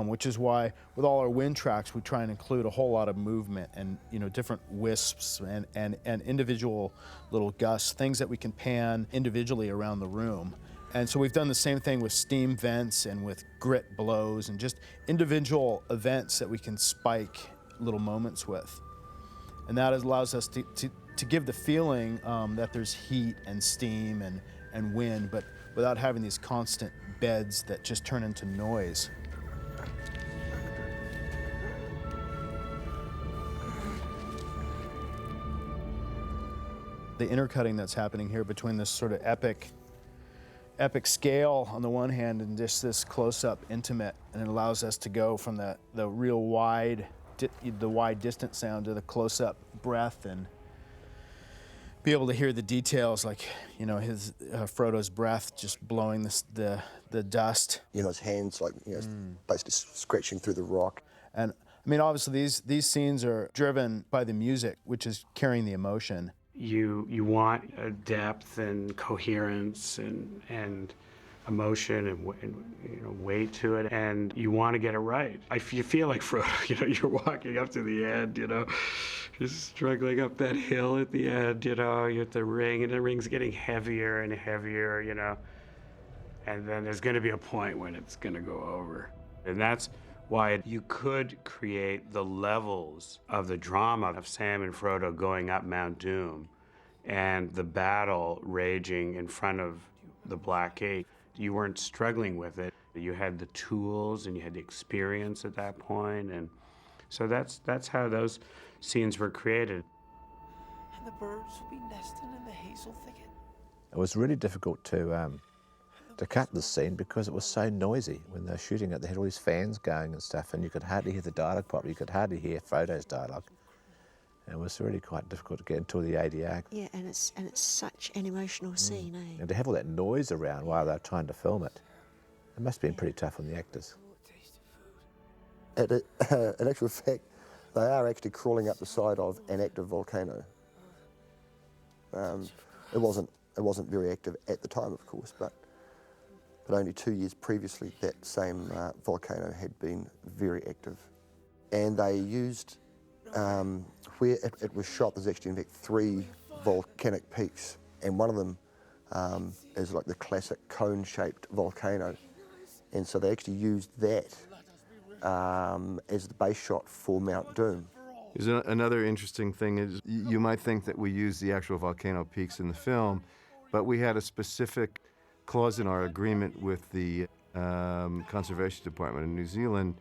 which is why with all our wind tracks we try and include a whole lot of movement and different wisps and individual little gusts, things that we can pan individually around the room. And so we've done the same thing with steam vents and with grit blows and just individual events that we can spike little moments with. And that allows us to give the feeling that there's heat and steam and wind, but without having these constant beds that just turn into noise. The intercutting that's happening here between this sort of epic scale on the one hand and just this close-up intimate, and it allows us to go from the real wide distant sound to the close-up breath and be able to hear the details, like his Frodo's breath just blowing the dust. His hands basically scratching through the rock. And I mean, obviously these scenes are driven by the music, which is carrying the emotion. You want a depth and coherence and emotion and weight to it, and you want to get it right. You feel like Frodo, you're walking up to the end, just struggling up that hill at the end, you're at the ring, and the ring's getting heavier and heavier, and then there's going to be a point when it's going to go over. And that's why you could create the levels of the drama of Sam and Frodo going up Mount Doom and the battle raging in front of the Black Gate. You weren't struggling with it. You had the tools and you had the experience at that point, and so that's how those scenes were created. And the birds will be nesting in the hazel thicket. It was really difficult to cut this scene because it was so noisy. When they were shooting it, they had all these fans going and stuff, and you could hardly hear the dialogue properly. You could hardly hear Frodo's dialogue. It was really quite difficult to get into the ADR. Yeah, and it's such an emotional scene, eh? And to have all that noise around while they were trying to film it, it must have been pretty tough on the actors. In actual fact, they are actually crawling up the side of an active volcano. It wasn't very active at the time, of course, but only 2 years previously, that same volcano had been very active. And they used, where it was shot, there's actually in fact 3 volcanic peaks, and one of them is like the classic cone-shaped volcano. And so they actually used that as the base shot for Mount Doom. Another interesting thing is you might think that we use the actual volcano peaks in the film, but we had a specific clause in our agreement with the Conservation Department in New Zealand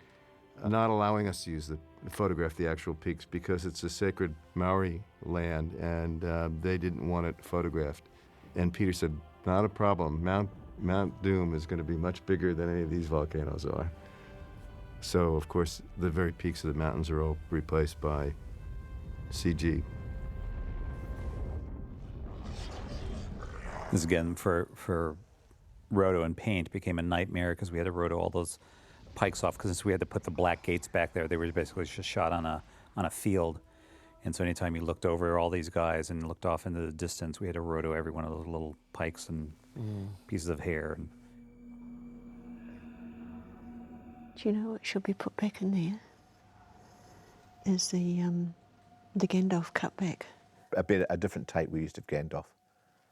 not allowing us to use photograph the actual peaks because it's a sacred Maori land and they didn't want it photographed. And Peter said, not a problem. Mount Doom is going to be much bigger than any of these volcanoes are. So, of course, the very peaks of the mountains are all replaced by CG. This again for roto and paint became a nightmare because we had to roto all those pikes off because since we had to put the black gates back there, they were basically just shot on a field. And so anytime you looked over all these guys and looked off into the distance, we had to roto every one of those little pikes and pieces of hair. Do you know what should be put back in there? Is the Gandalf cutback. A different take we used of Gandalf.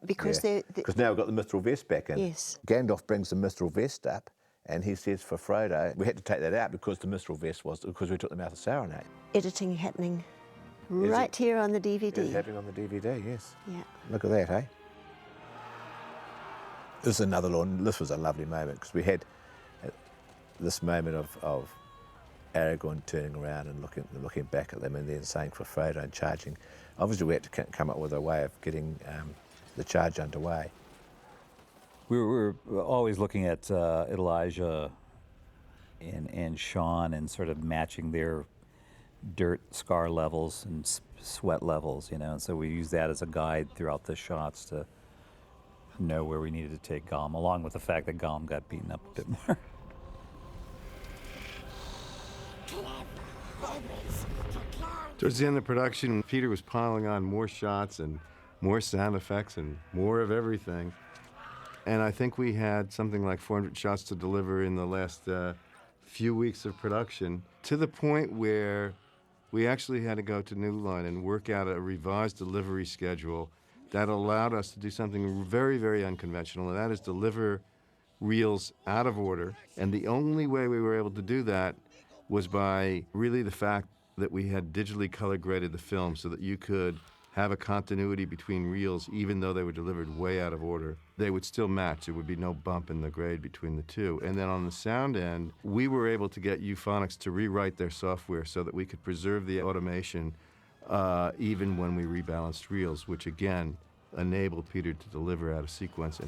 Because Because now we've got the Mithril vest back in. Yes. Gandalf brings the Mithril vest up, and he says for Frodo, we had to take that out because the Mithril vest because we took them out of Sauron. Editing happening right here on the DVD. It's happening on the DVD, yes. Yeah. Look at that, eh? This was a lovely moment because we had this moment of Aragorn turning around and looking back at them and then saying for Frodo and charging. Obviously we had to come up with a way of getting the charge underway. We were always looking at Elijah and Sean and sort of matching their dirt scar levels and sweat levels, and so we used that as a guide throughout the shots to know where we needed to take Gollum, along with the fact that Gollum got beaten up a bit more. Towards the end of production, Peter was piling on more shots and more sound effects and more of everything. And I think we had something like 400 shots to deliver in the last few weeks of production, to the point where we actually had to go to New Line and work out a revised delivery schedule that allowed us to do something very, very unconventional, and that is deliver reels out of order. And the only way we were able to do that was by really the fact that we had digitally color graded the film so that you could have a continuity between reels even though they were delivered way out of order. They would still match. There would be no bump in the grade between the two. And then on the sound end, we were able to get Euphonics to rewrite their software so that we could preserve the automation even when we rebalanced reels, which again enabled Peter to deliver out of sequence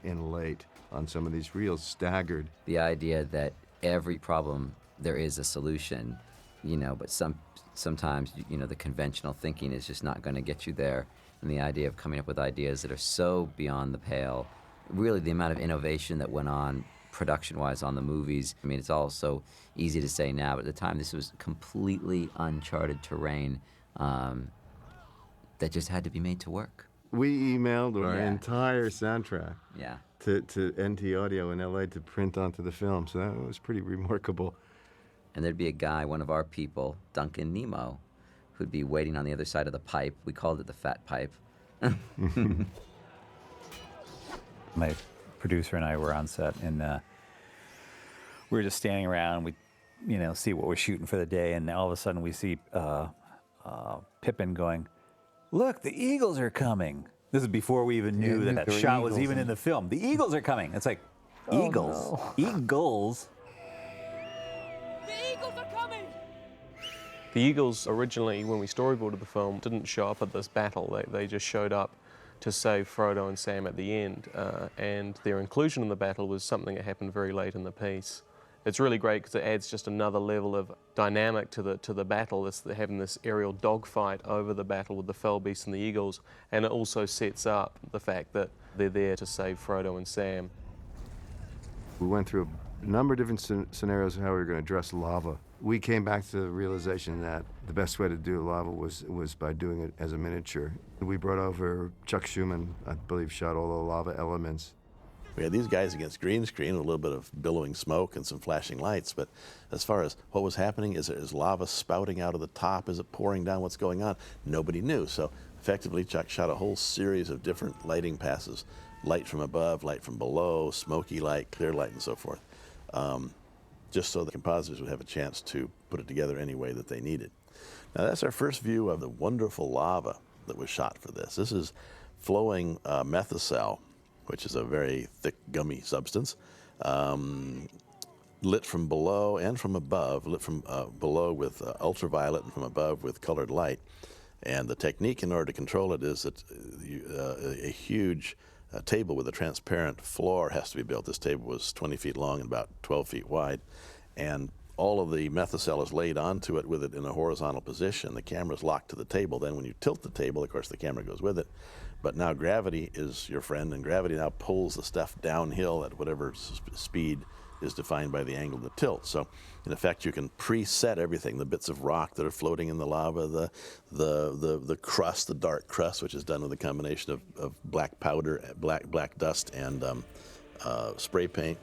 and late on some of these reels, staggered. The idea that every problem there is a solution, but sometimes the conventional thinking is just not going to get you there, and the idea of coming up with ideas that are so beyond the pale. Really, the amount of innovation that went on production-wise on the movies. I mean, it's all so easy to say now, but at the time, this was completely uncharted terrain that just had to be made to work. We emailed our entire soundtrack to NT Audio in LA to print onto the film, so that was pretty remarkable. And there'd be a guy, one of our people, Duncan Nemo, who'd be waiting on the other side of the pipe. We called it the fat pipe. My producer and I were on set, and we were just standing around. We, see what we're shooting for the day, and all of a sudden we see Pippin going, look, the eagles are coming. This is before we even knew that there were shot was eagles even in the film. The eagles are coming. It's like, eagles? Eagles? The eagles originally, when we storyboarded the film, didn't show up at this battle. They just showed up to save Frodo and Sam at the end. And their inclusion in the battle was something that happened very late in the piece. It's really great because it adds just another level of dynamic to the battle. It's having this aerial dogfight over the battle with the fell beasts and the eagles, and it also sets up the fact that they're there to save Frodo and Sam. We went through a number of different scenarios of how we were going to address lava. We came back to the realization that the best way to do lava was by doing it as a miniature. We brought over Chuck Schumann, I believe, shot all the lava elements. We had these guys against green screen, a little bit of billowing smoke and some flashing lights, but as far as what was happening, is lava spouting out of the top? Is it pouring down? What's going on? Nobody knew. So effectively, Chuck shot a whole series of different lighting passes, light from above, light from below, smoky light, clear light, and so forth, just so the compositors would have a chance to put it together any way that they needed. Now, that's our first view of the wonderful lava that was shot for this. This is flowing methocel, which is a very thick, gummy substance, lit from below and from above, lit from below with ultraviolet and from above with colored light. And the technique in order to control it is that a huge table with a transparent floor has to be built. This table was 20 feet long and about 12 feet wide. And all of the methocel is laid onto it with it in a horizontal position. The camera's locked to the table. Then when you tilt the table, of course, the camera goes with it. But now gravity is your friend, and gravity now pulls the stuff downhill at whatever speed is defined by the angle of the tilt. So, in effect, you can preset everything, the bits of rock that are floating in the lava, the crust, the dark crust, which is done with a combination of black powder, black dust, and spray paint,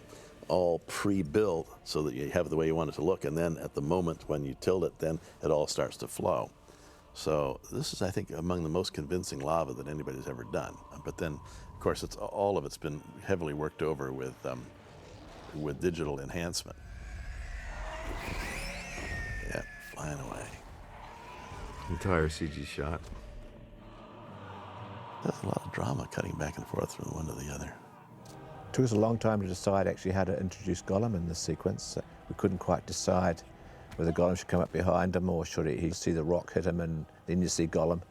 all pre-built so that you have the way you want it to look. And then at the moment when you tilt it, then it all starts to flow. So this is, I think, among the most convincing lava that anybody's ever done. But then, of course, all of it's been heavily worked over with digital enhancement. Yeah, flying away. Entire CG shot. That's a lot of drama cutting back and forth from one to the other. It took us a long time to decide actually how to introduce Gollum in this sequence. We couldn't quite decide whether Gollum should come up behind him or should he see the rock hit him and then you see Gollum.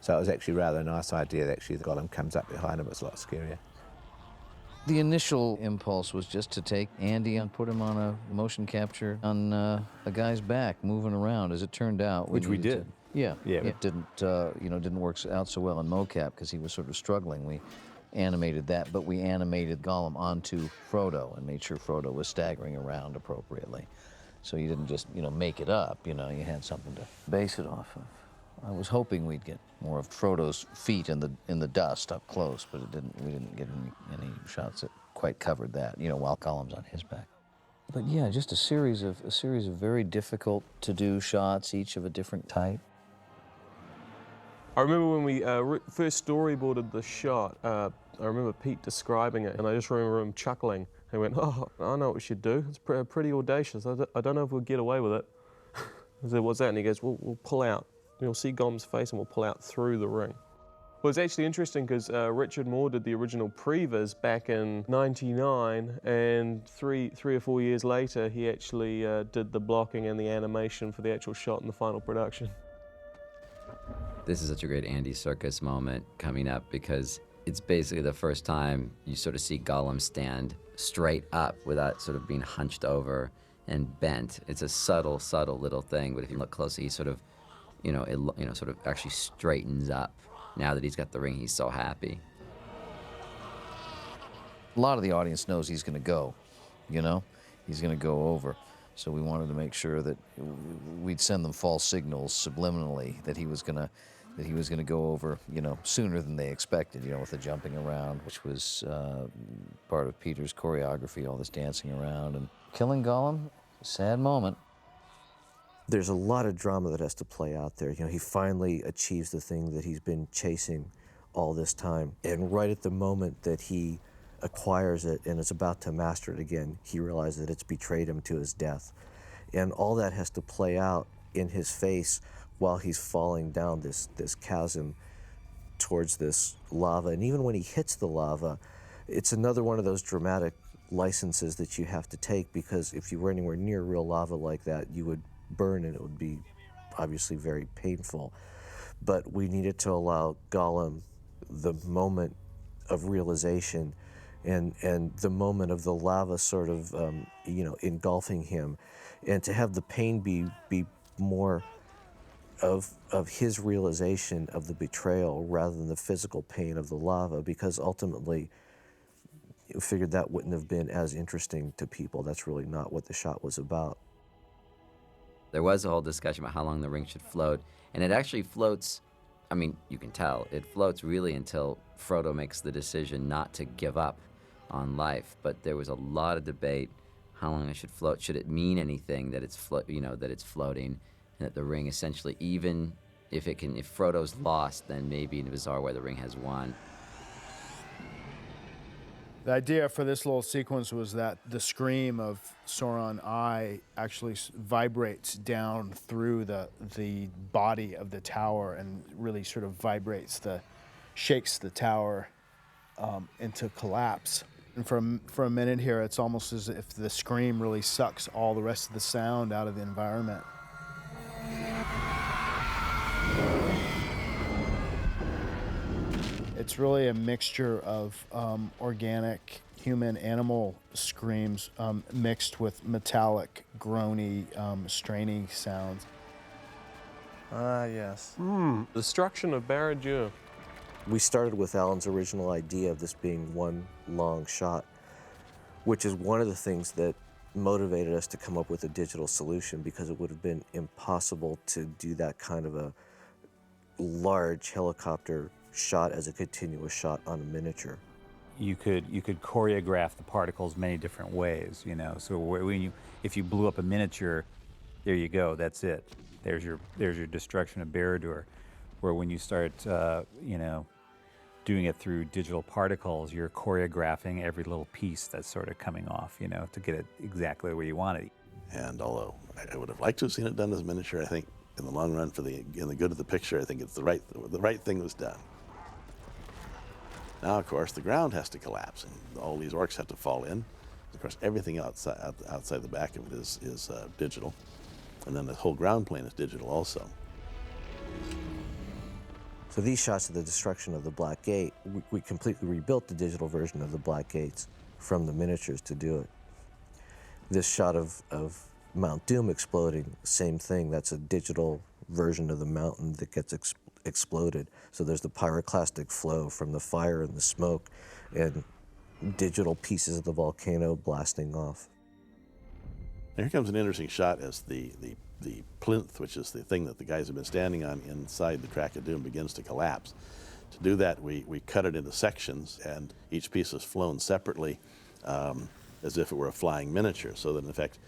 So it was actually rather a nice idea that actually the Gollum comes up behind him. It's a lot scarier. The initial impulse was just to take Andy and put him on a motion capture on a guy's back, moving around. As it turned out, Which we did. Yeah. Yeah. It didn't work out so well in mocap because he was sort of struggling. We animated that, but we animated Gollum onto Frodo and made sure Frodo was staggering around appropriately. So you didn't just, make it up, you had something to base it off of. I was hoping we'd get more of Frodo's feet in the dust up close, but we didn't get any shots that quite covered that, while Gollum's on his back. But yeah, just a series of very difficult to do shots, each of a different type. I remember when we first storyboarded the shot, I remember Pete describing it, and I just remember him chuckling. He went, "Oh, I know what we should do. It's pretty audacious. I don't know if we'll get away with it." I said, "What's that?" And he goes, "We'll pull out. You'll see Gollum's face and we'll pull out through the ring." Well, it's actually interesting because Richard Moore did the original previs back in '99, and three or 4 years later, he actually did the blocking and the animation for the actual shot in the final production. This is such a great Andy Serkis moment coming up because it's basically the first time you sort of see Gollum stand straight up without sort of being hunched over and bent. It's a subtle little thing, but if you look closely, he sort of, sort of actually straightens up. Now that he's got the ring, he's so happy. A lot of the audience knows he's going to go, he's going to go over. So we wanted to make sure that we'd send them false signals subliminally that he was going to go over, sooner than they expected, with the jumping around, which was part of Peter's choreography, all this dancing around and killing Gollum. Sad moment. There's a lot of drama that has to play out there. He finally achieves the thing that he's been chasing all this time. And right at the moment that he acquires it and is about to master it again, he realizes that it's betrayed him to his death. And all that has to play out in his face while he's falling down this chasm towards this lava. And even when he hits the lava, it's another one of those dramatic licenses that you have to take, because if you were anywhere near real lava like that, you would burn and it would be obviously very painful. But we needed to allow Gollum the moment of realization and the moment of the lava sort of, engulfing him, and to have the pain be more of his realization of the betrayal rather than the physical pain of the lava, because ultimately you figured that wouldn't have been as interesting to people. That's really not what the shot was about. There was a whole discussion about how long the ring should float, and it actually floats, I mean, you can tell, it floats really until Frodo makes the decision not to give up on life. But there was a lot of debate how long it should float. Should it mean anything that it's that it's floating, and that the ring essentially, even if Frodo's lost, then maybe in a bizarre way the ring has won. The idea for this little sequence was that the scream of Sauron Eye actually vibrates down through the body of the tower and really sort of shakes the tower into collapse. And for a minute here, it's almost as if the scream really sucks all the rest of the sound out of the environment. It's really a mixture of organic human-animal screams mixed with metallic, groany, straining sounds. Yes. Destruction of Barad-dûr. We started with Alan's original idea of this being one long shot, which is one of the things that motivated us to come up with a digital solution, because it would have been impossible to do that kind of a large helicopter shot as a continuous shot on a miniature. You could choreograph the particles many different ways, So if you blew up a miniature, there you go. That's it. There's your destruction of Barad-dûr. Where when you start, doing it through digital particles, you're choreographing every little piece that's sort of coming off, to get it exactly where you want it. And although I would have liked to have seen it done as miniature, I think in the long run, in the good of the picture, I think it's the right thing was done. Now, of course, the ground has to collapse, and all these orcs have to fall in. Of course, everything outside the back of it is digital, and then the whole ground plane is digital also. So these shots of the destruction of the Black Gate, we completely rebuilt the digital version of the Black Gates from the miniatures to do it. This shot of Mount Doom exploding, same thing. That's a digital version of the mountain that gets exploded. So there's the pyroclastic flow from the fire and the smoke, and digital pieces of the volcano blasting off. Now here comes an interesting shot as the plinth, which is the thing that the guys have been standing on inside the Crack of Doom, begins to collapse. To do that, we cut it into sections, and each piece is flown separately as if it were a flying miniature, so that in effect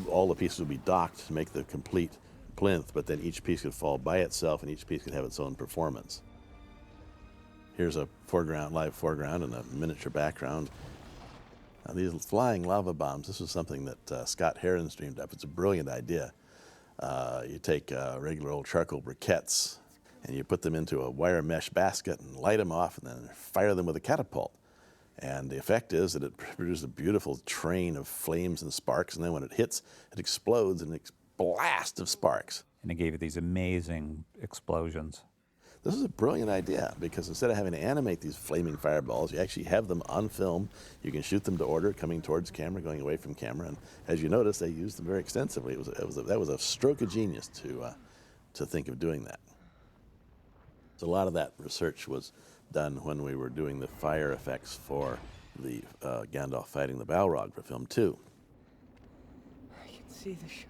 all the pieces would be docked to make the complete plinth, but then each piece could fall by itself and each piece could have its own performance. Here's a live foreground and a miniature background. Now, these flying lava bombs, this is something that Scott Herron's dreamed up. It's a brilliant idea. You take regular old charcoal briquettes and you put them into a wire mesh basket and light them off and then fire them with a catapult. And the effect is that it produces a beautiful train of flames and sparks, and then when it hits, it explodes in a blast of sparks. And it gave you these amazing explosions. This is a brilliant idea, because instead of having to animate these flaming fireballs, you actually have them on film. You can shoot them to order, coming towards camera, going away from camera, and as you notice, they used them very extensively. That was a stroke of genius to think of doing that. So a lot of that research was done when we were doing the fire effects for the Gandalf fighting the Balrog for film 2. I can see the shot.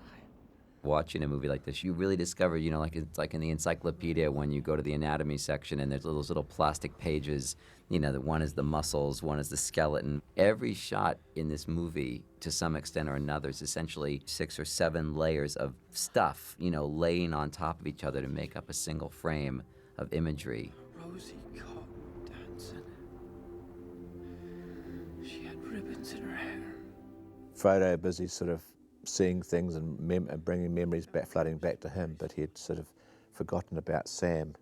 Watching a movie like this, you really discover, like it's like in the encyclopedia when you go to the anatomy section and there's those little plastic pages, that one is the muscles, one is the skeleton. Every shot in this movie, to some extent or another, is essentially 6 or 7 layers of stuff, laying on top of each other to make up a single frame of imagery. Rosie caught dancing. She had ribbons in her hair. Frodo busy sort of seeing things and bringing memories back, flooding back to him, but he'd sort of forgotten about Sam.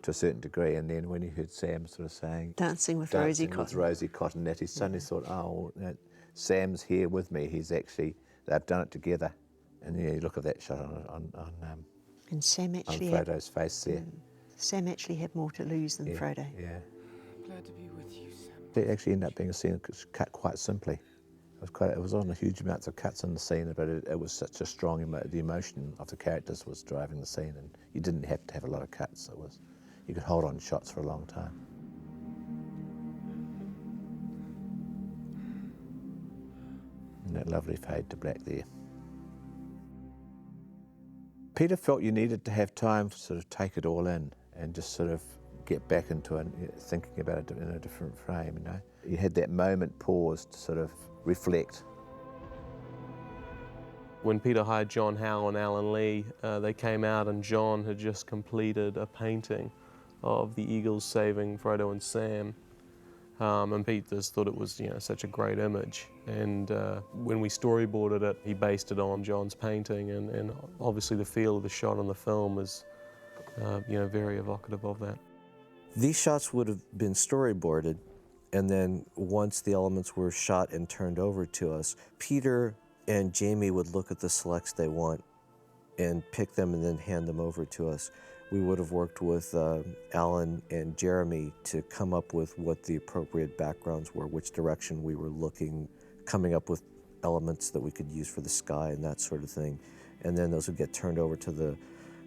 to a certain degree, and then when he heard Sam sort of saying Dancing with Rosie Cotton. Rosie Cotton, he suddenly thought, oh, Sam's here with me. They've done it together. And you look at that shot on and Sam actually Frodo's face there. Sam actually had more to lose than Frodo. Yeah. Glad to be with you, Sam. It actually ended up being a scene that was cut quite simply. It wasn't a huge amounts of cuts in the scene, but it was such a strong the emotion of the characters was driving the scene, and you didn't have to have a lot of cuts. You could hold on shots for a long time. And that lovely fade to black there. Peter felt you needed to have time to sort of take it all in and just sort of get back into it, thinking about it in a different frame, you know. You had that moment pause to sort of reflect. When Peter hired John Howe and Alan Lee, they came out and John had just completed a painting of the eagles saving Frodo and Sam. And Pete just thought it was, such a great image. And when we storyboarded it, he based it on John's painting, and obviously the feel of the shot on the film is, very evocative of that. These shots would have been storyboarded, and then once the elements were shot and turned over to us, Peter and Jamie would look at the selects they want and pick them and then hand them over to us. We would have worked with Alan and Jeremy to come up with what the appropriate backgrounds were, which direction we were looking, coming up with elements that we could use for the sky and that sort of thing. And then those would get turned over to the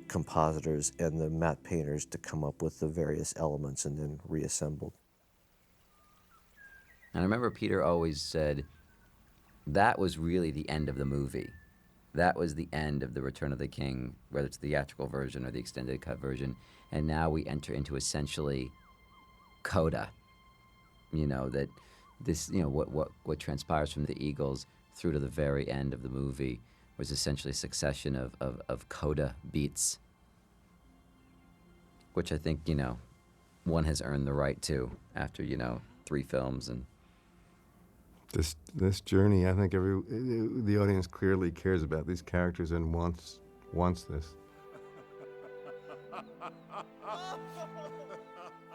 compositors and the matte painters to come up with the various elements and then reassembled. And I remember Peter always said, that was really the end of the movie. That was the end of The Return of the King, whether it's the theatrical version or the extended cut version. And now we enter into essentially coda. That this, what transpires from the Eagles through to the very end of the movie was essentially a succession of coda beats, which I think, one has earned the right to after, 3 films. And This journey, I think the audience clearly cares about these characters and wants this.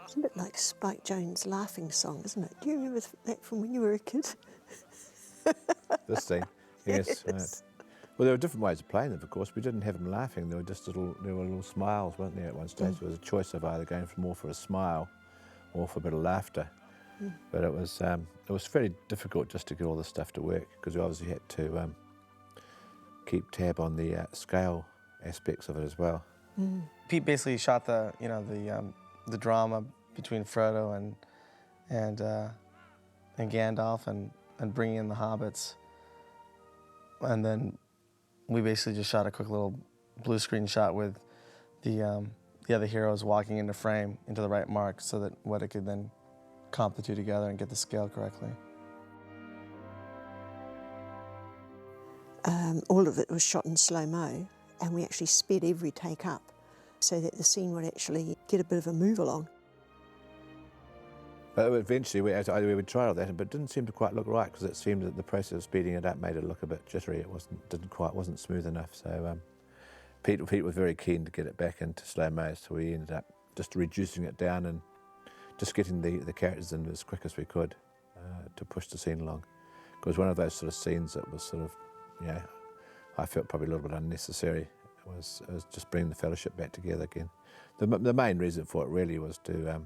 It's a bit like Spike Jones' laughing song, isn't it? Do you remember that from when you were a kid? This scene, yes. Right. Well, there were different ways of playing them, of course. We didn't have them laughing. There were little smiles, weren't there, at one stage? There was a choice of either going more for a smile or for a bit of laughter. But it was very difficult just to get all this stuff to work, because we obviously had to keep tab on the scale aspects of it as well. Pete basically shot the drama between Frodo and Gandalf and bringing in the hobbits, and then we basically just shot a quick little blue screen shot with the other heroes walking into frame into the right mark, so that what it could then comp the two together and get the scale correctly. All of it was shot in slow-mo, and we actually sped every take up so that the scene would actually get a bit of a move along. But eventually we would try all that, but it didn't seem to quite look right, because it seemed that the process of speeding it up made it look a bit jittery. It wasn't smooth enough. So Pete was very keen to get it back into slow-mo, so we ended up just reducing it down and just getting the characters in as quick as we could to push the scene along. It was one of those sort of scenes that was sort of, I felt probably a little bit unnecessary. It was just bringing the Fellowship back together again. The main reason for it really was to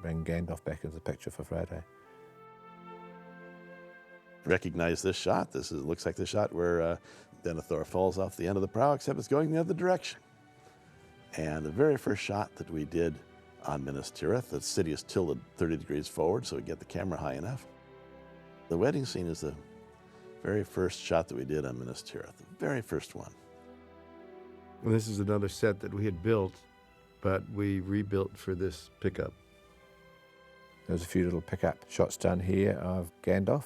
bring Gandalf back into the picture for Frodo. Recognize this shot. Looks like the shot where Denethor falls off the end of the prow, except it's going the other direction. And the very first shot that we did on Minas Tirith, the city is tilted 30 degrees forward so we get the camera high enough. The wedding scene is the very first shot that we did on Minas Tirith, the very first one. Well, this is another set that we had built, but we rebuilt for this pickup. There was a few little pickup shots done here of Gandalf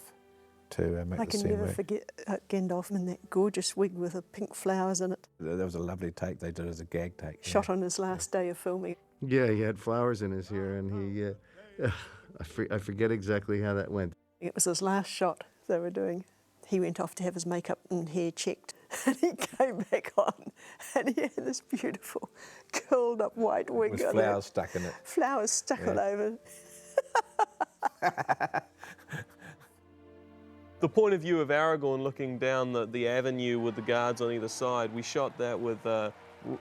to make the scene work. I can never forget Gandalf in that gorgeous wig with the pink flowers in it. There was a lovely take they did as a gag take. Shot on his last day of filming. Yeah, he had flowers in his hair, and I forget exactly how that went. It was his last shot they were doing. he went off to have his makeup and hair checked, and he came back on, and he had this beautiful curled up white wig With on flowers it. stuck in it. Flowers stuck all over. The point of view of Aragorn looking down the avenue with the guards on either side, we shot that with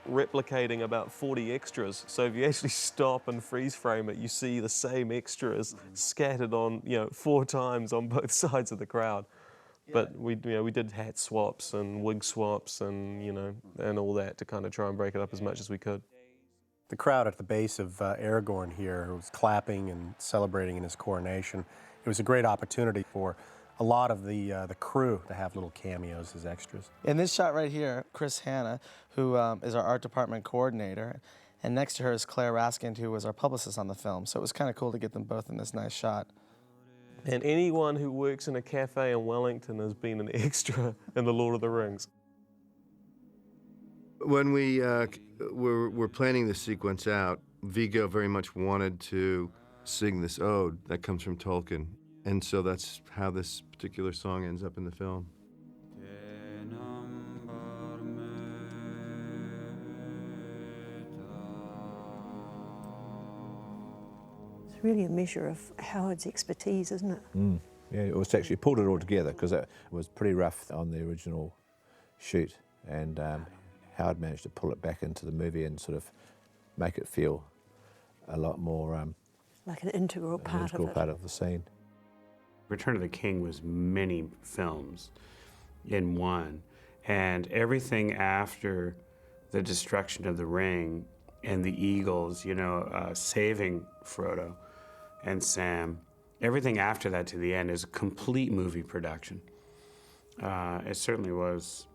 replicating about 40 extras. So if you actually stop and freeze frame it, you see the same extras scattered on, 4 times on both sides of the crowd. But we did hat swaps and wig swaps and, and all that to kind of try and break it up as much as we could. The crowd at the base of Aragorn here was clapping and celebrating in his coronation. It was a great opportunity for a lot of the crew to have little cameos as extras. In this shot right here, Chris Hanna, who is our art department coordinator, and next to her is Claire Raskind, who was our publicist on the film. So it was kind of cool to get them both in this nice shot. And anyone who works in a cafe in Wellington has been an extra in The Lord of the Rings. When we were planning this sequence out, Viggo very much wanted to sing this ode that comes from Tolkien. And so that's how this particular song ends up in the film. It's really a measure of Howard's expertise, isn't it? Yeah, it was actually pulled it all together because it was pretty rough on the original shoot, and Howard managed to pull it back into the movie and sort of make it feel a lot more like an integral part of the scene. Return of the King was many films in one, and everything after the destruction of the ring and the Eagles, saving Frodo and Sam, everything after that to the end is a complete movie production. It certainly was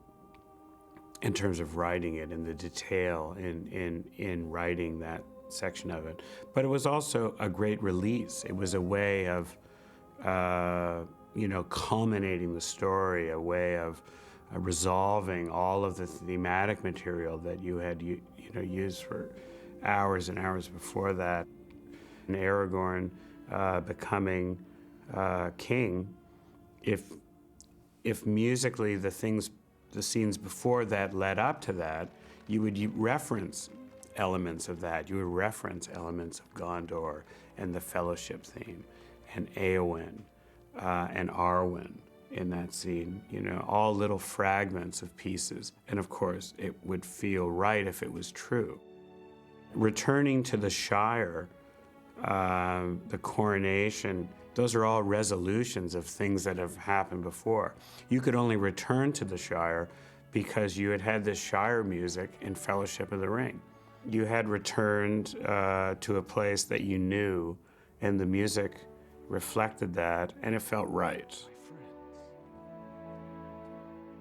in terms of writing it and the detail in writing that section of it. But it was also a great release. It was a way of culminating the story, a way of resolving all of the thematic material that you had used for hours and hours before that. And Aragorn becoming king, if musically the scenes before that led up to that, you would reference elements of that. You would reference elements of Gondor and the Fellowship theme, and Éowyn and Arwen in that scene, all little fragments of pieces. And of course, it would feel right if it was true. Returning to the Shire, the coronation, those are all resolutions of things that have happened before. You could only return to the Shire because you had this Shire music in Fellowship of the Ring. You had returned to a place that you knew, and the music reflected that, and it felt right.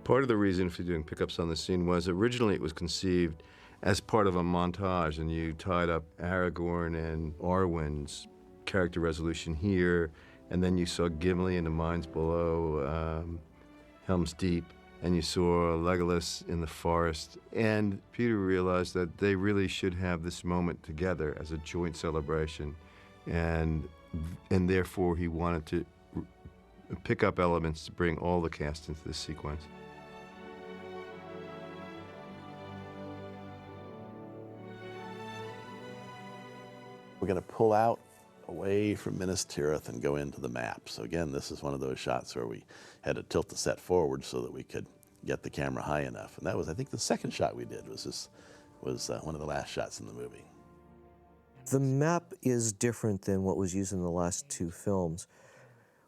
Part of the reason for doing pickups on the scene was originally it was conceived as part of a montage, and you tied up Aragorn and Arwen's character resolution here, and then you saw Gimli in the mines below Helm's Deep, and you saw Legolas in the forest. And Peter realized that they really should have this moment together as a joint celebration, and therefore he wanted to pick up elements to bring all the cast into this sequence. We're going to pull out away from Minas Tirith and go into the map. So again, this is one of those shots where we had to tilt the set forward so that we could get the camera high enough. And that was, I think, the second shot we did was one of the last shots in the movie. The map is different than what was used in the last 2 films,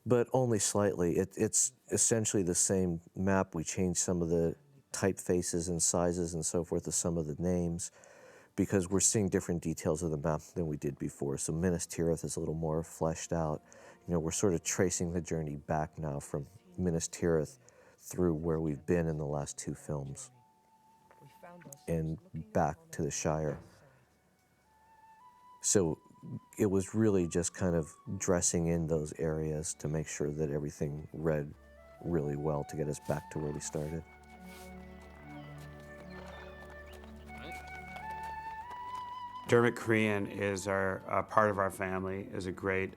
but only slightly. It's essentially the same map. We changed some of the typefaces and sizes and so forth of some of the names, because we're seeing different details of the map than we did before. So Minas Tirith is a little more fleshed out. We're sort of tracing the journey back now from Minas Tirith through where we've been in the last 2 films and back to the Shire. So it was really just kind of dressing in those areas to make sure that everything read really well to get us back to where we started. Dermot Crean is a part of our family, is a great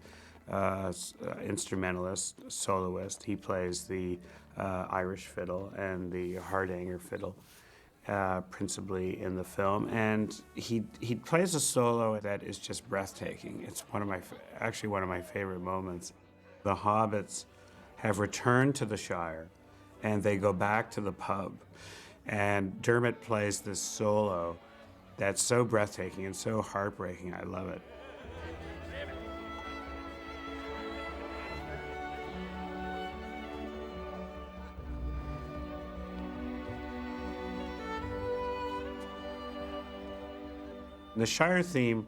instrumentalist, soloist. He plays the Irish fiddle and the Hardanger fiddle, principally in the film. And he plays a solo that is just breathtaking. It's actually one of my favorite moments. The hobbits have returned to the Shire, and they go back to the pub. And Dermot plays this solo that's so breathtaking and so heartbreaking. I love it. The Shire theme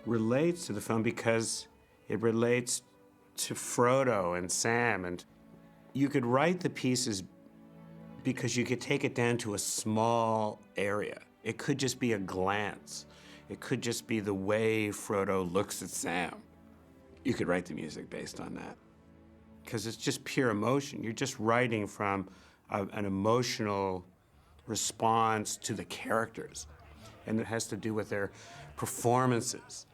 relates to the film because it relates to Frodo and Sam, and you could write the pieces because you could take it down to a small area. It could just be a glance. It could just be the way Frodo looks at Sam. You could write the music based on that because it's just pure emotion. You're just writing from an emotional response to the characters, and it has to do with their performances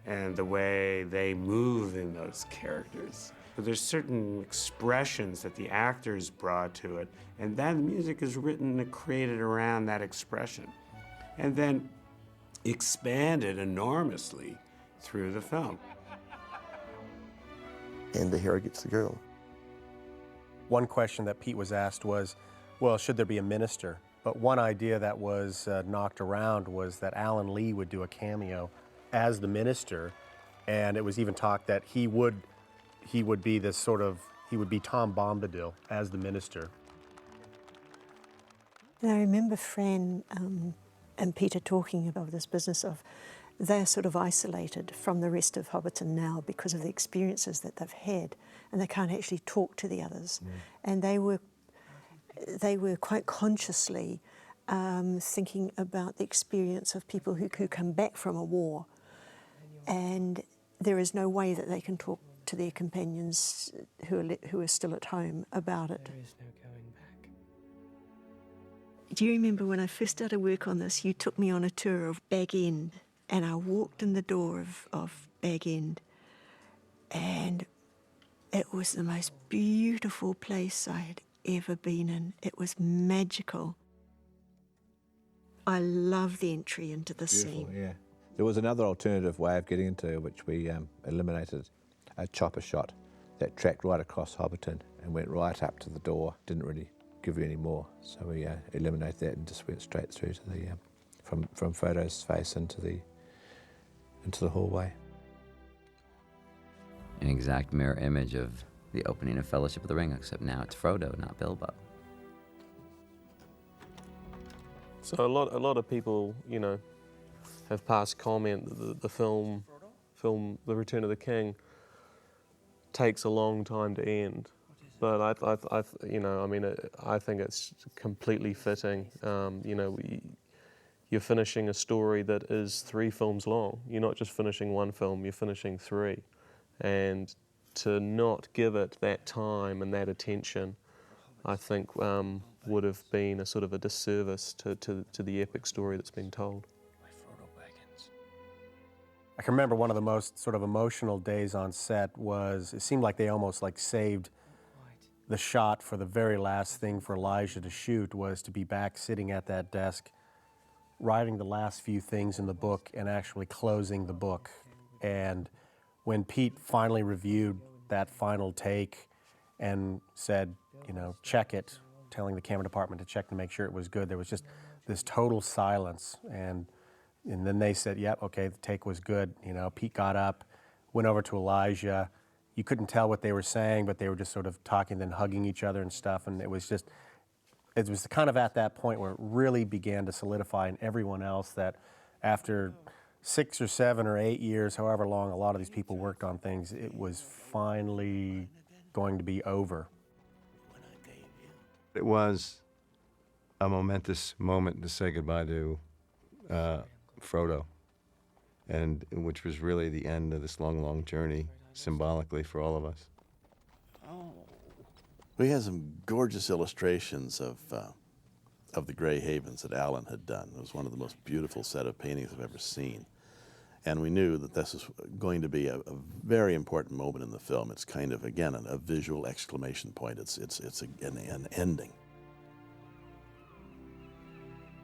and the way they move in those characters. There's certain expressions that the actors brought to it, and that music is written and created around that expression, and then expanded enormously through the film. And the hero gets the girl. One question that Pete was asked was, well, should there be a minister? But one idea that was knocked around was that Alan Lee would do a cameo as the minister, and it was even talked that he would be this sort of, he would be Tom Bombadil as the minister. And I remember Fran and Peter talking about this business of they're sort of isolated from the rest of Hobbiton now because of the experiences that they've had, and they can't actually talk to the others. And they were quite consciously thinking about the experience of people who come back from a war, and there is no way that they can talk to their companions who are still at home about it. There is no going back. Do you remember when I first started work on this, you took me on a tour of Bag End, and I walked in the door of Bag End, and it was the most beautiful place I had ever been in. It was magical. I love the entry into the scene. Yeah. There was another alternative way of getting into it, which we eliminated, a chopper shot that tracked right across Hobbiton and went right up to the door. Didn't really give you any more, so we eliminated that and just went straight through to the from Frodo's face into the hallway. An exact mirror image of the opening of Fellowship of the Ring, except now it's Frodo, not Bilbo. So a lot of people, have passed comment that the film, The Return of the King, takes a long time to end. But I think it's completely fitting. You're finishing a story that is 3 films long. You're not just finishing one film, you're finishing 3. And to not give it that time and that attention, I think would have been a sort of a disservice to the epic story that's been told. I can remember one of the most sort of emotional days on set was, it seemed like they almost saved the shot for the very last thing for Elijah to shoot, was to be back sitting at that desk, writing the last few things in the book and actually closing the book. And when Pete finally reviewed that final take and said, check it, telling the camera department to check to make sure it was good, there was just this total silence. And then they said, yep, okay, the take was good. Pete got up, went over to Elijah. You couldn't tell what they were saying, but they were just sort of talking, then hugging each other and stuff. And it was kind of at that point where it really began to solidify in everyone else that after 6 or 7 or 8 years, however long a lot of these people worked on things, it was finally going to be over. It was a momentous moment to say goodbye to Frodo, and which was really the end of this long, long journey, symbolically for all of us. We had some gorgeous illustrations of the Grey Havens that Alan had done. It was one of the most beautiful set of paintings I've ever seen. And we knew that this is going to be a very important moment in the film. It's kind of, again, a visual exclamation point. It's an ending.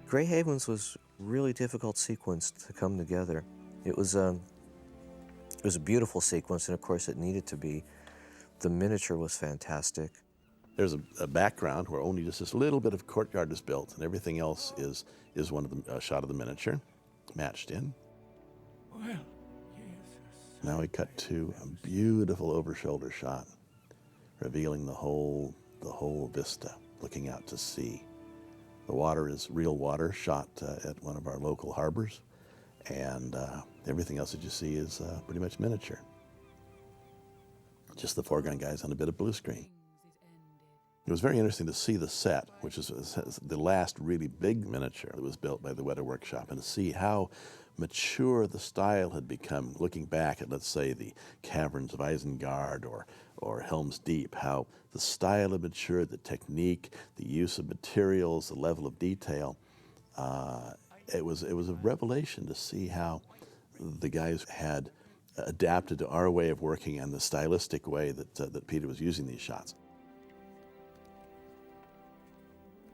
Grey Havens was a really difficult sequence to come together. It was a beautiful sequence, and of course it needed to be. The miniature was fantastic. There's a background where only just this little bit of courtyard is built, and everything else is one of the shot of the miniature, matched in. Well, Now we cut to a beautiful over-shoulder shot, revealing the whole vista, looking out to sea. The water is real water, shot at one of our local harbors, and everything else that you see is pretty much miniature. Just the foreground guys on a bit of blue screen. It was very interesting to see the set, which is the last really big miniature that was built by the Weta Workshop, and to see how mature the style had become, looking back at, let's say, the Caverns of Isengard or Helm's Deep, how the style had matured, the technique, the use of materials, the level of detail. It was a revelation to see how the guys had adapted to our way of working and the stylistic way that Peter was using these shots.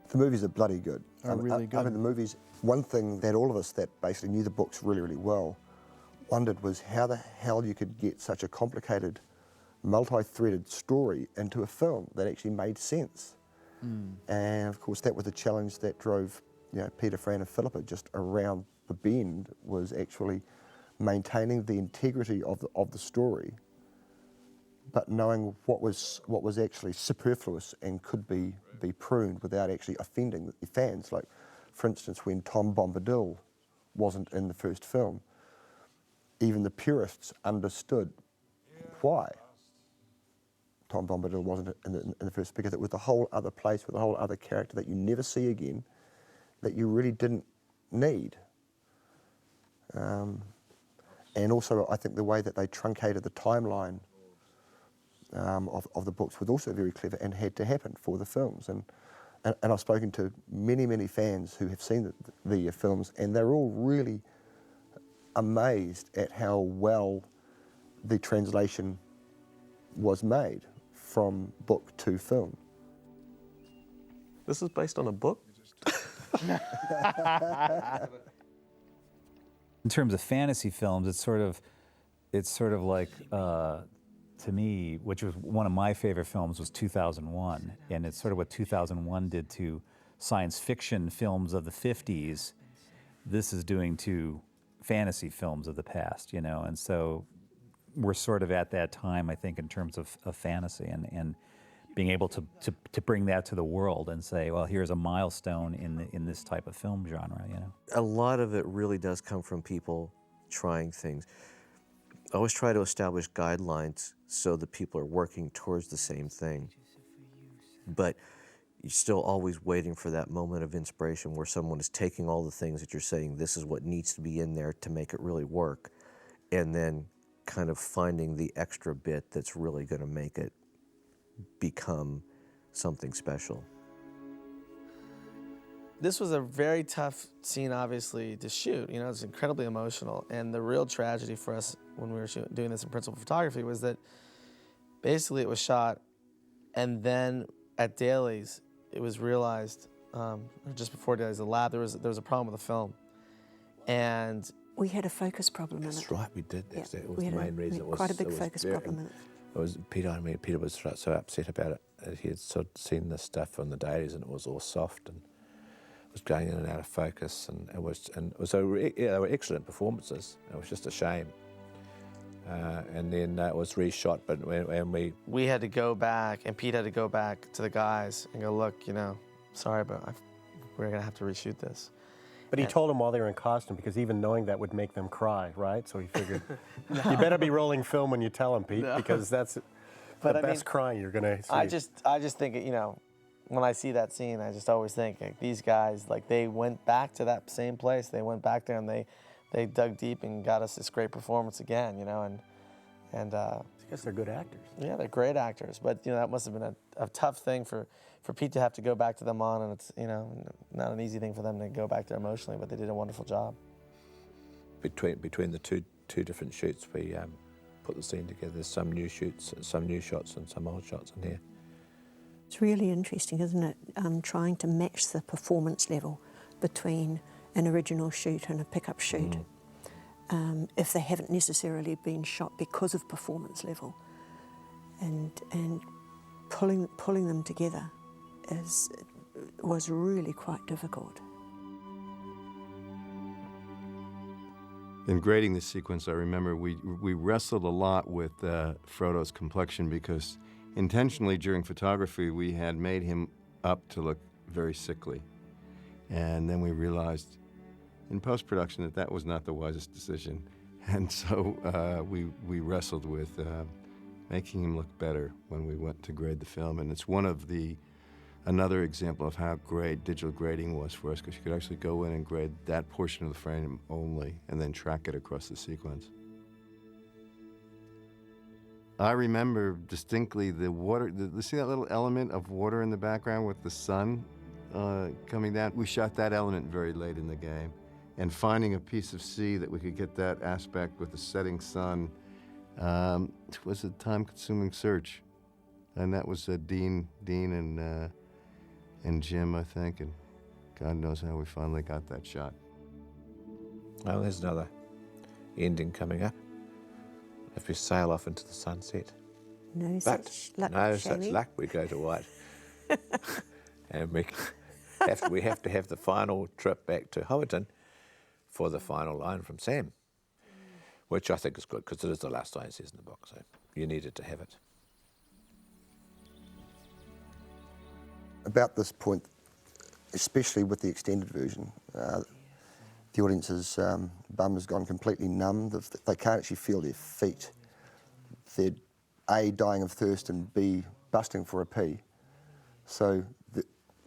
The movies are bloody good. Are really good. I mean, the movies, one thing that all of us that basically knew the books really, really well wondered was how the hell you could get such a complicated, multi-threaded story into a film that actually made sense. And of course, that was the challenge that drove Peter, Fran and Philippa just around the bend, was actually maintaining the integrity of the story, but knowing what was actually superfluous and could be pruned without actually offending the fans. Like, for instance, when Tom Bombadil wasn't in the first film, even the purists understood why Tom Bombadil wasn't in the first, because it was a whole other place with a whole other character that you never see again, that you really didn't need. And also, I think the way that they truncated the timeline of the books was also very clever and had to happen for the films. And I've spoken to many, many fans who have seen the films, and they're all really amazed at how well the translation was made from book to film. This is based on a book? In terms of fantasy films, it's sort of like, to me, which was one of my favorite films, was 2001, and it's sort of what 2001 did to science fiction films of the 50s. This is doing to fantasy films of the past, and so we're sort of at that time, I think, in terms of fantasy and being able to bring that to the world and say, well, here's a milestone in this type of film genre, A lot of it really does come from people trying things. I always try to establish guidelines so that people are working towards the same thing. But you're still always waiting for that moment of inspiration where someone is taking all the things that you're saying, this is what needs to be in there to make it really work, and then kind of finding the extra bit that's really going to make it become something special. This was a very tough scene, obviously, to shoot. It's incredibly emotional. And the real tragedy for us when we were doing this in principal photography was that basically it was shot, and then at Daly's, it was realized, or just before Daly's, the lab, there was a problem with the film. And we had a focus problem in it. That's right, we did. Yeah, That was the main reason. It was quite a big it was focus very- problem in it. It was Peter. Peter was so upset about it. He had sort of seen this stuff on the dailies, and it was all soft and was going in and out of focus, and it was they were excellent performances. It was just a shame. And then it was reshot, but when we had to go back, and Pete had to go back to the guys and go, look, sorry, but we're gonna have to reshoot this. But he told them while they were in costume, because even knowing that would make them cry, right? So he figured, you better be rolling film when you tell them, Pete, because that's the best crying you're going to see. I just think, when I see that scene, I just always think, like, these guys, like, they went back to that same place. They went back there and they dug deep and got us this great performance again, and I guess they're good actors. Yeah, they're great actors, but that must have been a tough thing for Pete to have to go back to them on, and it's not an easy thing for them to go back there emotionally, but they did a wonderful job. between the 2 different shoots. We put the scene together. There's some new shoots, some new shots, and some old shots in here. It's really interesting, isn't it, trying to match the performance level between an original shoot and a pickup shoot, if they haven't necessarily been shot because of performance level, and pulling them together was really quite difficult. In grading this sequence, I remember we wrestled a lot with Frodo's complexion because intentionally during photography we had made him up to look very sickly. And then we realized in post-production that was not the wisest decision. And so we wrestled with making him look better when we went to grade the film. And it's another example of how great digital grading was for us, because you could actually go in and grade that portion of the frame only and then track it across the sequence. I remember distinctly the water, see that little element of water in the background with the sun coming down? We shot that element very late in the game. And finding a piece of sea that we could get that aspect with the setting sun was a time-consuming search. And that was Dean and Jim, I think, and God knows how we finally got that shot. Oh, there's another ending coming up. If we sail off into the sunset. No such luck, no shall such luck, we go to white. And we have to have the final trip back to Hobbiton for the final line from Sam, which I think is good, because it is the last line it says in the book, so you needed to have it. About this point, especially with the extended version, the audience's bum has gone completely numb. They can't actually feel their feet. They're A, dying of thirst, and B, busting for a pee. So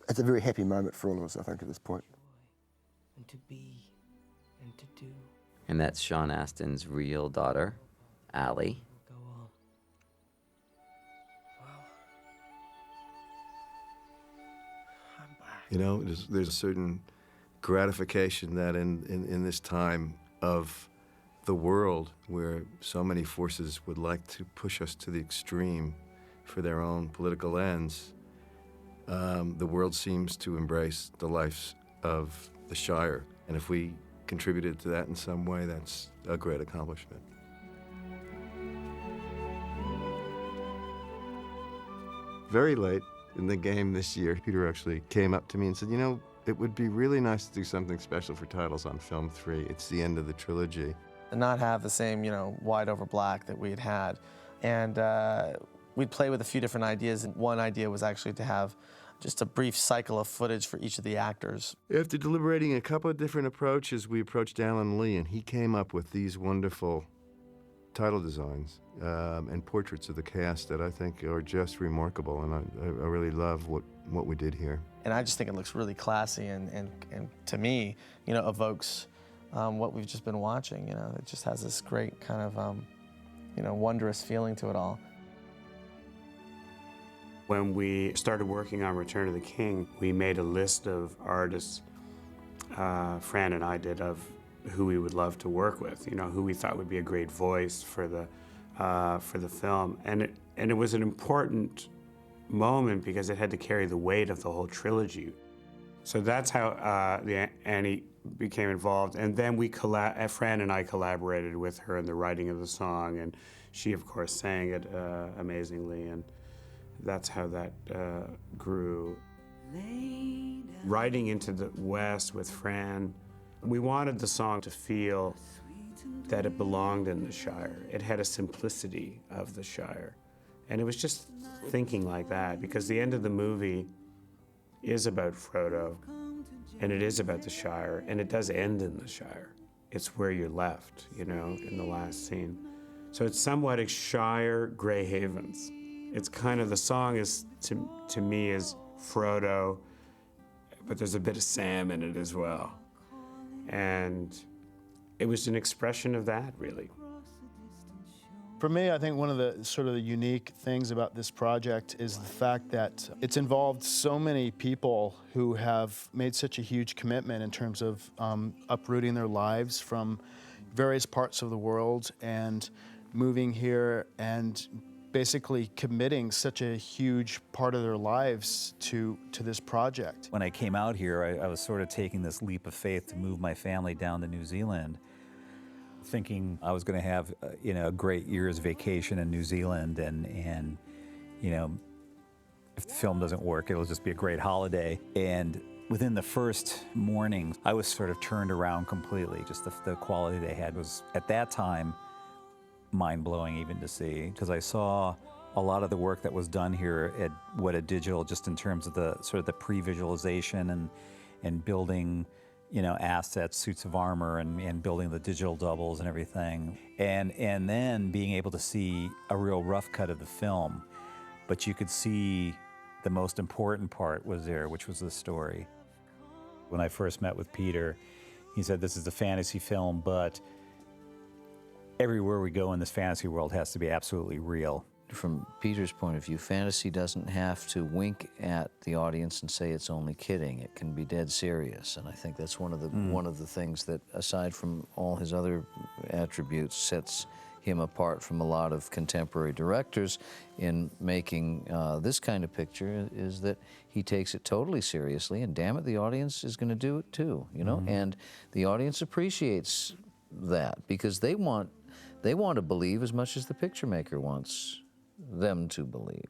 it's a very happy moment for all of us, I think, at this point. And to be and to do. And that's Sean Astin's real daughter, Allie. Go on. Well, I'm back. You know, there's a certain gratification that in this time of the world where so many forces would like to push us to the extreme for their own political ends, the world seems to embrace the lives of the Shire. And if we contributed to that in some way, that's a great accomplishment. Very late in the game this year, Peter actually came up to me and said, you know, it would be really nice to do something special for titles on film 3. It's the end of the trilogy. And not have the same, white over black that we had had. And we'd play with a few different ideas, and one idea was actually to have just a brief cycle of footage for each of the actors. After deliberating a couple of different approaches, we approached Alan Lee, and he came up with these wonderful title designs and portraits of the cast that I think are just remarkable, and I really love what we did here. And I just think it looks really classy, and to me, evokes what we've just been watching. It just has this great kind of, wondrous feeling to it all. When we started working on Return of the King, we made a list of artists, Fran and I did, of who we would love to work with, who we thought would be a great voice for the film. And it was an important moment because it had to carry the weight of the whole trilogy. So that's how Annie became involved. And then Fran and I collaborated with her in the writing of the song, and she, of course, sang it amazingly. And that's how that grew. Riding into the West with Fran, we wanted the song to feel that it belonged in the Shire. It had a simplicity of the Shire. And it was just thinking like that, because the end of the movie is about Frodo, and it is about the Shire, and it does end in the Shire. It's where you're left, in the last scene. So it's somewhat a Shire Grey Havens. It's kind of, the song is, to me, is Frodo, but there's a bit of Sam in it as well. And it was an expression of that, really. For me, I think one of the sort of the unique things about this project is the fact that it's involved so many people who have made such a huge commitment in terms of uprooting their lives from various parts of the world and moving here and basically committing such a huge part of their lives to this project. When I came out here, I was sort of taking this leap of faith to move my family down to New Zealand, thinking I was going to have a great year's vacation in New Zealand, and if the film doesn't work, it'll just be a great holiday. And within the first morning, I was sort of turned around completely. Just the quality they had was, at that time, mind-blowing even to see, because I saw a lot of the work that was done here at Weta Digital, just in terms of the sort of the pre-visualization and building, assets, suits of armor, and building the digital doubles and everything, and then being able to see a real rough cut of the film, but you could see the most important part was there, which was the story. When I first met with Peter, he said, "This is a fantasy film, but everywhere we go in this fantasy world has to be absolutely real." From Peter's point of view, fantasy doesn't have to wink at the audience and say it's only kidding. It can be dead serious, and I think that's one of the things that, aside from all his other attributes, sets him apart from a lot of contemporary directors in making this kind of picture, is that he takes it totally seriously, and damn it, the audience is going to do it too, and the audience appreciates that because they want to believe as much as the picture maker wants them to believe.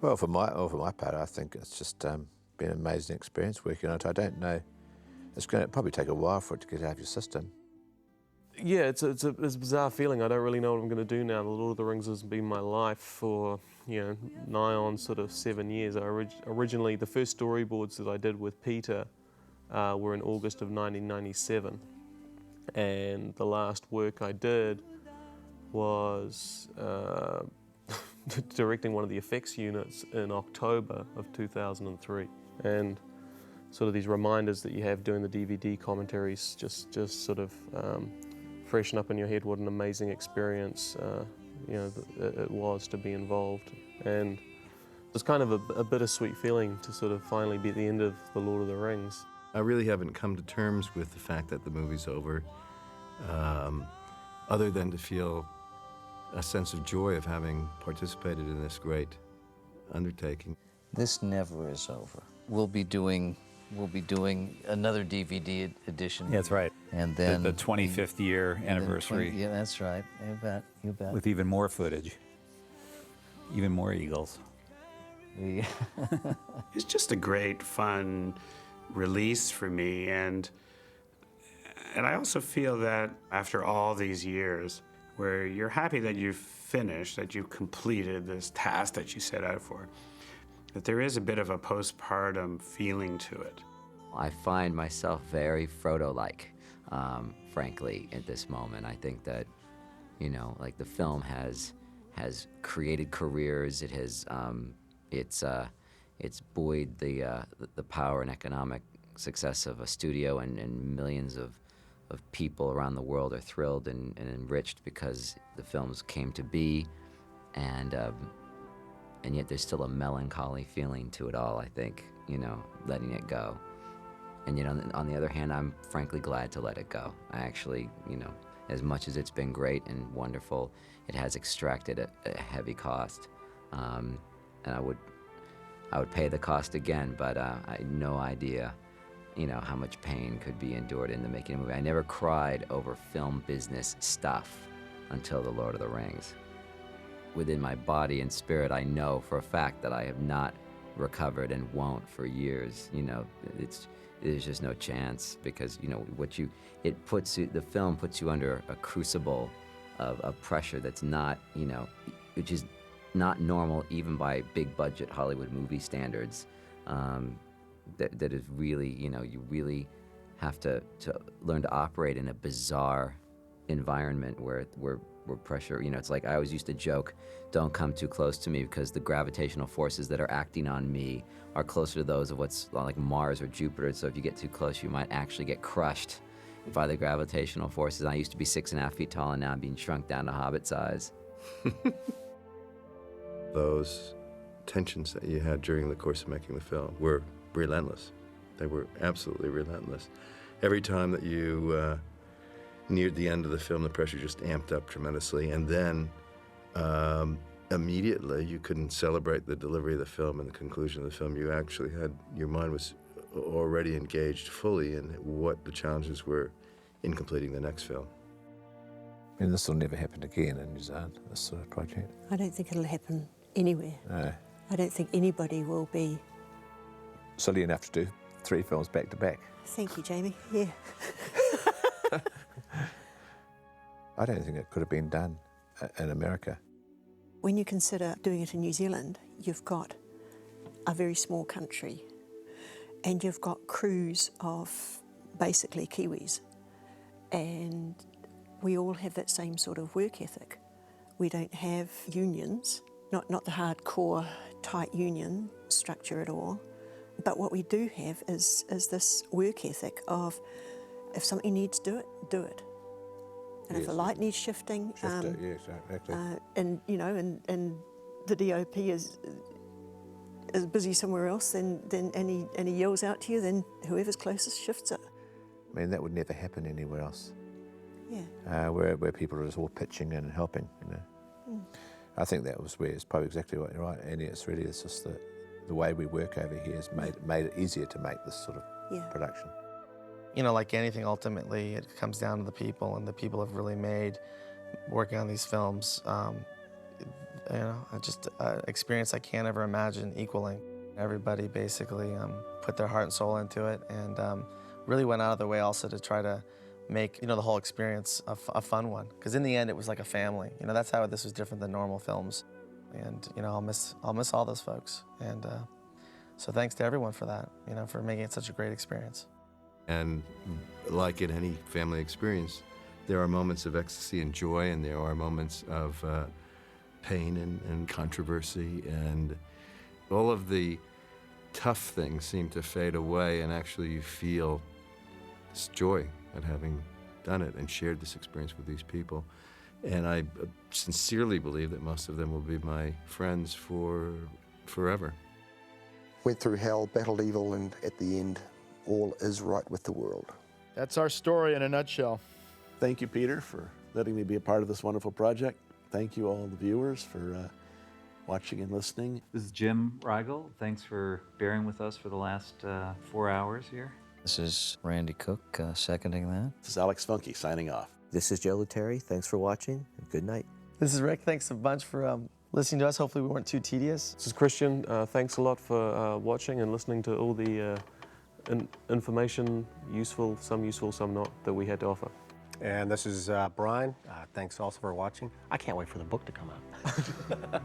Well, for my part, I think it's just been an amazing experience working on it. I don't know, it's going to probably take a while for it to get out of your system. Yeah, it's a bizarre feeling. I don't really know what I'm going to do now. The Lord of the Rings has been my life for, nigh on sort of 7 years. Originally, the first storyboards that I did with Peter were in August of 1997. And the last work I did was directing one of the effects units in October of 2003. And sort of these reminders that you have doing the DVD commentaries just sort of freshen up in your head what an amazing experience it was to be involved. And it's kind of a bittersweet feeling to sort of finally be at the end of The Lord of the Rings. I really haven't come to terms with the fact that the movie's over, other than to feel a sense of joy of having participated in this great undertaking. This never is over. We'll be doing another DVD edition. Yeah, that's right. And then the 25th year anniversary. Yeah, that's right. You bet. With even more footage, even more eagles. It's just a great, fun release for me, and I also feel that after all these years, where you're happy that you've finished, that you've completed this task that you set out for, that there is a bit of a postpartum feeling to it. I find myself very Frodo-like, frankly, at this moment. I think that, like the film has created careers. It has, it's buoyed the power and economic success of a studio, and millions of people around the world are thrilled and enriched because the films came to be, and yet there's still a melancholy feeling to it all, I think, letting it go. And on the other hand, I'm frankly glad to let it go. I actually, as much as it's been great and wonderful, it has extracted a heavy cost, and I would pay the cost again, but I had no idea how much pain could be endured in the making of a movie. I never cried over film business stuff until The Lord of the Rings. Within my body and spirit, I know for a fact that I have not recovered and won't for years. There's just no chance, because the film puts you under a crucible of pressure that's not, which is not normal even by big budget Hollywood movie standards. That is really, you really have to learn to operate in a bizarre environment where pressure, it's like I always used to joke, don't come too close to me, because the gravitational forces that are acting on me are closer to those of what's like Mars or Jupiter. So if you get too close, you might actually get crushed by the gravitational forces. I used to be 6.5 feet tall, and now I'm being shrunk down to hobbit size. Those tensions that you had during the course of making the film were relentless. They were absolutely relentless. Every time that you neared the end of the film, the pressure just amped up tremendously. And then immediately you couldn't celebrate the delivery of the film and the conclusion of the film. You actually had, your mind was already engaged fully in what the challenges were in completing the next film. I mean, this will never happen again in New Zealand, this sort of project. I don't think it'll happen anywhere. No. I don't think anybody will be. Silly enough to do 3 films back to back. Thank you, Jamie. Yeah. I don't think it could have been done in America. When you consider doing it in New Zealand, you've got a very small country and you've got crews of basically Kiwis, and we all have that same sort of work ethic. We don't have unions, not the hardcore tight union structure at all, but what we do have is this work ethic of if something needs to do it, do it. And Yes. if a light needs shifting, Yes, exactly. and you know, and the DOP is busy somewhere else, then and he yells out to you, then whoever's closest shifts it. I mean, that would never happen anywhere else. Yeah. Where people are just all pitching in and helping, you know. Mm. I think that was where it's probably exactly what you're right, Annie. It's really, it's just the way we work over here has made it easier to make this sort of production. You know, like anything, ultimately, it comes down to the people, and the people have really made working on these films, you know, just an experience I can't ever imagine equaling. Everybody basically put their heart and soul into it, and really went out of their way also to try to make, you know, the whole experience a fun one. Because in the end, it was like a family. You know, that's how this was different than normal films. And, you know, I'll miss all those folks. And so thanks to everyone for that, you know, for making it such a great experience. And like in any family experience, there are moments of ecstasy and joy, and there are moments of pain and controversy, and all of the tough things seem to fade away, and actually you feel this joy at having done it and shared this experience with these people. And I sincerely believe that most of them will be my friends for forever. Went through hell, battled evil, and at the end, all is right with the world. That's our story in a nutshell. Thank you, Peter, for letting me be a part of this wonderful project. Thank you, all the viewers, for watching and listening. This is Jim Rigel. Thanks for bearing with us for the last 4 hours here. This is Randy Cook, seconding that. This is Alex Funky signing off. This is Joe Letary. Thanks for watching, and good night. This is Rick. Thanks a bunch for listening to us. Hopefully we weren't too tedious. This is Christian. Thanks a lot for watching and listening to all the information, useful, some not, that we had to offer. And this is Brian. Thanks also for watching. I can't wait for the book to come out.